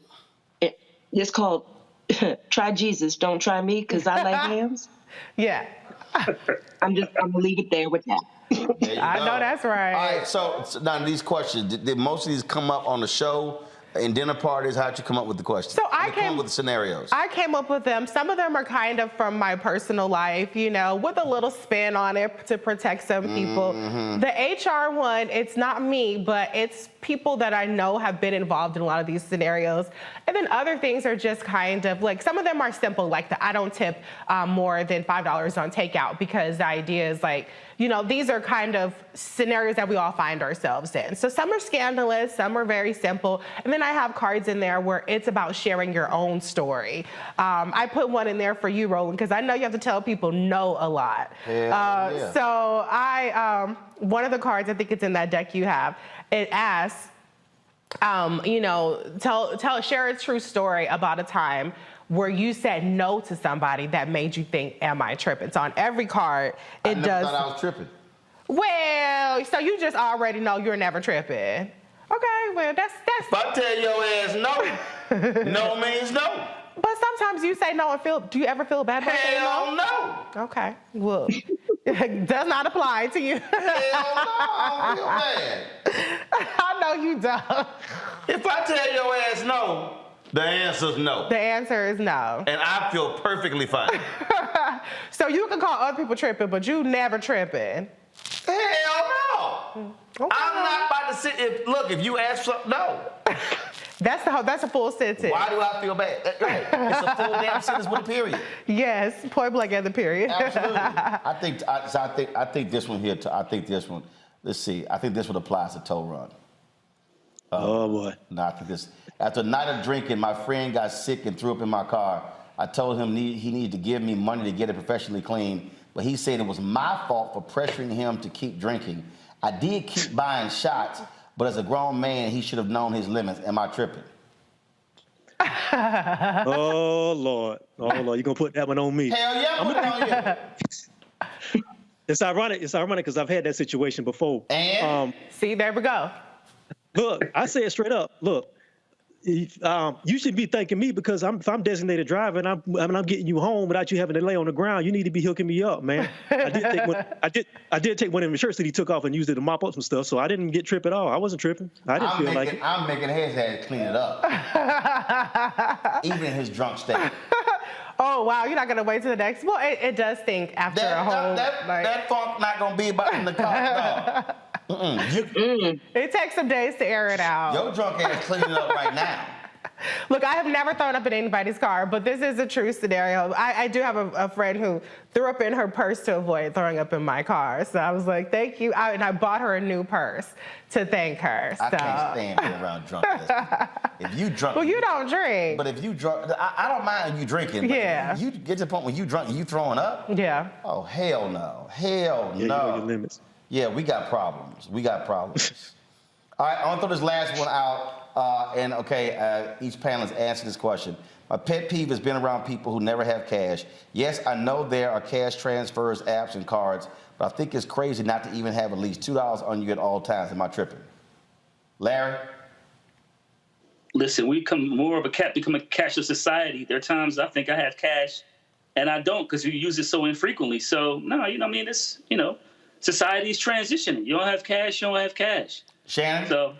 It's called Try Jesus, Don't Try Me, because I like hams. Yeah. I'm going to leave it there with that. I know that's right. All right, so now these questions, did most of these come up on the show? In dinner parties, how'd you come up with the questions? So I came up with the scenarios. I came up with them. Some of them are kind of from my personal life, you know, with a little spin on it to protect some people. The HR one, it's not me, but it's people that I know have been involved in a lot of these scenarios. And then other things are just kind of like, some of them are simple, like the I don't tip more than $5 on takeout, because the idea is like, you know, these are kind of scenarios that we all find ourselves in. So some are scandalous, some are very simple. And then I have cards in there where it's about sharing your own story. I put one in there for you, Roland, because I know you have to tell people no a lot. Yeah. So one of the cards, I think it's in that deck you have, it asks, you know, share a true story about a time where you said no to somebody that made you think, am I tripping? So on every card, it does. I thought I was tripping. Well, so you just already know you're never tripping. Okay, well, that's. If I tell your ass no, no means no. But sometimes you say no and do you ever feel bad about saying no? Hell no. Okay, well, it does not apply to you. Hell no, I don't feel bad. I know you don't. If I tell your ass no, the answer's no. The answer is no. And I feel perfectly fine. So you can call other people tripping, but you never tripping. Hell no. Okay. I'm not about to sit. If you ask something, no. That's a full sentence. Why do I feel bad? It's a full damn sentence with a period. Yes, point blank at the period. Absolutely. I think this one here. I think this one. Let's see. I think this one applies to Toe Run. Oh boy. No, I think this. After a night of drinking, my friend got sick and threw up in my car. I told him he needed to give me money to get it professionally clean, but he said it was my fault for pressuring him to keep drinking. I did keep buying shots, but as a grown man, he should have known his limits. Am I tripping? Oh Lord, you're gonna put that one on me. Hell yeah, put it on you. It's ironic because I've had that situation before. And see, there we go. Look, I say it straight up. Look, you should be thanking me because if I'm designated driver and I'm getting you home without you having to lay on the ground, you need to be hooking me up, man. I did take one of the shirts that he took off and used it to mop up some stuff, so I didn't get tripped at all. I wasn't tripping. I didn't feel like it. I'm making his ass clean it up, even in his drunk state. Oh wow, you're not gonna wait till the next. Well, it does stink after a whole. That funk not gonna be about in the car. No. It takes some days to air it out. Your drunk ass cleaning it up right now. Look, I have never thrown up in anybody's car, but this is a true scenario. I do have a friend who threw up in her purse to avoid throwing up in my car. So I was like, thank you. And I bought her a new purse to thank her. I can't stand being around drunk ass people. If you drunk. Well, you don't drink. But if you drunk, I don't mind you drinking. But yeah. You get to the point when you drunk and you throwing up. Yeah. Oh, hell no. Hell no. You know your limits. Yeah, we got problems. All right, I want to throw this last one out. Each panelist answer this question. My pet peeve has been around people who never have cash. Yes, I know there are cash transfers, apps, and cards, but I think it's crazy not to even have at least $2 on you at all times. Am I tripping? Larry? Listen, we become a cashless society. There are times I think I have cash, and I don't because you use it so infrequently. So, no, society's transitioning. You don't have cash, you don't have cash. Shannon? So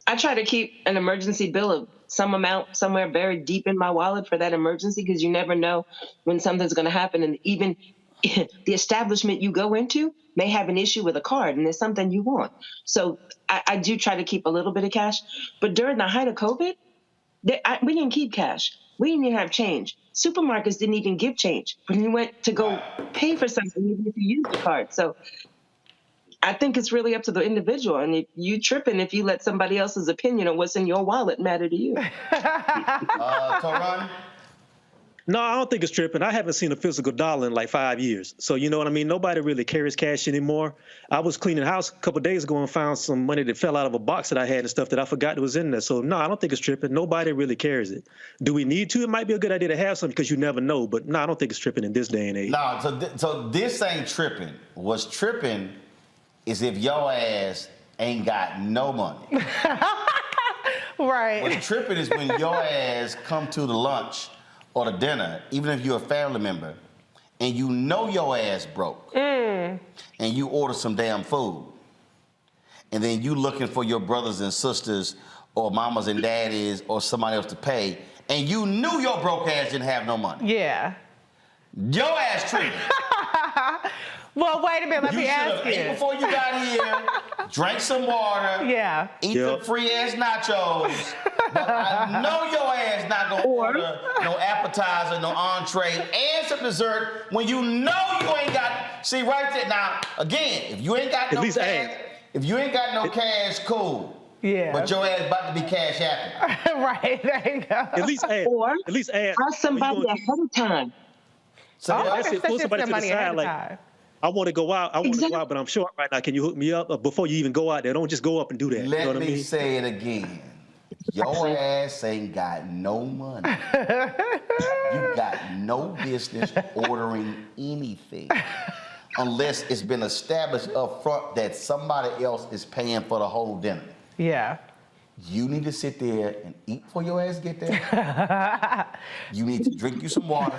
I try to keep an emergency bill of some amount somewhere very deep in my wallet for that emergency because you never know when something's going to happen. And even the establishment you go into may have an issue with a card and there's something you want. So I do try to keep a little bit of cash. But during the height of COVID, we didn't keep cash. We didn't even have change. Supermarkets didn't even give change. When you went to go pay for something, you need to use the card. So I think it's really up to the individual. And if you tripping if you let somebody else's opinion on what's in your wallet matter to you. Toron? No, I don't think it's tripping. I haven't seen a physical dollar in like 5 years. So you know what I mean? Nobody really carries cash anymore. I was cleaning the house a couple of days ago and found some money that fell out of a box that I had and stuff that I forgot was in there. So no, I don't think it's tripping. Nobody really carries it. Do we need to? It might be a good idea to have something because you never know. But no, I don't think it's tripping in this day and age. No, so this ain't tripping. What's tripping is if your ass ain't got no money. Right. What's tripping is when your ass come to the lunch or the dinner, even if you're a family member, and you know your ass broke, and you order some damn food, and then you looking for your brothers and sisters or mamas and daddies or somebody else to pay, and you knew your broke ass didn't have no money. Yeah. Your ass treated. Well, wait a minute. Let me ask you. You should have ate before you got here, drank some water, eat some free ass nachos. But I know your ass not gonna order no appetizer, no entree, and some dessert when you know you ain't got. See right there now. Again, if you ain't got no cash, if you ain't got no cash, cool. Yeah. But your ass about to be cash happy. Right. There you go. At least ask. Ask somebody ahead of time. So that's it. Pull somebody to the side. Like, I want to go out. I want to go out, but I'm short right now. Can you hook me up? Before you even go out there, don't just go up and do that. Let you know what me I mean? say it again. Your ass ain't got no money. You got no business ordering anything unless it's been established up front that somebody else is paying for the whole dinner. Yeah. You need to sit there and eat before your ass get there. You need to drink you some water.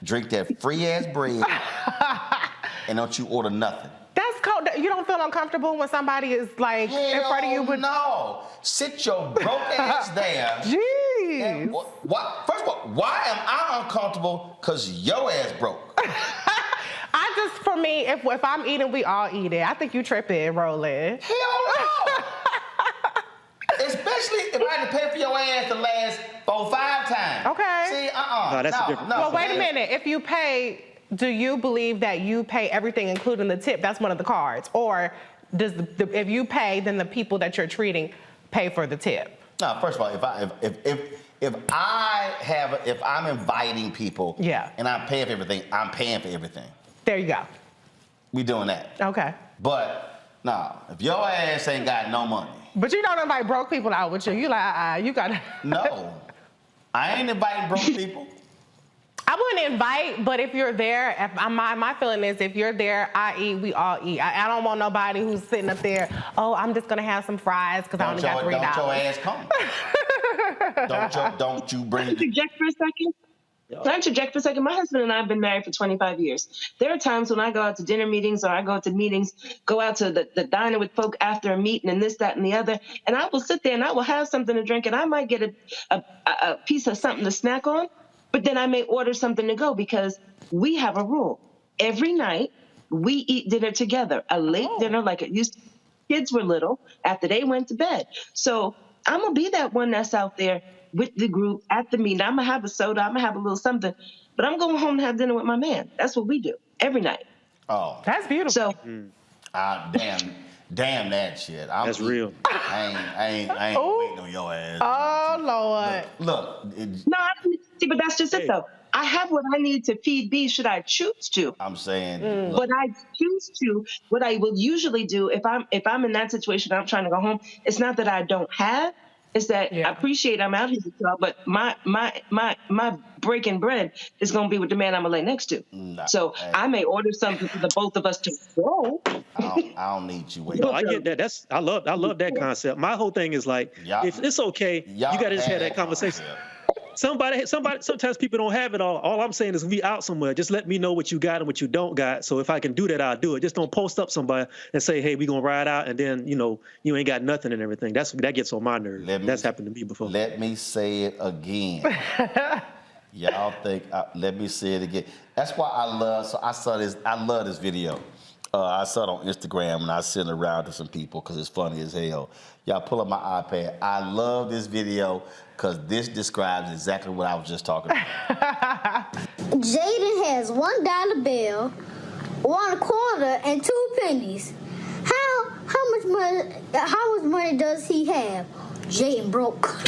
Drink that free ass bread. And don't you order nothing. That's cold. You don't feel uncomfortable when somebody is like in front of you with no. Sit your broke ass there. Jeez. First of all, why am I uncomfortable? Because your ass broke. For me, if I'm eating, we all eat it. I think you tripping, Roland. Hell no. Especially if I had to pay for your ass the last 4-5 times. Okay. See, No, that's a different. Well, wait a minute. If you pay, do you believe that you pay everything, including the tip? That's one of the cards. Or does if you pay, then the people that you're treating pay for the tip? No. First of all, if I'm inviting people, and I'm paying for everything, I'm paying for everything. There you go. We doing that. Okay. But no, if your ass ain't got no money. But you don't invite broke people out with you. You like, you gotta. No, I ain't inviting broke people. I wouldn't invite, but if you're there, my feeling is if you're there, I eat, we all eat. I don't want nobody who's sitting up there, oh, I'm just gonna have some fries because I only got $3. Don't your ass come. Don't you bring it. Interject for a second? Can I interject for a second? My husband and I have been married for 25 years. There are times when I go out to dinner meetings or I go to meetings, go out to the diner with folk after a meeting and this, that, and the other, and I will sit there and I will have something to drink and I might get a piece of something to snack on, but then I may order something to go because we have a rule. Every night, we eat dinner together, a late dinner like it used to. Kids were little after they went to bed. So I'm going to be that one that's out there with the group at the meeting. I'm going to have a soda. I'm going to have a little something. But I'm going home to have dinner with my man. That's what we do every night. Oh. That's beautiful. So, damn that shit. That's real. I ain't waiting on your ass. Oh, Lord. Look. See, but that's just it, though. I have what I need to feed B should I choose to. I'm saying. But I choose to. What I will usually do if I'm in that situation, I'm trying to go home. It's not that I don't have. It's that I appreciate I'm out here with y'all, but my breaking bread is gonna be with the man I'm gonna lay next to. So I may order something for the both of us to roll. I don't need you. No, I get that. I love that concept. My whole thing is like, if it's okay, you gotta just have that conversation. Sometimes people don't have it all. All I'm saying is we out somewhere. Just let me know what you got and what you don't got. So if I can do that, I'll do it. Just don't post up somebody and say, hey, we gonna ride out, and then you ain't got nothing and everything. That gets on my nerves. That's happened to me before. Let me say it again. Y'all think? Let me say it again. That's why I love this video. I saw it on Instagram and I sent it around to some people because it's funny as hell. Y'all pull up my iPad. I love this video because this describes exactly what I was just talking about. Jaden has $1 bill, $1.25, and 2 pennies. How much money does he have? Jaden broke.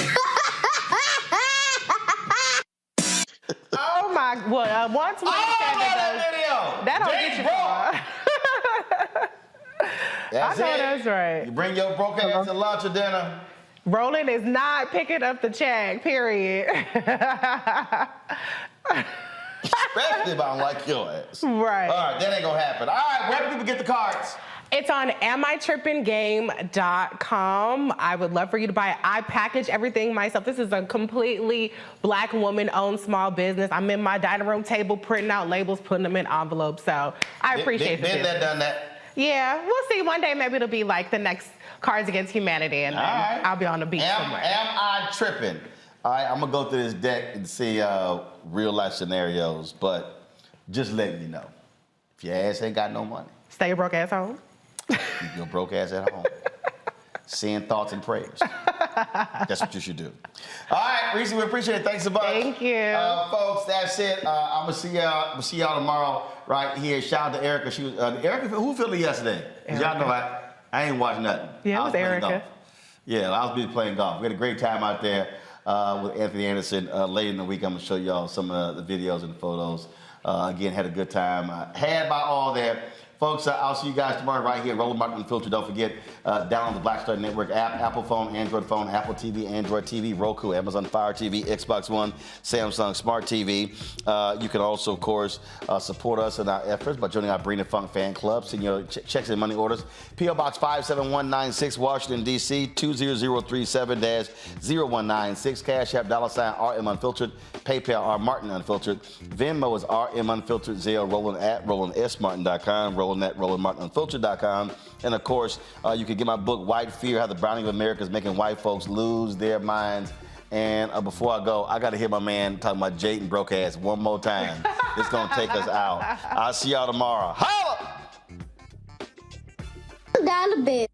Oh my! Well, once we that don't get you far. That's I know it. that's right. You bring your broke ass to lunch or dinner. Roland is not picking up the check, period. Especially if I don't like your ass. Right. All right, that ain't gonna happen. All right, where do people get the cards? It's on amitrippinggame.com. I would love for you to buy it. I package everything myself. This is a completely Black woman-owned small business. I'm in my dining room table printing out labels, putting them in envelopes. So I appreciate it. Been there, done that. Yeah, we'll see. One day maybe it'll be like the next Cards Against Humanity, and then I'll be on the beach somewhere. Am I tripping? All right, I'm going to go through this deck and see real-life scenarios, but just letting you know, if your ass ain't got no money, stay your broke ass home. Keep your broke ass at home. Saying thoughts and prayers. That's what you should do. All right, Reecie, we appreciate it. Thanks so much. Thank you. Folks, that's it. I'm going to see y'all tomorrow right here. Shout out to Erica. She was, Erica, who filled it yesterday? Y'all know I ain't watching nothing. Yeah, it was Erica. Yeah, I was busy playing golf. We had a great time out there with Anthony Anderson. Later in the week, I'm going to show y'all some of the videos and the photos. Again, had a good time. Had by all there. Folks, I'll see you guys tomorrow right here. Roland Martin Unfiltered. Don't forget, download the Black Star Network app, Apple phone, Android phone, Apple TV, Android TV, Roku, Amazon Fire TV, Xbox One, Samsung Smart TV. You can also, of course, support us in our efforts by joining our Breen and Funk fan club. Send your checks and money orders. P.O. Box 57196, Washington, D.C., 20037-0196. Cash App, $RM Unfiltered. PayPal, R Martin Unfiltered. Venmo is RM Unfiltered. Zelle, Roland at RolandSMartin.com. Roland at RolandMartinUnfiltered.com. And of course, you can get my book, White Fear, How the Browning of America is Making White Folks Lose Their Minds. And before I go, I got to hear my man talking about Jaden broke ass one more time. It's going to take us out. I'll see y'all tomorrow. Holla! $1 bill.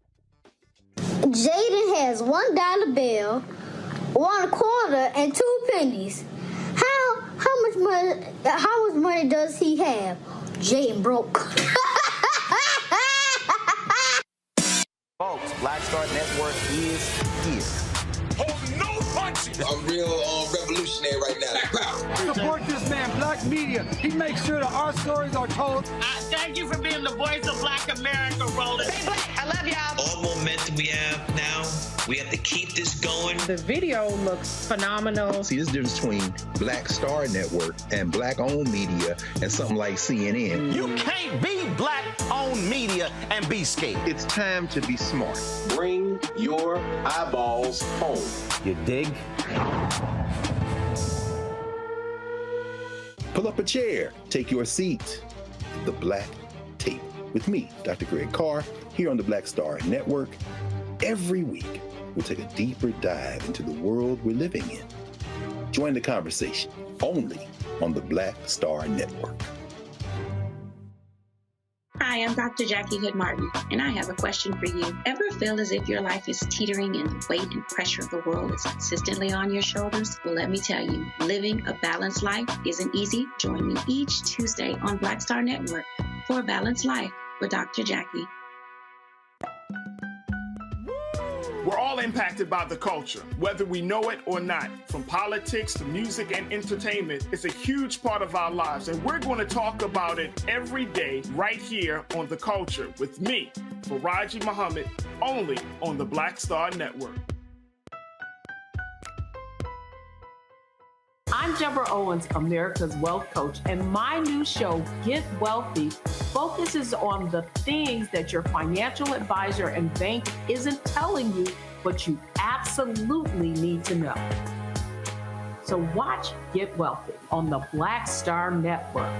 Jaden has $1 bill, 1 quarter, and 2 pennies. How much money does he have? Jaden broke. Folks, Black Star Network is here. Oh, no punches! I'm real revolutionary right now. Support this man, Black Media. He makes sure that our stories are told. Thank you for being the voice of Black America, Roland. Stay Black. I love y'all. All momentum we have now, we have to keep this going. The video looks phenomenal. See, there's a difference between Black Star Network and Black-owned media and something like CNN. You can't be Black-owned media and be scared. It's time to be smart. Bring your eyeballs home. You dig? Pull up a chair. Take your seat. The Black Tape. With me, Dr. Greg Carr, here on the Black Star Network. Every week, we'll take a deeper dive into the world we're living in. Join the conversation only on the Black Star Network. Hi, I'm Dr. Jackie Hood Martin, and I have a question for you. Ever feel as if your life is teetering and the weight and pressure of the world is consistently on your shoulders? Well, let me tell you, living a balanced life isn't easy. Join me each Tuesday on Black Star Network for A Balanced Life with Dr. Jackie. We're all impacted by the culture, whether we know it or not. From politics to music and entertainment, it's a huge part of our lives, and we're going to talk about it every day right here on The Culture with me, Reecie Muhammad, only on the Black Star Network. I'm Deborah Owens, America's Wealth Coach, and my new show, Get Wealthy, focuses on the things that your financial advisor and bank isn't telling you, but you absolutely need to know. So watch Get Wealthy on the Black Star Network.